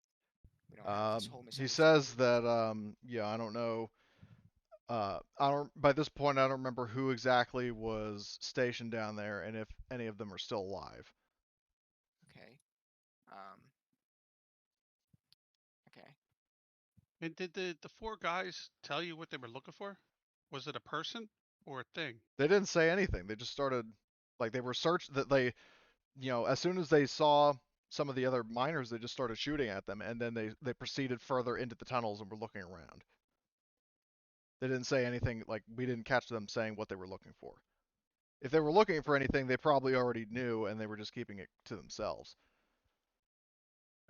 have this whole He misunderstanding. says that, I don't know. I don't. By this point, I don't remember who exactly was stationed down there, and if any of them are still alive. Okay. Um. Okay. And did the 4 guys tell you what they were looking for? Was it a person or a thing? They didn't say anything. They just started, like, they were searched. That they, as soon as they saw some of the other miners, they just started shooting at them, and then they proceeded further into the tunnels and were looking around. They didn't say anything. Like, we didn't catch them saying what they were looking for. If they were looking for anything, they probably already knew, and they were just keeping it to themselves.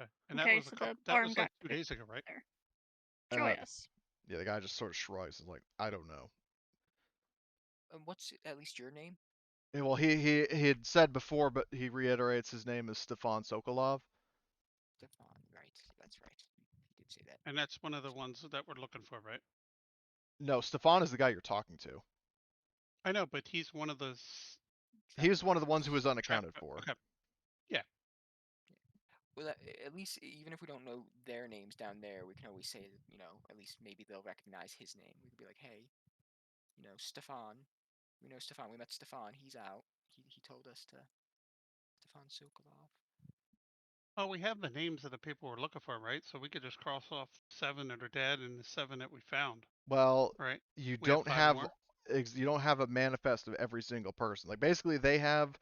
Okay. And that Okay, was a so the couple. That armed was guy like 2 days ago, right? there. Uh, Joyous. yeah, the guy just sort of shrugs. He's like, I don't know. What's at least your name? And, well, he had said before, but he reiterates his name is Stefan Sokolov. Stefan. Right. That's right. He did say that. And that's one of the ones that we're looking for, right? No, Stefan is the guy you're talking to. I know, but he's one of the He was one of the ones who was track. unaccounted for. Okay. Yeah. Well, at least even if we don't know their names down there, we can always say that, at least maybe they'll recognize his name. We could be like, hey, Stefan. We know Stefan. We met Stefan. He's out. He told us to Stefan Sokolov. Oh, we have the names of the people we're looking for, right? So we could just cross off 7 that are dead and the 7 that we found, Well, right? you We have don't 5 have more. you don't have a manifest of every single person. Like, basically, they have,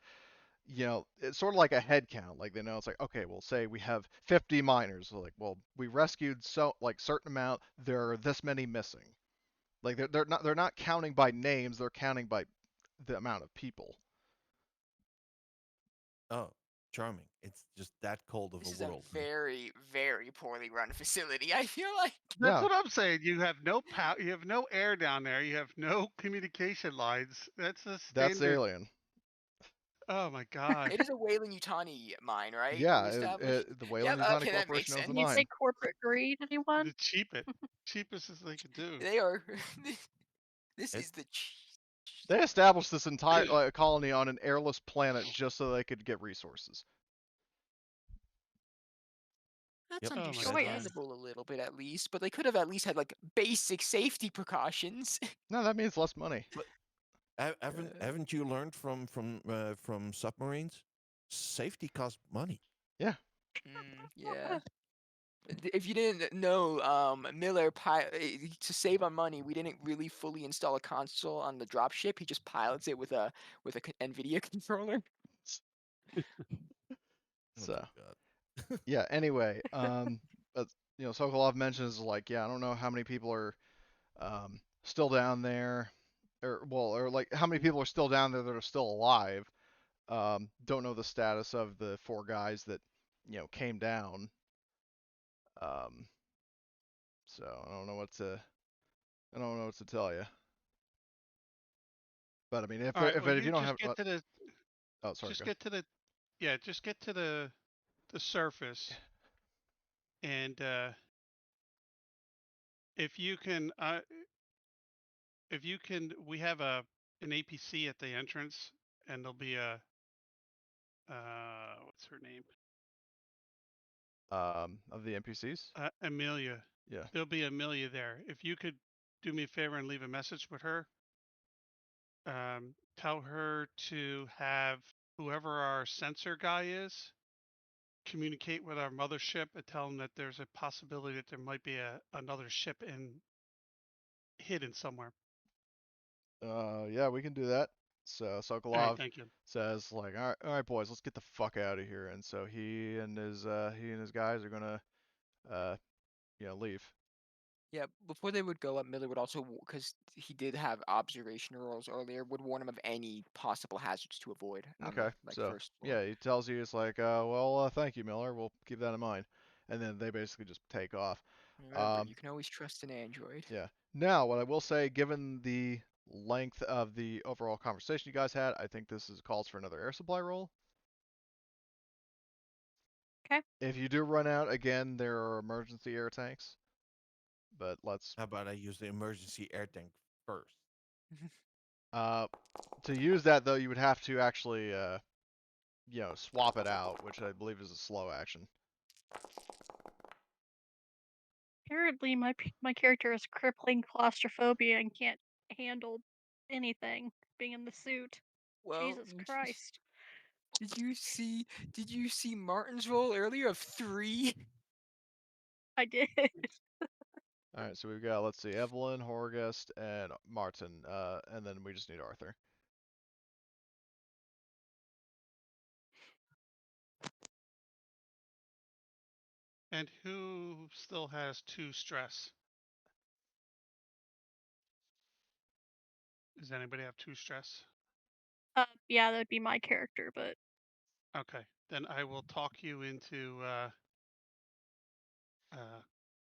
it's sort of like a head count. Like, they know it's like, okay, we'll say we have 50 miners. So, like, well, we rescued certain amount. There are this many missing. Like, they're not counting by names. They're counting by the amount of people. Oh, charming! It's just that cold of a This is a world. very, very poorly run facility. I feel like. That's Yeah, what I'm saying. You have no power. You have no air down there. You have no communication lines. That's the that's standard. alien. Oh my god. It is a Wayland Yutani mine, right? We Yeah, established. the Wayland Yep. Yutani Okay, that makes Corporation owns the Can you sense. say mine. corporate greed, anyone? The cheapest as they could do. They are. This It is the They established this entire colony on an airless planet just so they could get resources. That's Yep. Oh my Choice. god. understandable a little bit, at least, but they could have at least had like basic safety precautions. No, that means less money. But Uh, haven't you learned from submarines? Safety costs money. Yeah. yeah. If you didn't know, to save on money, we didn't really fully install a console on the dropship. He just pilots it with a NVIDIA controller. Oh So my god. yeah. Anyway, but Sokolov mentions like, yeah, I don't know how many people are still down there, or like how many people are still down there that are still alive. Don't know the status of the 4 guys that came down. Um, so I don't know what to tell you. But I mean, All right. Well, if you you don't just have, get to the oh, sorry, just go. get to the yeah, just get to the surface, and if you can, we have an APC at the entrance, and there'll be a what's her name? Of the NPCs. Amelia. Yeah. There'll be Amelia there. If you could do me a favor and leave a message with her, tell her to have whoever our sensor guy is communicate with our mothership and tell them that there's a possibility that there might be another ship hidden somewhere. Yeah, we can do that. So All right, Sokolov thank you. says like, all right, boys, let's get the fuck out of here. And so he and his guys are gonna uh, leave. Yeah, before they would go up, Miller would also, because he did have observation rolls earlier, would warn him of any possible hazards to avoid on the Okay, so first floor. yeah, he tells you it's like, thank you, Miller. We'll keep that in mind. And then they basically just take off. Remember, you can always trust an android. Yeah. Now, what I will say, given the length of the overall conversation you guys had, I think this calls for another air supply roll. Okay. If you do run out, again, there are emergency air tanks. But let's How about I use the emergency air tank first? to use that though, you would have to actually swap it out, which I believe is a slow action. Apparently, my character has crippling claustrophobia and can't handle anything being in the suit. Well, Jesus Christ. did you see Martin's roll earlier of 3? I did. All right, so we've got, let's see, Evelyn, Horgest, and Martin, and then we just need Arthur. And who still has 2 stress? Does anybody have 2 stress? Yeah, that'd be my character, but Okay, then I will talk you into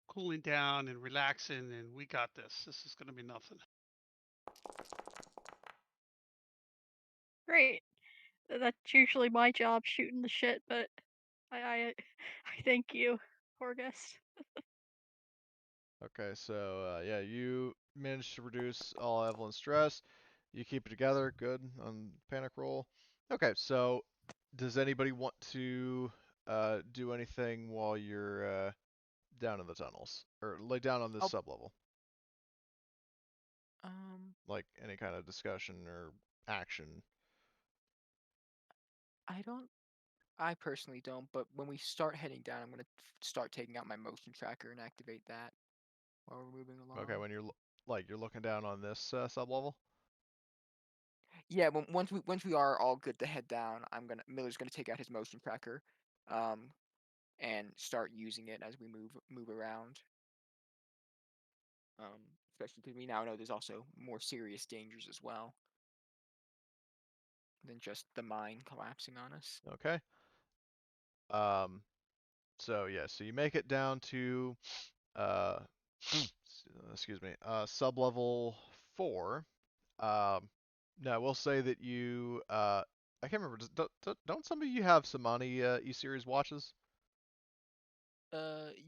cooling down and relaxing, and we got this. This is gonna be nothing. great. That's usually my job, shooting the shit, but I I thank you, Horgus. Okay, so yeah, you managed to reduce all Evelyn's stress. You keep it together, good on panic roll. Okay, so does anybody want to do anything while you're down in the tunnels, or lay down on this I'll, sublevel? um, Like any kind of discussion or action? I don't. I personally don't, but when we start heading down, I'm gonna start taking out my motion tracker and activate that while we're moving Okay, along. when you're looking down on this sublevel. Yeah, once we are all good to head down, Miller's gonna take out his motion tracker, um, and start using it as we move around. Especially because we now know there's also more serious dangers as well than just the mine collapsing on us. Okay. Um. So yeah, so you make it down to uh, excuse me, sublevel 4. Um, now I will say that you, I can't remember. Don't some of you have Samani E-series watches?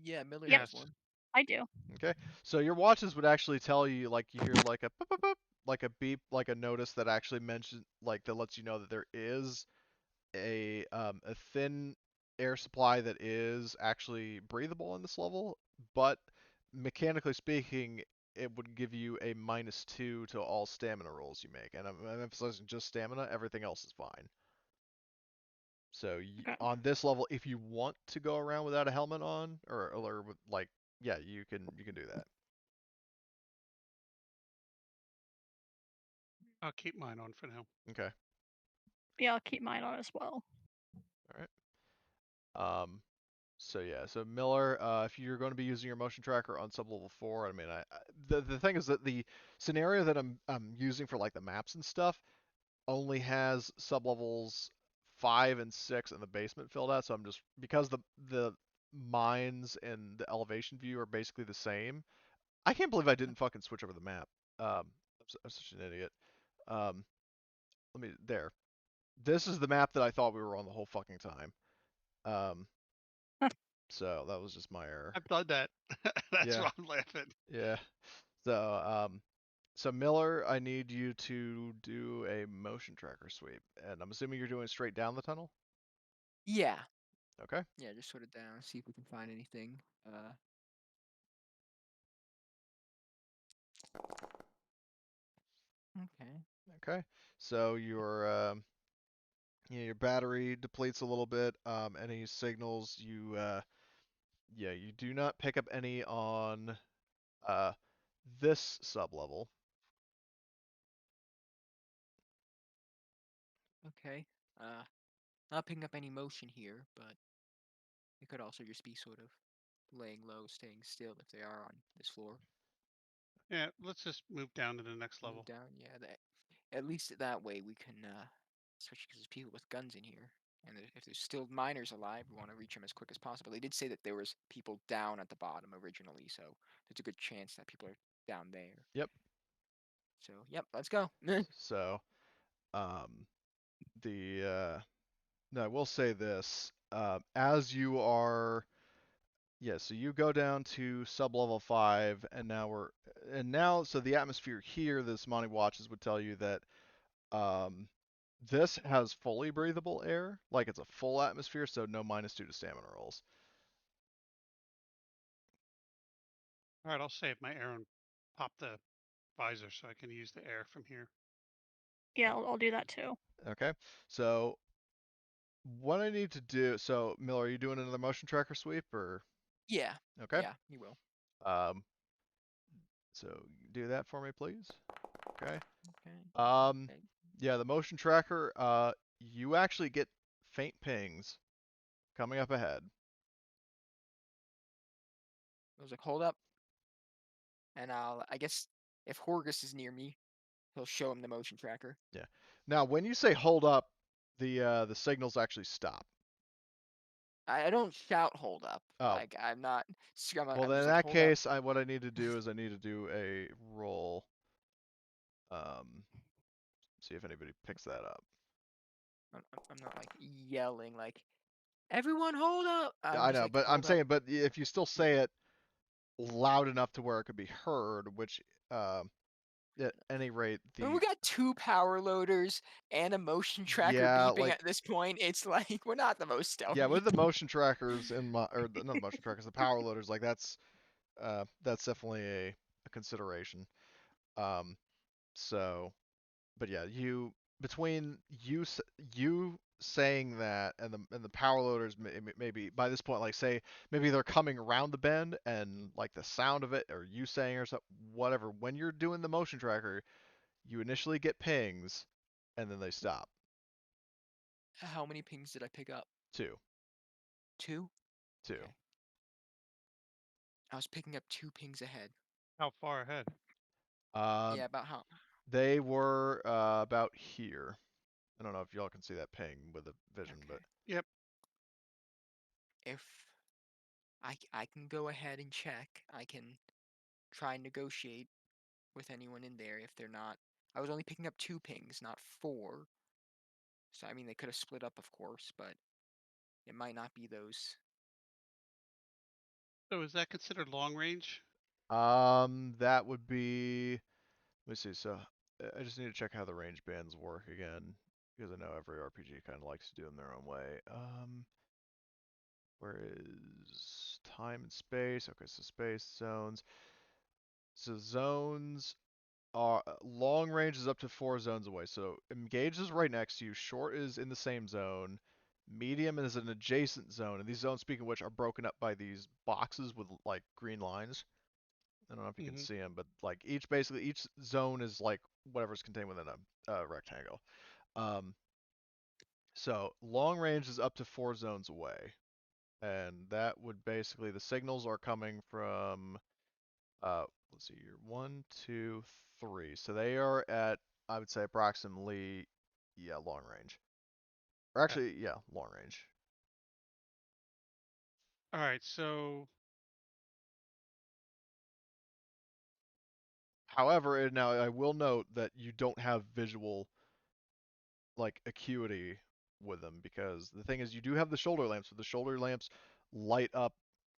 Yeah, Miller Yep, has Yes. one. I do. Okay, so your watches would actually tell you, like, you hear like a boop, boop, boop, like a beep, like a notice that actually mentions, like, that lets you know that there is a thin air supply that is actually breathable in this level, but mechanically speaking, it would give you a -2 to all stamina rolls you make. And I'm emphasizing just stamina, everything else is fine. So Okay. on this level, if you want to go around without a helmet on, or with, like, yeah, you can do that. I'll keep mine on for now. Okay. Yeah, I'll keep mine on as well. All right. So yeah, so Miller, if you're going to be using your motion tracker on sublevel 4, I mean, the thing is that the scenario that I'm using for like the maps and stuff only has sublevels 5 and 6 in the basement filled out, so I'm just, because the mines and the elevation view are basically the same. I can't believe I didn't fucking switch over the map. I'm such an idiot. Um, there. This is the map that I thought we were on the whole fucking time. Um, so that was just my error. I've done that. That's Yeah, why I'm laughing. yeah. So Miller, I need you to do a motion tracker sweep, and I'm assuming you're doing straight down the tunnel. Yeah. Okay. Yeah, just sort of down, see if we can find anything. Okay. Okay. So your battery depletes a little bit. Any signals yeah, you do not pick up any on uh this sublevel. Okay. Not picking up any motion here, but it could also just be sort of laying low, staying still if they are on this floor. Yeah, let's just move down to the next Move level. down, yeah. At least that way we can, especially because there's people with guns in here, and if there's still miners alive, we want to reach them as quick as possible. They did say that there was people down at the bottom originally, so there's a good chance that people are down there. Yep. So, yep, let's go. So um no, I will say this. As you are Yeah, so you go down to sublevel 5, and now so the atmosphere here, this Monty watches would tell you that um, this has fully breathable air, like it's a full atmosphere, so no -2 to stamina rolls. All right, I'll save my air and pop the visor so I can use the air from here. Yeah, I'll do that too. Okay, so what I need to do, so Miller, are you doing another motion tracker sweep or? Yeah. Okay, Yeah, you will. um, so do that for me, please. Okay. Okay. Um, Okay. yeah, the motion tracker, you actually get faint pings coming up ahead. I was like, hold up. And I guess if Horgus is near me, he'll show him the motion tracker. Yeah. Now, when you say hold up, the signals actually stop. I don't shout hold up. Oh, Like, I'm not, well I'm then in just like, that hold up. case, what I need to do is I need to do a roll. See if anybody picks that up. I'm not like yelling, like, everyone hold up. Yeah, I'm I just know, like, but I'm hold up. saying, but if you still say it loud enough to where it could be heard, which at any rate, I mean, we got 2 power loaders and a motion tracker yeah, beeping like at this point. It's like, we're not the most yeah, stealthy. with the motion trackers and not the motion trackers, the power loaders, like that's definitely a consideration. Um, so, but yeah, between you saying that and the power loaders, maybe by this point, like say maybe they're coming around the bend and like the sound of it, or you saying or something, whatever. When you're doing the motion tracker, you initially get pings, and then they stop. How many pings did I pick up? Two, 2? two. Okay. I was picking up 2 pings ahead. How far ahead? Yeah, about how? They were about here. I don't know if y'all can see that ping with the vision, but Okay. Yep. If I can go ahead and check, I can try and negotiate with anyone in there if they're not. I was only picking up 2 pings, not 4. So, I mean, they could have split up, of course, but it might not be those. So is that considered long range? that would be. Let me see. So I just need to check how the range bands work again, because I know every RPG kind of likes to do them their own way. where is time and space? Okay, so space zones. So zones are long range is up to 4 zones away. So engaged is right next to you. Short is in the same zone. Medium is an adjacent zone, and these zones, speaking of which, are broken up by these boxes with like green lines. I don't know if you can Mm-hmm. see them, but like each zone is like whatever's contained within a rectangle. Um, so long range is up to 4 zones away, and that would basically the signals are coming from let's see here, 1, 2, 3. So they are at, I would say, approximately, yeah, long range. Or Okay. actually, yeah, long range. All right. So However, now I will note that you don't have visual like acuity with them, because the thing is you do have the shoulder lamps, but the shoulder lamps light up.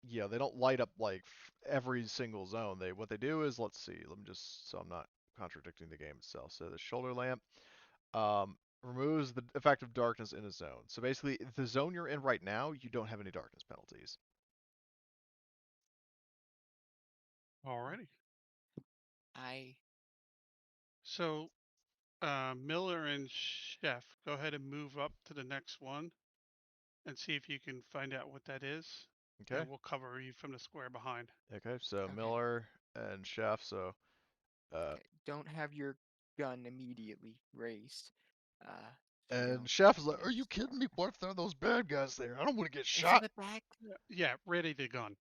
Yeah, they don't light up like every single zone. What they do is, let's see, let me just, so I'm not contradicting the game itself. So the shoulder lamp removes the effect of darkness in a zone. So basically, the zone you're in right now, you don't have any darkness penalties. alrighty. I So Miller and Chef, go ahead and move up to the next one and see if you can find out what that is, Okay. and we'll cover you from the square behind. Okay. So okay. Miller and Chef. So uh, Okay. Don't have your gun immediately raised. Uh, so we and don't Chef is like, get "Are you kidding me? What if there are those bad guys there? I don't want to get in shot." the back. Yeah, ready to gun.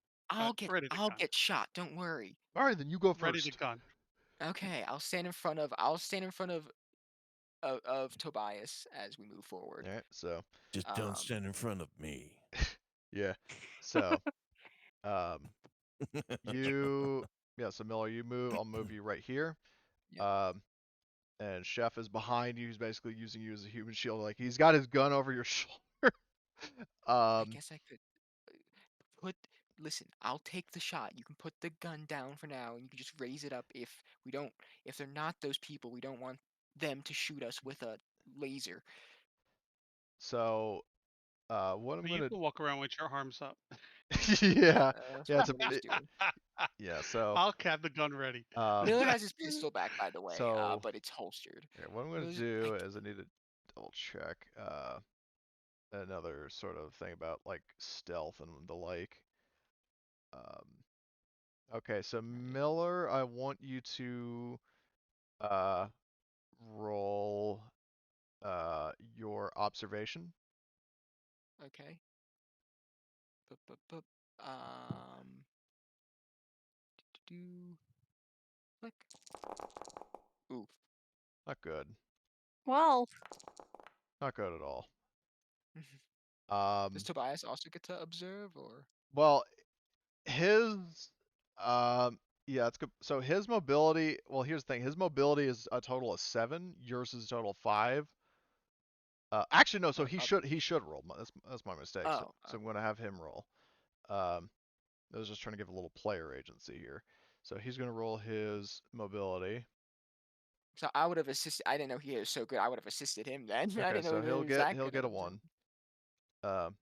Ready to I'll gun. get shot. Don't worry. All right, then you go Ready to first. gun. Okay, I'll stand in front of Tobias as we move forward. All right. So Just don't Um, stand in front of me. yeah. So um, you yeah. So Miller, you move. I'll move you right here. yep. Um, and Chef is behind you. He's basically using you as a human shield. Like he's got his gun over your shoulder. I um, guess I could put. Listen, I'll take the shot. You can put the gun down for now, and you can just raise it up if we don't. If they're not those people, we don't want them to shoot us with a laser. so what I'm But you gonna can walk around with your arms up. yeah, That's yeah, what he's doing. yeah. So I'll have the gun ready. Miller has his pistol back, by the way, so but it's holstered. okay, what I'm gonna Miller's do like, is I need to double check another sort of thing about like stealth and the like. Um, okay, so Miller, I want you to uh roll your observation. okay. Bup, bup, bup. Do click. Oof. Not good. Well, Not good at all. Does Um, Tobias also get to observe, or? well, his yeah, it's good. So his mobility, well, here's the thing. His mobility is a total of 7. Yours is a total of 5. Actually, no. So he should roll. That's my mistake. So Oh, so I'm gonna have him roll. Um, I was just trying to give a little player agency here. So he's gonna roll his mobility. so I would have assisted. I didn't know he was so good. I would have assisted him then. I Okay, didn't know so he he'll was get that he'll good get at a observing. 1. Um,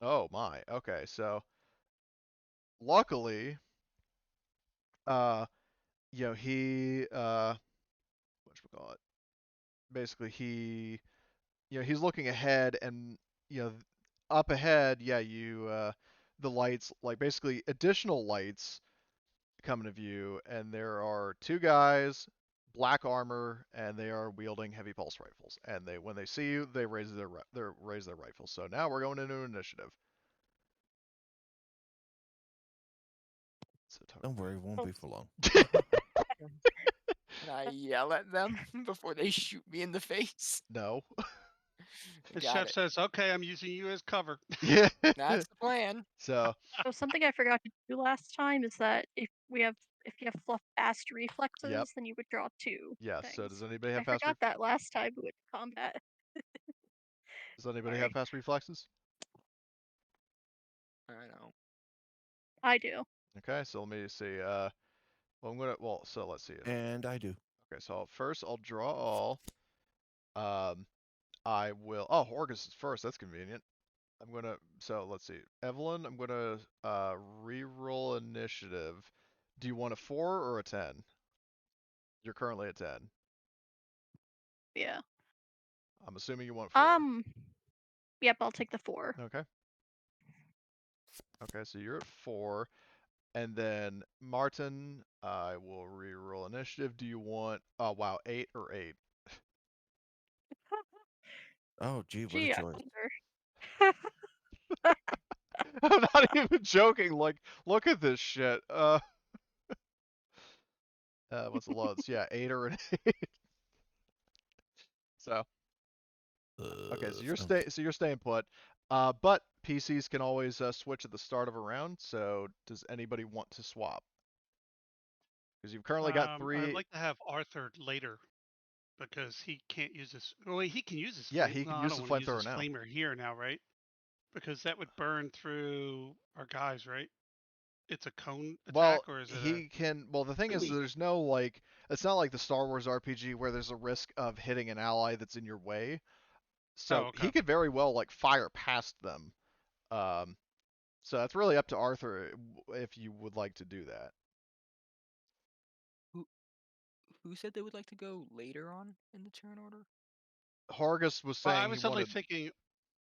oh my. Okay, so luckily, uh, he whatchamacallit, basically he's looking ahead, and up ahead, yeah, the lights, like basically additional lights come into view, and there are 2 guys, black armor, and they are wielding heavy pulse rifles. And when they see you, they raise their rifles. So now we're going into initiative. So Don't worry, it won't oh, be for long. Can I yell at them before they shoot me in the face? no. The Got chef it. says, "Okay, I'm using you as cover." Yeah. That's the plan. So so something I forgot to do last time is that if you have fast yep. reflexes, then you would draw 2 Yes. So things. does anybody I have forgot that last time with combat. Sorry, fast reflexes? I know. I do. Okay, so let me see. So let's see. And I do. Okay, so first I'll draw all. Um, I will. Oh, Horgus is first. That's convenient. I'm gonna. So let's see, Evelyn. I'm gonna re-roll initiative. Do you want a 4 or a 10? You're currently at 10. Yeah. I'm assuming you want 4. Yep, I'll take the 4. Okay. Okay, so you're at 4. And then Martin, I will re-roll initiative. Do you want? Oh wow, 8 or 8? Oh, gee, what a Gee, I choice. wonder. I'm not even joking. Like, look at this shit. What's the lowest? Yeah, 8 or an 8. So okay, so you're staying put. But PCs can always switch at the start of a round. So does anybody want to swap? Because you've currently got I'd 3. like to have Arthur later because he can't use his. Oh, wait, he can use his Yeah, flame. he No, can I use don't the want to use flamethrower his now. flamer here now, right? Because that would burn through our guys, right? It's a cone Well, attack, or is it a? he can. Well, the thing is, there's no like. It's not like the Star Wars RPG where there's a risk of hitting an ally that's in your way. Oh, So okay. he could very well like fire past them. Um, so that's really up to Arthur if you would like to do that. Who who said they would like to go later on in the turn order? Hargus was Well, I saying he was only wanted. thinking.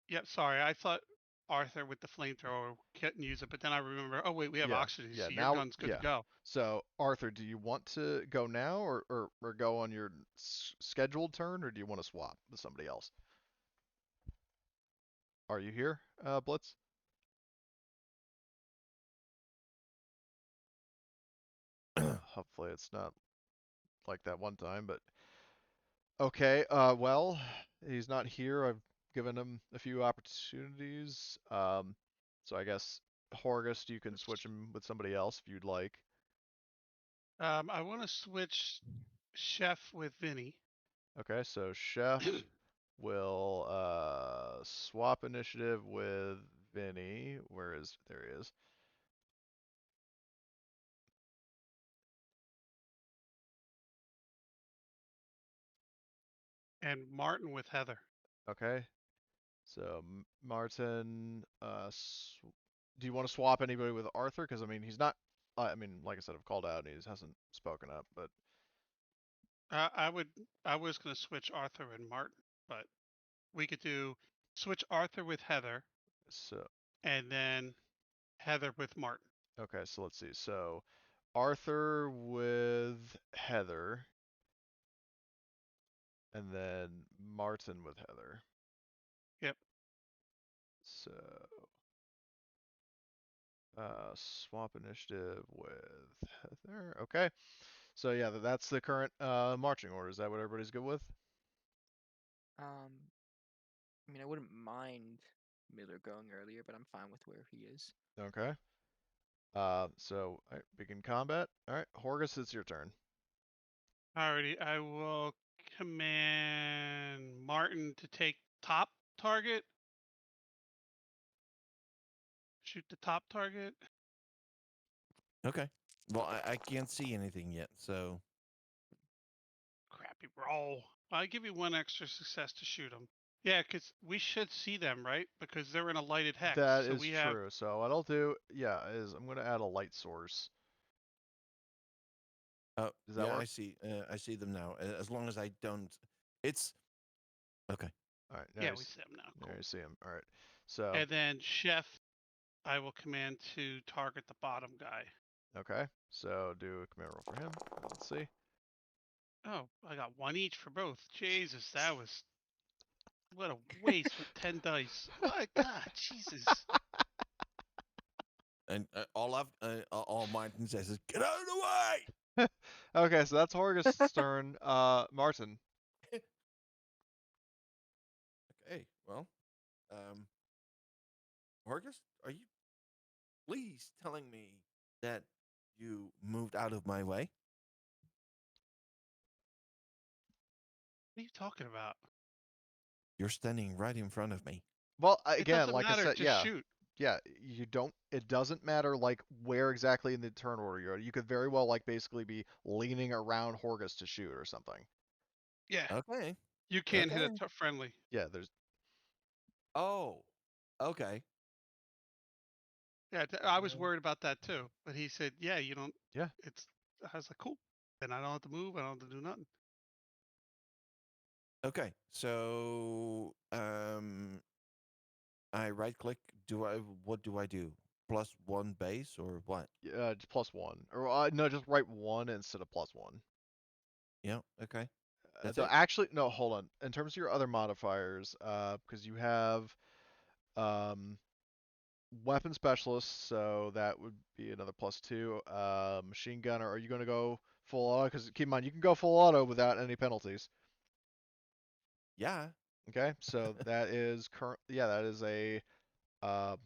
Yep, sorry. I thought Arthur with the flamethrower couldn't use it, but then I remember. Oh wait, we have Yeah, oxygen, yeah. so your Now, gun's good to yeah. go. So Arthur, do you want to go now or go on your scheduled turn, or do you want to swap with somebody else? Are you here, Blitz? Hopefully it's not like that one time, but okay. Well, he's not here. I've given him a few opportunities. So I guess Horgus, you can switch him with somebody else if you'd like. I want to switch Chef with Vinny. Okay, so Chef will swap initiative with Vinny. Where is there he is? And Martin with Heather. Okay, so Martin, do you want to swap anybody with Arthur? Because I mean, he's not. I mean, like I said, I've called out and he hasn't spoken up, but I would. I was going to switch Arthur and Martin, but we could do switch Arthur with Heather, so and then Heather with Martin. okay, so let's see. So Arthur with Heather, and then Martin with Heather. Yep. So swap initiative with Heather. Okay. So yeah, that's the current marching order. Is that what everybody's good with? I mean, I wouldn't mind Miller going earlier, but I'm fine with where he is. Okay. So all right, begin combat. All right, Horgus, it's your turn. Alrighty, I will command Martin to take top target. Shoot the top target. Okay. Well, I can't see anything yet, so Crappy roll. I give you one extra success to shoot them. Yeah, because we should see them, right? Because they're in a lighted hex. That So is we have. true. So what I'll do, yeah, is I'm gonna add a light source. oh Does that yeah, work? I see them now. As long as I don't, it's okay. All right, Yeah, we see them now. now Cool. you see him. All right. So And then Chef, I will command to target the bottom guy. okay. So do a command roll for him. Let's see. Oh, I got one each for both. Jesus, that was what a waste with 10 dice. My God, Jesus. And all Martin says is, "Get out of the way!" Okay, so that's Horgus' turn. Martin. Okay, well, Horgus, are you please telling me that you moved out of my way? What are you talking about? You're standing right in front of me. Well, It again, doesn't like I matter. said, Just yeah, shoot. yeah. You don't. It doesn't matter like where exactly in the turn order you're. You could very well like basically be leaning around Horgus to shoot or something. Yeah, Okay. you can't hit Okay. a friendly. Yeah, there's. Oh. Okay. Yeah, I was worried about that too, but he said, "Yeah, you don't." Yeah. It's. I was like, "Cool." Then I don't have to move. I don't have to do nothing. Okay. So I right click. What do I do? +1 base or what? Just +1, or no, just write 1 instead of +1. Yeah. Okay. That's No, it. actually, no. Hold on. In terms of your other modifiers, because you have um, weapon specialist, so that would be another +2. Machine gunner. Are you going to go full auto? Because keep in mind, you can go full auto without any penalties. Yeah. Okay, so that is current. Yeah, that is a uh,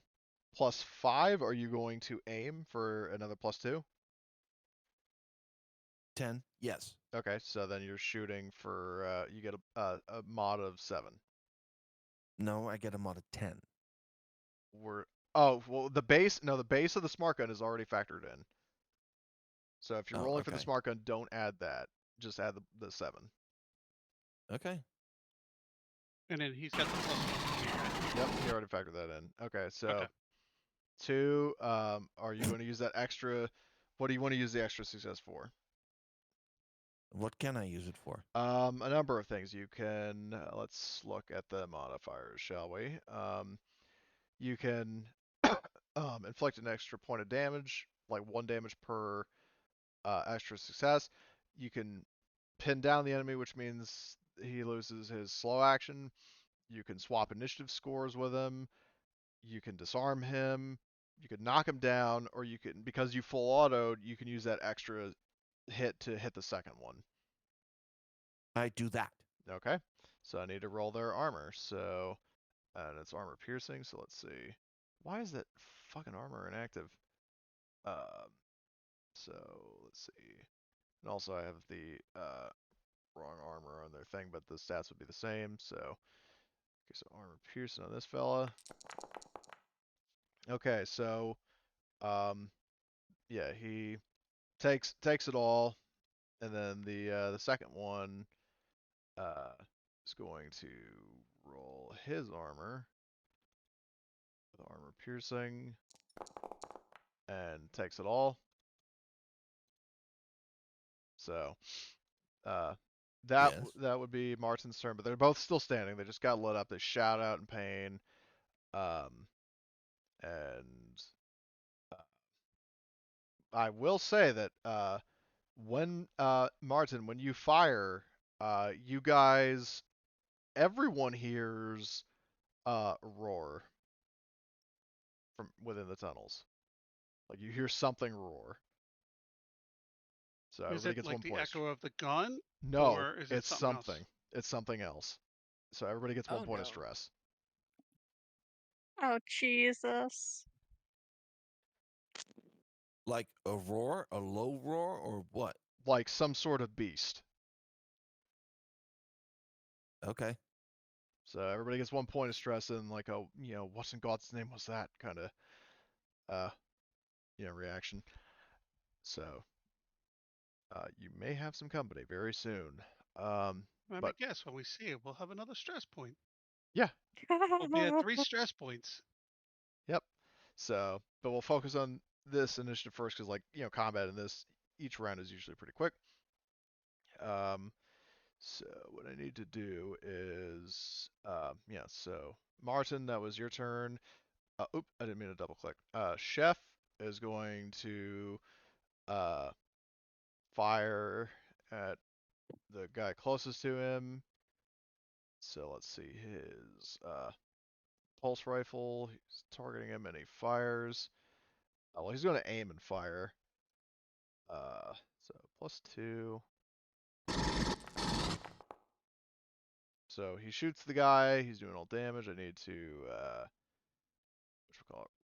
+5. Are you going to aim for another +2? 10. Yes. Okay, so then you're shooting for you get a mod of 7. No, I get a mod of 10. We're Oh, well, the base, no, the base of the smart gun is already factored in. So if you're Oh, rolling for the okay. smart gun, don't add that. Just add the 7. Okay. And then he's got the +1 here, right? Yep, he already factored that in. Okay, so Okay. 2, are you going to use that extra? What do you want to use the extra success for? What can I use it for? A number of things. You can, let's look at the modifiers, shall we? You can inflict an extra point of damage, like 1 damage per extra success. You can pin down the enemy, which means he loses his slow action. You can swap initiative scores with him. You can disarm him. You can knock him down, or you can, because you full autoed, you can use that extra hit to hit the second one. I do that. Okay, so I need to roll their armor. So, and it's armor piercing. So let's see. Why is that fucking armor inactive? Um, so let's see. And also I have the wrong armor on their thing, but the stats would be the same. So, okay, so armor piercing on this fella. Okay, so yeah, he takes it all, and then the second one uh is going to roll his armor with armor piercing and takes it all. So uh Yes. that would be Martin's turn, but they're both still standing. They just got lit up. They shout out in pain. And I will say that when Martin, when you fire, you guys, everyone hears a roar from within the tunnels. Like you hear something roar. So Is everybody it gets like 1 the point. echo of the gun, No, or is it it's something else? something. It's something else. So everybody gets Oh 1 point of no. stress. Oh, Jesus. Like a roar, a low roar, or what? Like some sort of beast. Okay. So everybody gets 1 point of stress and like a, what in God's name was that kind of uh reaction. So you may have some company very soon. Let me But guess. When we see it, we'll have another stress point. yeah, We'll be at 3 stress points. yep. So, but we'll focus on this initiative first because, like, combat in this each round is usually pretty quick. So what I need to do is, yeah. So Martin, that was your turn. Oop, I didn't mean to double click. Chef is going to fire at the guy closest to him. So let's see his pulse rifle. He's targeting him and he fires. Well, he's going to aim and fire. So +2. So he shoots the guy. He's doing all damage. I need to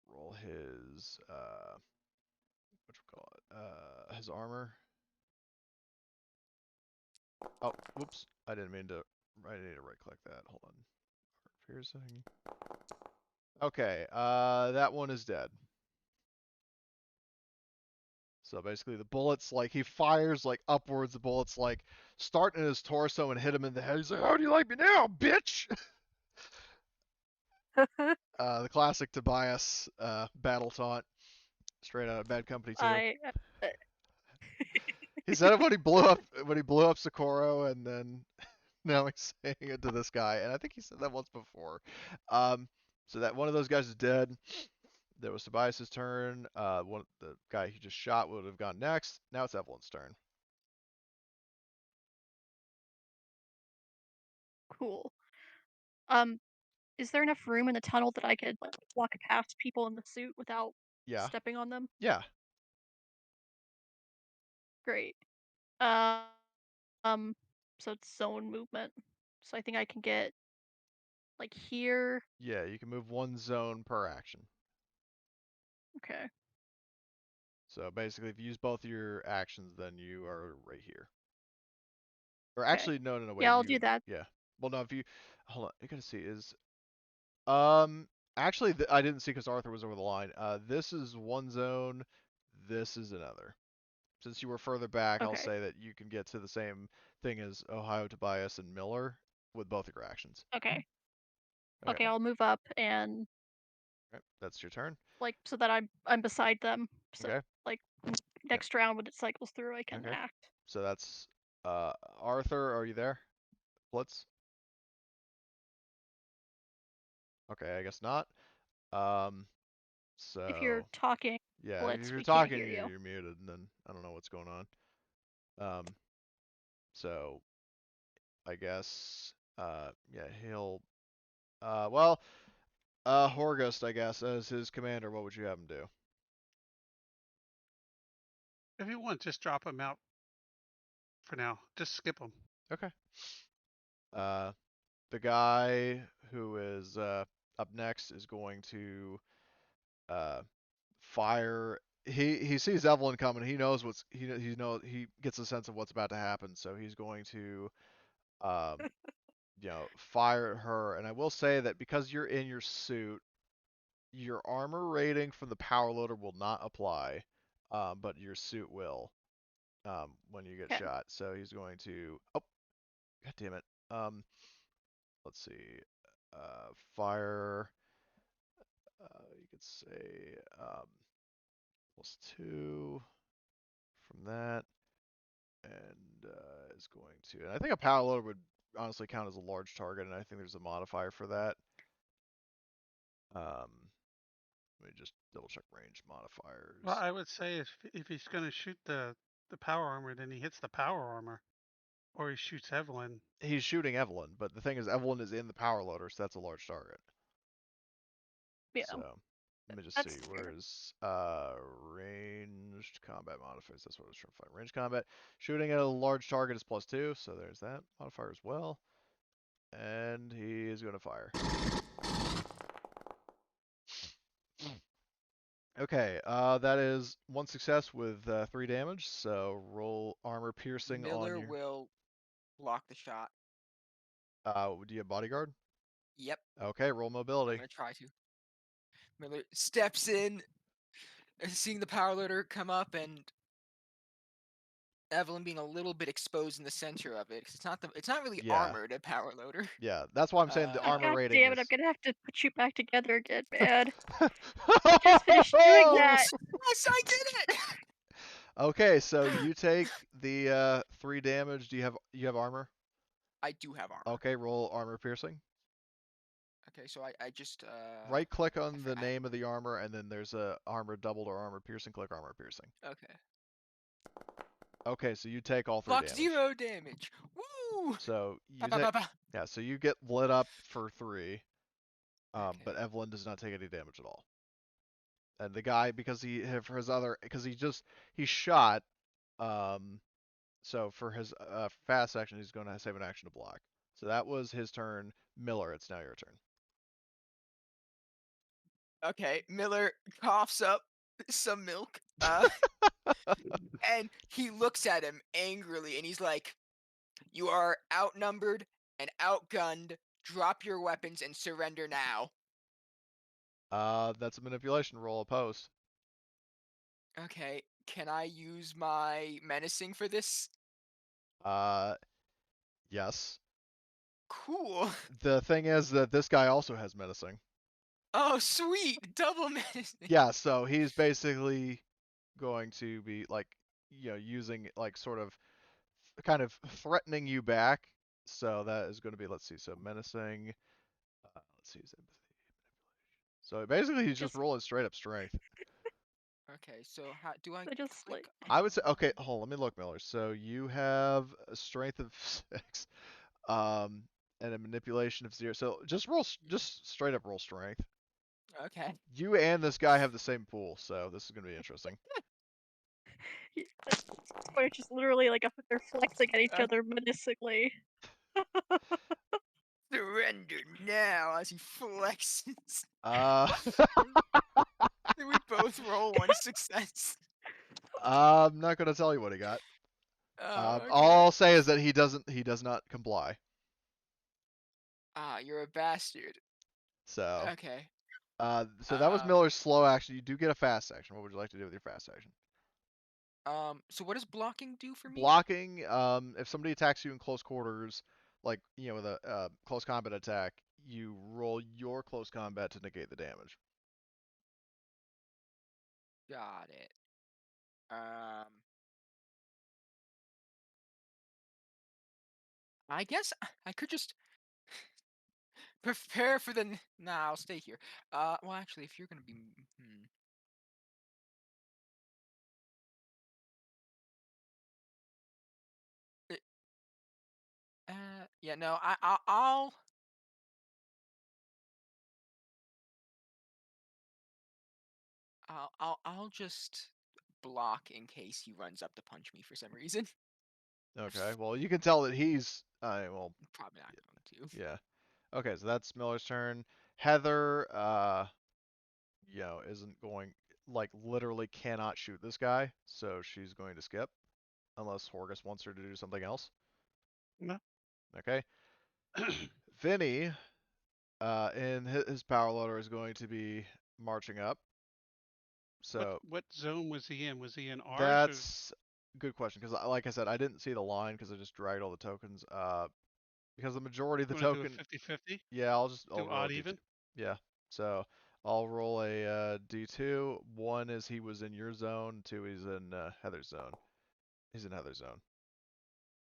roll his his armor. Oh, whoops! I didn't mean to. I need to right click that. Hold on. Piercing. Okay. That one is dead. So basically, the bullets, like, he fires, like, upwards. The bullets, like, start in his torso and hit him in the head. He's like, "How do you like me now, bitch?" The classic Tobias battle taunt, straight out of Bad Company 2. I He said it when he blew up Socorro, and then now he's saying it to this guy, and I think he said that once before. So that one of those guys is dead. That was Tobias's turn. The guy he just shot would have gone next. Now it's Evelyn's turn. cool. Is there enough room in the tunnel that I could like walk past people in the suit without Yeah. stepping on them? Yeah. Great. Um, so it's zone movement. So I think I can get like here. Yeah, you can move one zone per action. Okay. So basically, if you use both of your actions, then you are right here. Or Okay. actually, no, wait. Yeah, I'll do that. Yeah. Well, no, if you hold on, I gotta see is actually I didn't see because Arthur was over the line. This is one zone. This is another. Since you were further back, I'll Okay. say that you can get to the same thing as Ohio, Tobias, and Miller with both of your actions. Okay. Okay. Okay, I'll move up and Okay, that's your turn. like so that I'm beside them. So Okay. like next round when it cycles through, I can Okay. act. So that's Arthur. Are you there? Blitz. Okay, I guess not. If you're So talking, yeah, if Blitz, you're we can't talking, hear you. you're muted, and then I don't know what's going on. So I guess yeah, he'll Horgust, I guess, as his commander, what would you have him do? If you want, just drop him out for now. Just skip him. Okay. The guy who is up next is going to fire. He sees Evelyn coming. He knows he gets a sense of what's about to happen. So he's going to um, fire at her. And I will say that because you're in your suit, your armor rating from the power loader will not apply, but your suit will when you get Okay. shot. So he's going to. Oh, god damn it. Let's see. Fire. You could say +2 from that, and is going to. And I think a power loader would honestly count as a large target, and I think there's a modifier for that. Let me just double check range modifiers. Well, I would say if he's going to shoot the power armor, then he hits the power armor, or he shoots Evelyn. He's shooting Evelyn, but the thing is, Evelyn is in the power loader, so that's a large target. Yeah. So let me just That's see. fair. Where's ranged combat modifiers? That's what I was trying to find. Ranged combat. Shooting at a large target is +2, so there's that modifier as well. And he is going to fire. Okay, that is one success with 3 damage. So roll armor piercing on Miller your. will block the shot. Do you have bodyguard? Yep, Okay, roll I'm mobility. gonna try to. Miller steps in, seeing the power loader come up, and Evelyn being a little bit exposed in the center of it. 'Cause it's not really Yeah. armored, a power loader. Yeah, that's why I'm saying the Uh, armor God rating damn it! I'm is. gonna have to put you back together again, man. I just finished doing that. Yes, I did it. Okay, so you take the 3 damage. Do you have armor? I do have armor. Okay, roll armor piercing. Okay, so I just Right click on the I- name of the armor, and then there's a armor doubled or armor piercing. Click armor piercing. okay. Okay, so you take all 3 Block damage. 0 damage. Woo! So Ba, you ba, take. ba, ba. Yeah, so you get lit up for 3, Okay. but Evelyn does not take any damage at all. And the guy, because he shot, so for his fast action, he's going to save an action to block. So that was his turn. Miller, it's now your turn. Okay, Miller coughs up some milk, and he looks at him angrily, and he's like, "You are outnumbered and outgunned. Drop your weapons and surrender now." That's a manipulation roll opposed. Okay, can I use my menacing for this? Yes. Cool. The thing is that this guy also has menacing. Oh, sweet! Double menacing. Yeah, so he's basically going to be like, using like sort of kind of threatening you back. So that is going to be, let's see, so menacing. Let's see, his empathy, manipulation. So basically, he's just Just rolling straight up strength. Okay, so how do I I just click like I would say, okay, hold on, let me look, Miller. So you have a strength of 6, um, and a manipulation of 0. So just just straight up roll strength. Okay. You and this guy have the same pool, so this is going to be interesting. or just literally like they're flexing at each Uh, other menacingly. Surrender now as he flexes. Uh, Then we both roll 1 success. I'm not going to tell you what he got. Oh, All okay. I'll say is that he does not comply. Ah, you're a bastard. So, Okay. so that was Um, Miller's slow action. You do get a fast action. What would you like to do with your fast action? so what does blocking do for me? Blocking, if somebody attacks you in close quarters, like, with a close combat attack, you roll your close combat to negate the damage. Got it. I guess I could just prepare for the. Nah, I'll stay here. Well, actually, if you're gonna be. Uh, yeah, no, I'll just block in case he runs up to punch me for some reason. Okay, well, you can tell that he's, well, Probably not going to. yeah. Okay, so that's Miller's turn. Heather, isn't going, like, literally cannot shoot this guy, so she's going to skip, unless Horgus wants her to do something else. No. Okay. Vinny, in his power loader is going to be marching up. So What zone was he in? Was he in ours or that's a good question, because like I said, I didn't see the line because I just dragged all the tokens. Because the majority of the you want to do a token, 50-50? yeah, I'll Do roll a odd d2. even? Yeah, so I'll roll a d2. 1 is he was in your zone. 2 he's in Heather's zone. He's in Heather's zone.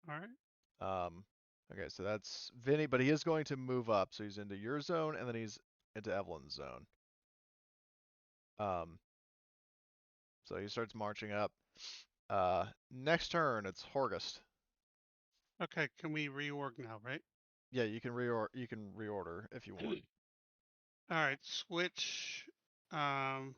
All right. Okay, so that's Vinny, but he is going to move up, so he's into your zone and then he's into Evelyn's zone. Um, so he starts marching up. Next turn, it's Horgust. Okay, can we reorg now, right? Yeah, you can reorder if you want. All right, switch. Um,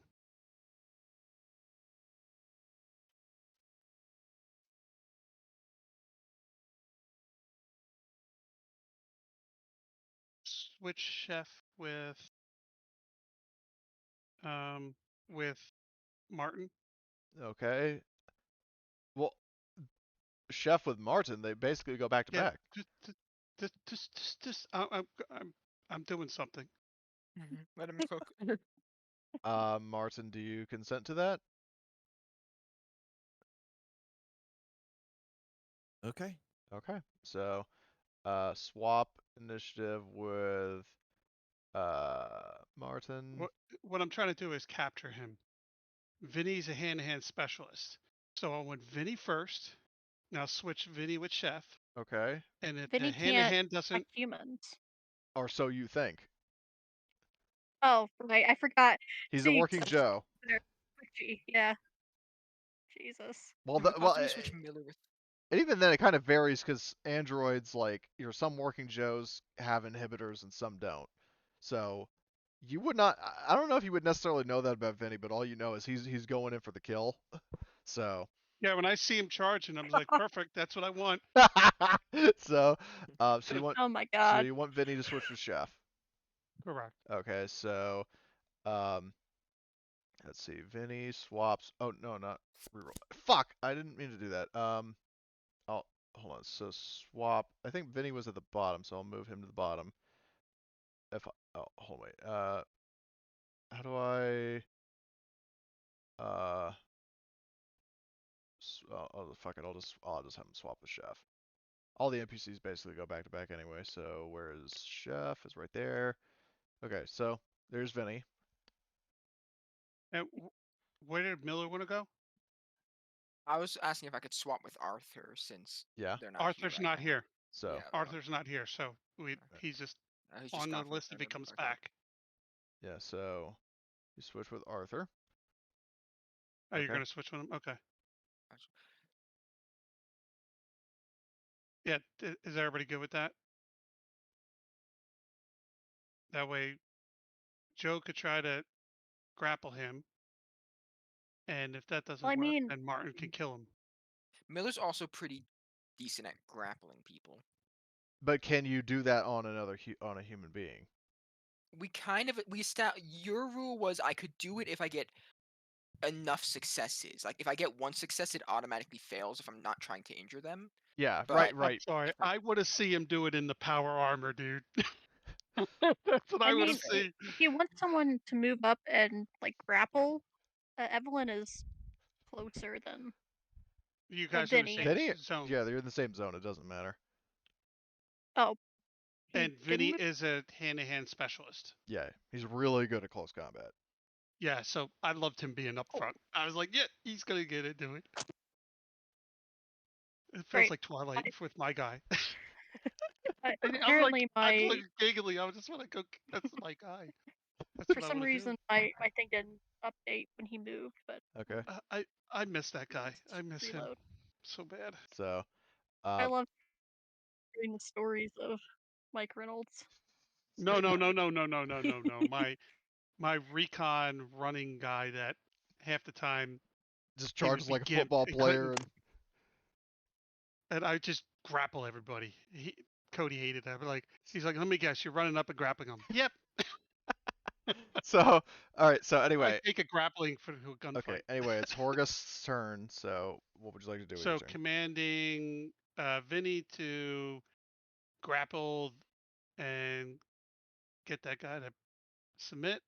switch chef with Martin. Okay. Well, Chef with Martin, they basically go back to Yeah, back. just I'm doing something. Let him cook. Martin, do you consent to that? Okay. Okay. So, swap initiative with Martin. What I'm trying to do is capture him. Vinny's a hand-to-hand specialist, so I want Vinny first. Now switch Vinny with chef, Okay. and if the Vinny can't hand-to-hand affect doesn't, humans. Or so you think. Oh, right, I forgot. He's a See, working Joe. yeah. Jesus. Well, Can we well, possibly switch Miller with? and even then, it kind of varies because androids, like, some working Joes have inhibitors and some don't. So you would not. I don't know if you would necessarily know that about Vinny, but all you know is he's going in for the kill. So yeah, when I see him charging, I'm like, perfect, that's what I want. so Oh my so god. you want Vinny to switch with Chef. Correct. Okay, so um let's see. Vinny swaps. Oh no, not reroll. Fuck, I didn't mean to do that. Oh, hold on. So swap. I think Vinny was at the bottom, so I'll move him to the bottom. Oh, hold on, wait. How do I uh fuck it. I'll just have him swap with Chef. All the NPCs basically go back to back anyway. So where is Chef? Is right there. Okay, so There's Vinny. And where did Miller want to go? I was asking if I could swap with Arthur since Yeah. they're not Arthur's here right not now. here. So Yeah, Arthur's not here, so he's just he's just on the gone from list if he tournament. comes Okay. back. yeah, so you switch with Arthur. Oh, you're Okay. gonna switch with him? Okay. Gotcha. Yeah. Is everybody good with that? That way, Joe could try to grapple him, and if that doesn't Well, I work, mean, then Martin can kill him. Miller's also pretty decent at grappling people. But can you do that on on a human being? Your rule was I could do it if I get enough successes. Like if I get one success, it automatically fails if I'm not trying to injure them. Yeah, But I'm right. sorry. if I- I want to see him do it in the power armor, dude. That's what I I want mean, to see. if you want someone to move up and like grapple, Evelyn is closer than You guys are in the Vinny. same Vinny, zone. yeah, they're in the same zone. It doesn't matter. Oh, he And didn't Vinny move? is a hand-to-hand specialist. Yeah, he's really good at close combat. Yeah, so I loved him being up Oh. front. I was like, yeah, he's gonna get into it. It feels Right. like Twilight with my guy. Apparently, I'm my like giggly. I just want to go. That's my guy. That's for what I some want to do. reason my thing didn't update when he moved, but Okay. I miss that guy. I miss him reload. so bad. So, I love hearing the stories of Mike Reynolds. No. My recon running guy that half the time just he would charges be like a gimped football and player, couldn't, and I just grapple everybody. Cody hated that. But he's like, let me guess, you're running up and grappling him. Yep. so all right. So I anyway, take a grappling for a gunfight. okay. Anyway, it's Horgust's turn. So what would you like to do with So your turn? commanding Vinny to grapple and get that guy to submit.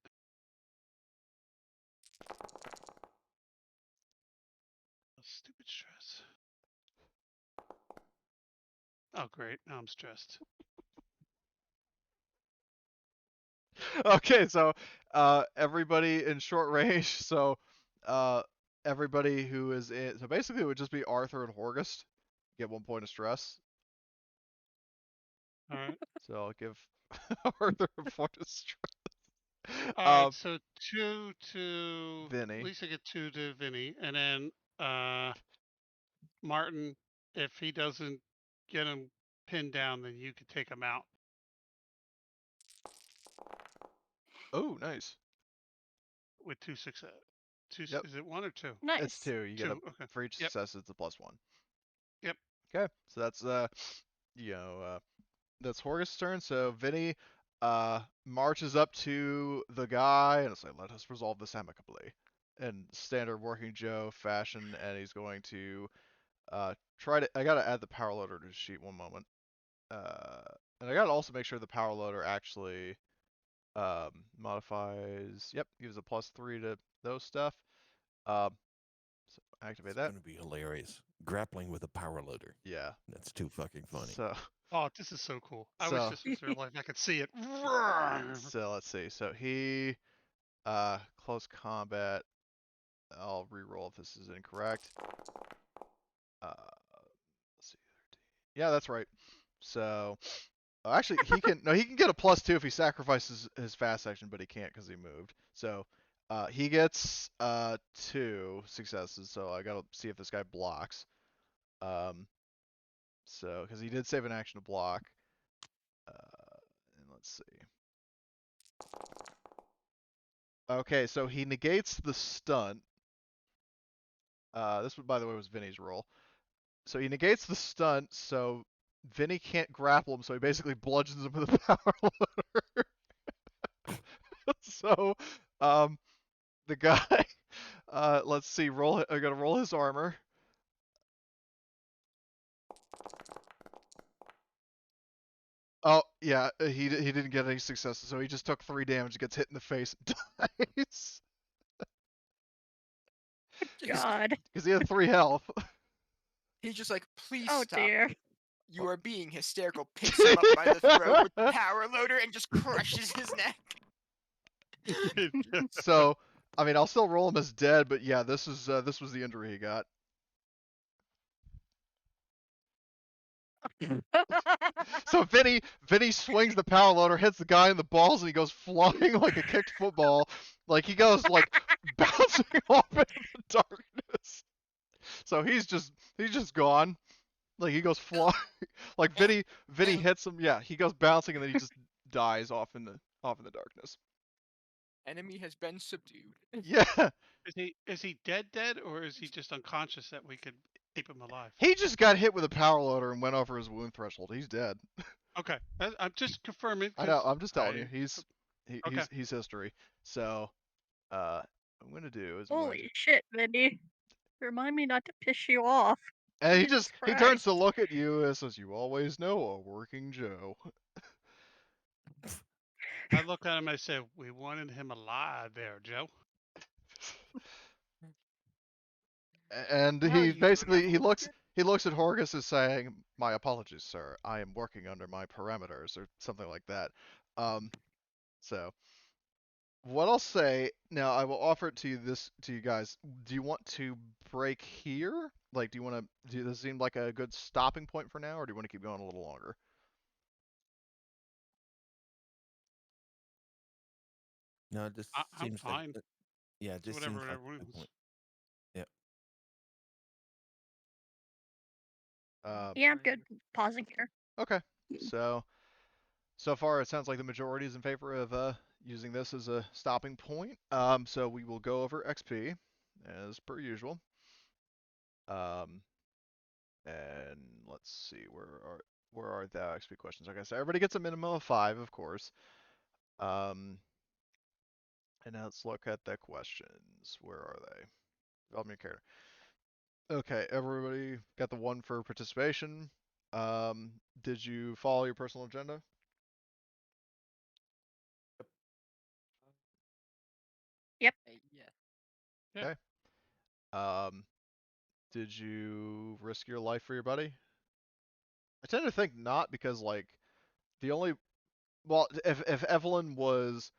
Stupid stress. Oh great, now I'm stressed. Okay, so everybody in short range. So everybody who is in. So basically, it would just be Arthur and Horgust get 1 point of stress. All right. So I'll give Arthur a point of stress. All right. So 2 to Vinny. At least I get 2 to Vinny, and then Martin, if he doesn't get him pinned down, then you could take him out. Oh, nice. With 2 success. Yep. Is it 1 or 2? Nice. It's 2. You get 2. a Okay. for each Yep. success, it's a +1. Yep. Okay, so that's that's Horgust's turn. So Vinny marches up to the guy and it's like, let us resolve this amicably, in standard working Joe fashion, and he's going to try to. I gotta add the power loader to the sheet 1 moment, and I gotta also make sure the power loader actually modifies. Yep, gives a +3 to those stuff. So activate It's that. going to be hilarious. Grappling with a power loader. Yeah. That's too fucking funny. So. Oh, this is so cool. I So- wish this was real life. I could see it. So let's see. So he close combat. I'll re-roll if this is incorrect. Let's see. Yeah, that's right. So actually he can he can get a +2 if he sacrifices his fast action, but he can't because he moved. So he gets 2 successes. So I gotta see if this guy blocks. So because he did save an action to block. And let's see. Okay, so he negates the stunt. This, by the way, was Vinny's roll. So he negates the stunt, so Vinny can't grapple him, so he basically bludgeons him with a power loader. So, the guy, let's see, I gotta roll his armor. Oh, yeah, he didn't get any successes, so he just took 3 damage, gets hit in the face, and dies. God. Because he had 3 health. He's just like, please Oh stop. dear. You are being hysterical. Picks him up by the throat with the power loader and just crushes his neck. So, I mean, I'll still roll him as dead, but yeah, this was the injury he got. So Vinny swings the power loader, hits the guy in the balls, and he goes flying like a kicked football. Like he goes like bouncing off into the darkness. So he's just gone. Like he goes flying. Like Vinny hits him. Yeah, he goes bouncing and then he just dies off in the darkness. Enemy has been subdued. Yeah, Is he dead, or is he just unconscious that we could keep him alive? he just got hit with a power loader and went over his wound threshold. He's dead. Okay, I'm just confirming. I know. 'Cause I'm just telling you. I okay. He's history. So, what I'm gonna do is I'm going to. Holy shit, Mindy. Remind me not to piss you off. And Jesus he turns to Christ. look at you and says, "You always know a working Joe." I look at him. I said, "We wanted him alive, there, Joe." And Well, he you two have basically a look at. he looks at Horgus as saying, "My apologies, sir. I am working under my parameters," or something like that. So what I'll say now, I will offer it to you guys. Do you want to break here? Like, do you want to? Does it seem like a good stopping point for now, or do you want to keep going a little longer? No, this I'm seems like fine. yeah, It's this seems whatever like a good everyone's. point. Yeah. Yeah, I'm good. Pausing here. Okay. So far, it sounds like the majority is in favor of using this as a stopping point. So we will go over XP as per usual. Um, and let's see where are the XP questions? Okay, so everybody gets a minimum of 5, of course. Um, and now let's look at the questions. Where are they? Develop your character. Okay, everybody got the 1 for participation. Did you follow your personal agenda? Yep. Yeah. Yeah. Okay. Um, did you risk your life for your buddy? I tend to think not because like the only well if Evelyn was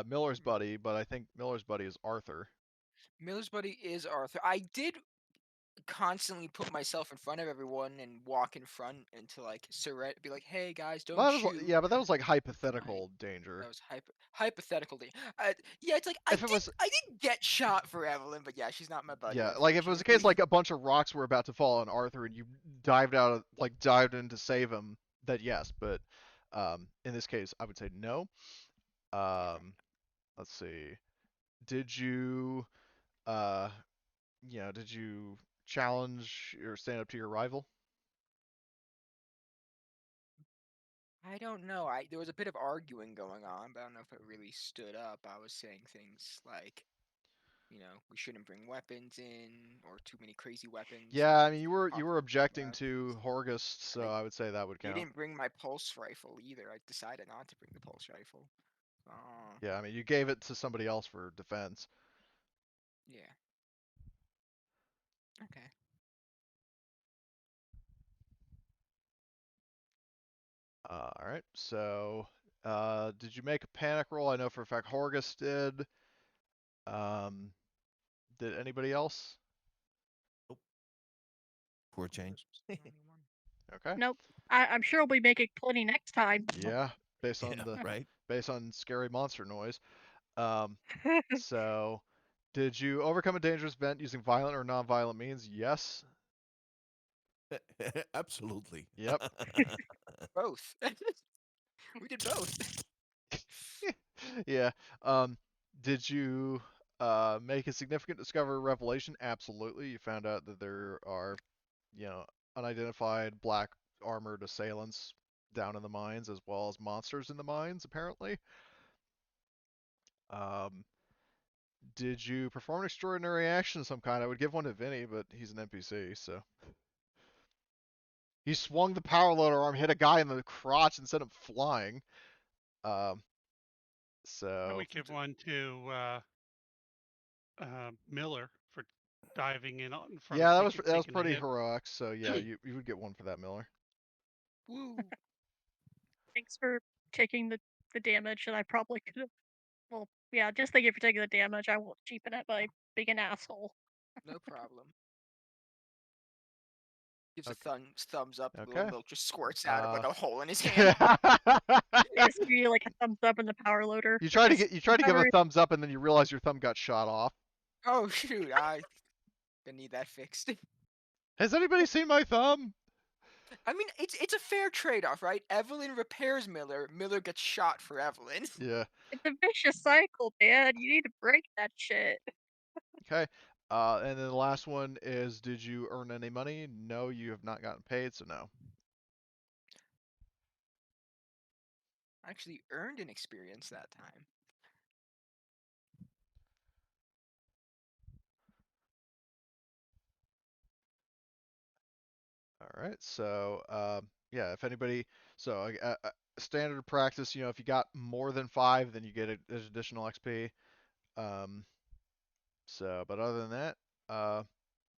Miller's buddy, but I think Miller's buddy is Arthur. Miller's buddy is Arthur. I did constantly put myself in front of everyone and walk in front and to like be like, "Hey guys, Well, don't that was shoot." yeah, but that was like Right. hypothetical danger. That was hypothetical. Yeah, it's like If it was I did get shot for Evelyn, but yeah, she's not my buddy, yeah, like if it was a case unfortunately. like a bunch of rocks were about to fall on Arthur and you dived in to save him, then yes, but in this case I would say no. Okay. Let's see. Did you uh did you challenge or stand up to your rival? I don't know. I There was a bit of arguing going on, but I don't know if it really stood up. I was saying things like, we shouldn't bring weapons in or too many crazy weapons Yeah, I because mean you Arthur were would be objecting left. to Horgus, And so I would say that would they count. didn't bring my pulse rifle either. I decided not to bring the pulse rifle. Oh, Yeah, I mean you gave it to somebody else for defense. yeah. Okay. All right. So, did you make a panic roll? I know for a fact Horgus did. Um, did anybody else? Nope. Poor change. Horus was the only one. Okay. Nope. I'm sure we'll be making plenty next time. Yeah, based on Yeah, right. scary monster noise. Um, so did you overcome a dangerous event using violent or non-violent means? Yes. Absolutely. Yep. Both. We did both. Yeah. Um, did you make a significant discovery or revelation? Absolutely. You found out that there are, you know, unidentified black armored assailants down in the mines as well as monsters in the mines, apparently. Um, did you perform an extraordinary action of some kind? I would give one to Vinny, but he's an NPC, so. He swung the power loader arm, hit a guy in the crotch, and sent him flying. Um, I so would give one to Miller for diving in front of yeah, that was taking the pretty hit. heroic. So yeah, you would get one for that, Miller. Woo. Thanks for taking the damage, and I probably could have Well, yeah, just thank you for taking the damage. I won't cheapen it by being an asshole. No problem. Gives a Okay. thumbs up. Little Okay. milk just squirts out of like Uh, a hole in his hand. It's give you like a thumbs up in the power loader. you try to Just get you try to give a whatever. thumbs up and then you realize your thumb got shot off. Oh shoot! I gonna need that fixed. Has anybody seen my thumb? I mean, it's a fair trade-off, right? Evelyn repairs Miller. Miller gets shot for Evelyn. Yeah. It's a vicious cycle, man. You need to break that shit. Okay. And then the last one is, did you earn any money? No, you have not gotten paid, so no. I actually earned an experience that time. All right. So, yeah, if anybody, so standard practice, if you got more than 5, then you get additional XP. Um, but other than that,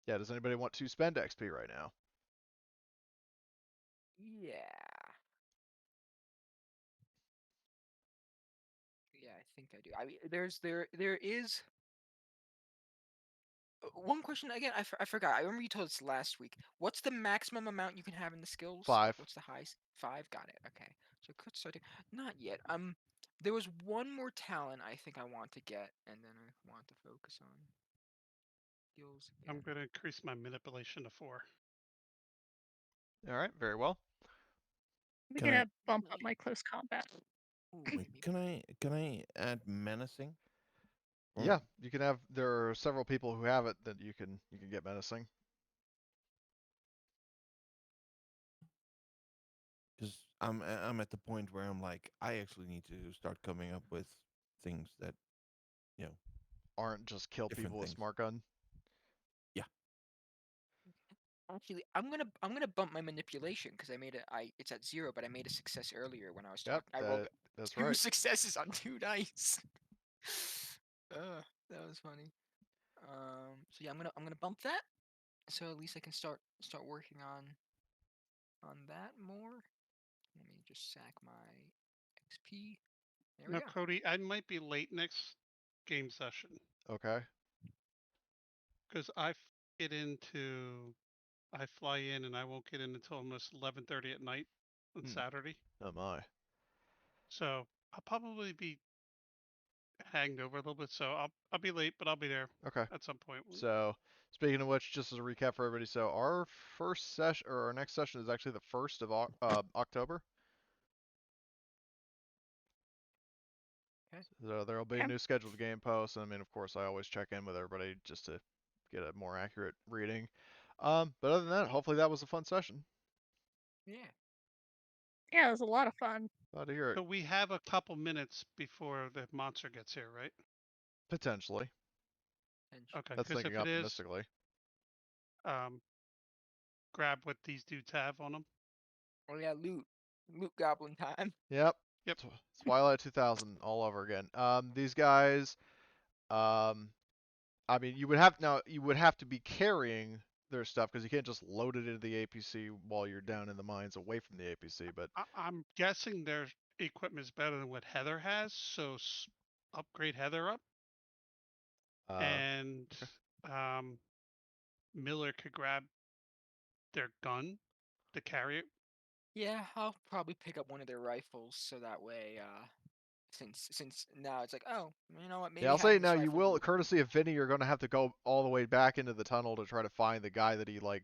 yeah, does anybody want to spend XP right now? Yeah. Yeah, I think I do. I mean, there is one question again. I forgot. I remember you told us last week. What's the maximum amount you can have in the skills? Like, 5. what's the highest? 5. Got it. Okay. So could start. Not yet. There was one more talent I think I want to get, and then I want to focus on skills I'm again. going to increase my manipulation to 4. All right. Very well. I'm Can I gonna bump up my close combat. Ooh, wait? maybe. Can I add menacing? Or Yeah, you can have. There are several people who have it that you can get menacing. because I'm at the point where I'm like, I actually need to start coming up with things that, you know, Aren't just kill different people with things. smart gun. Yeah. Actually, I'm gonna bump my manipulation because I made it's at 0, but I made a success earlier when I was Yep, talking. I rolled that's 2 right. successes on 2 dice. That was funny. So yeah, I'm gonna bump that, so at least I can start working on that more. Let me just sack my XP. There we Now, go. Cody, I might be late next game session Okay. because I fly in and I won't get in until almost 11:30 at night on Hmm. Saturday. Oh my. So I'll probably be hanged over a little bit. So I'll be late, but I'll be there Okay. at some point. So, speaking of which, just as a recap for everybody, so our first session or our next session is actually the 1st of October. Okay. So there'll be a Okay. new scheduled game post. And I mean, of course, I always check in with everybody just to get a more accurate reading. But other than that, hopefully that was a fun session. Yeah. Yeah, it was a lot of fun. Glad to hear it. So we have a couple minutes before the monster gets here, right? Potentially. Okay, That's because thinking if it is, optimistically. um, grab what these dudes have on them. Oh yeah, loot goblin time. Yep. Yep. Twilight 2000 all over again. These guys, um, I mean, you would have to be carrying their stuff because you can't just load it into the APC while you're down in the mines away from the APC. But I'm guessing their equipment is better than what Heather has, so upgrade Heather up, and okay. um, Miller could grab their gun to carry it. Yeah, I'll probably pick up one of their rifles so that way, since now it's like, oh, you know what? Yeah, Maybe I'll say having now this you rifle will, will. courtesy of Vinny, you're going to have to go all the way back into the tunnel to try to find the guy that he like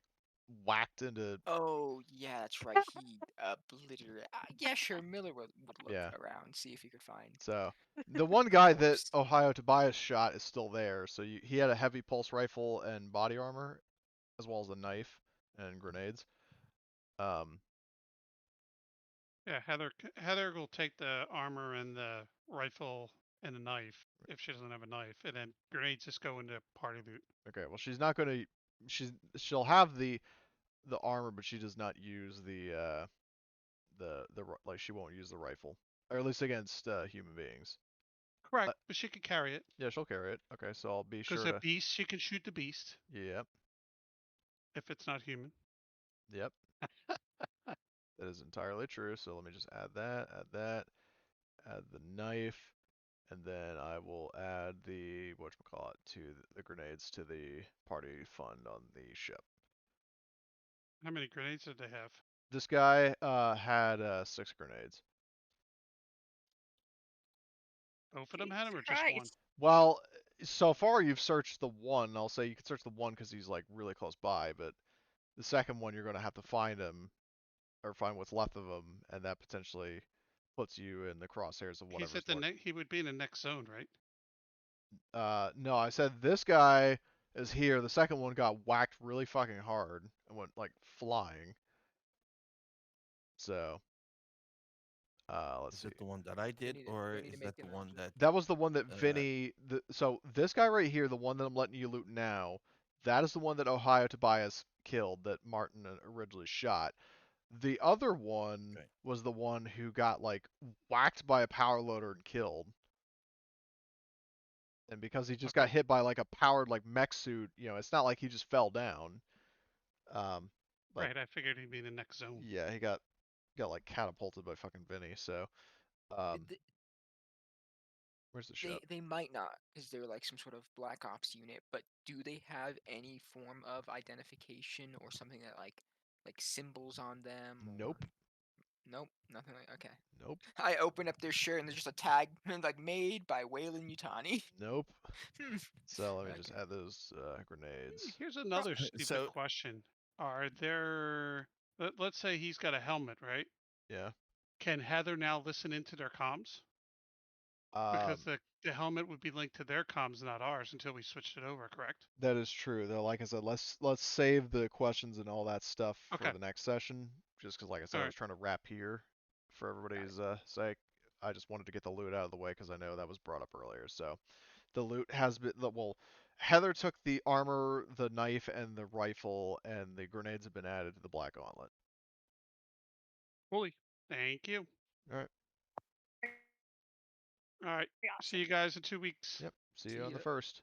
whacked into. Oh yeah, that's right. He obliterated. Yeah, sure. Miller would look Yeah. around, see if he could find. So the one A guy that corpse. Ohio Tobias shot is still there. So he had a heavy pulse rifle and body armor, as well as a knife and grenades. Um, Yeah, Heather will take the armor and the rifle and the knife if she doesn't have a knife, and then grenades just go into party loot. okay, well she's not going to. She'll have the armor, but she does not use like she won't use the rifle, or at least against human beings. Correct, but she can carry it Yeah, she'll carry it. Okay, so I'll be because sure a to. beast she can shoot the beast Yep, if it's not human. yep, that is entirely true. So let me just add that, add the knife. And then I will add the whatchamacallit to the grenades to the party fund on the ship. How many grenades did they have? This guy had 6 grenades. Both of them Jesus had them, or just one? Christ. Well, so far you've searched the one. I'll say you can search the one because he's like really close by, but the second one you're going to have to find him or find what's left of him, and that potentially puts you in the crosshairs of He's whatever's at the more. he would be in the next zone, right? No, I said this guy is here. The second one got whacked really fucking hard and went like flying. So, let's Is see. it the one that I did, or we need to is make that the an one that? That was the one that Uh, Vinny. So this guy right here, the one that I'm letting you loot now, that is the one that Ohio Tobias killed that Martin originally shot. The other one Okay. was the one who got like whacked by a power loader and killed. And because he just got Okay. hit by like a powered like mech suit, it's not like he just fell down. But Right, I figured he'd be in the next zone. yeah, he got like catapulted by fucking Vinny. So, Th- where's the ship? They might not, because they're like some sort of Black Ops unit. But do they have any form of identification or something that like symbols on them or? Nope. Nope, nothing like. Okay. Nope. I open up their shirt and there's just a tag like made by Wayland Yutani. Nope. So let me just Okay. add those grenades. Here's another stupid so question. Are there, let's say he's got a helmet, right? Yeah. Can Heather now listen into their comms? Because Um, the helmet would be linked to their comms, not ours, until we switched it over, correct? that is true. Though, like I said, let's save the questions and all that stuff for Okay. the next session. Just because, like I said, All I right. was trying to wrap here for everybody's sake. I just wanted to get the loot out of the way because I know that was brought up earlier. So the loot has been well. Heather took the armor, the knife, and the rifle, and the grenades have been added to the Black Gauntlet. Holy. Thank you. All right. All right. Pretty See awesome. you guys in 2 weeks. Yep. See you See on the ya. first.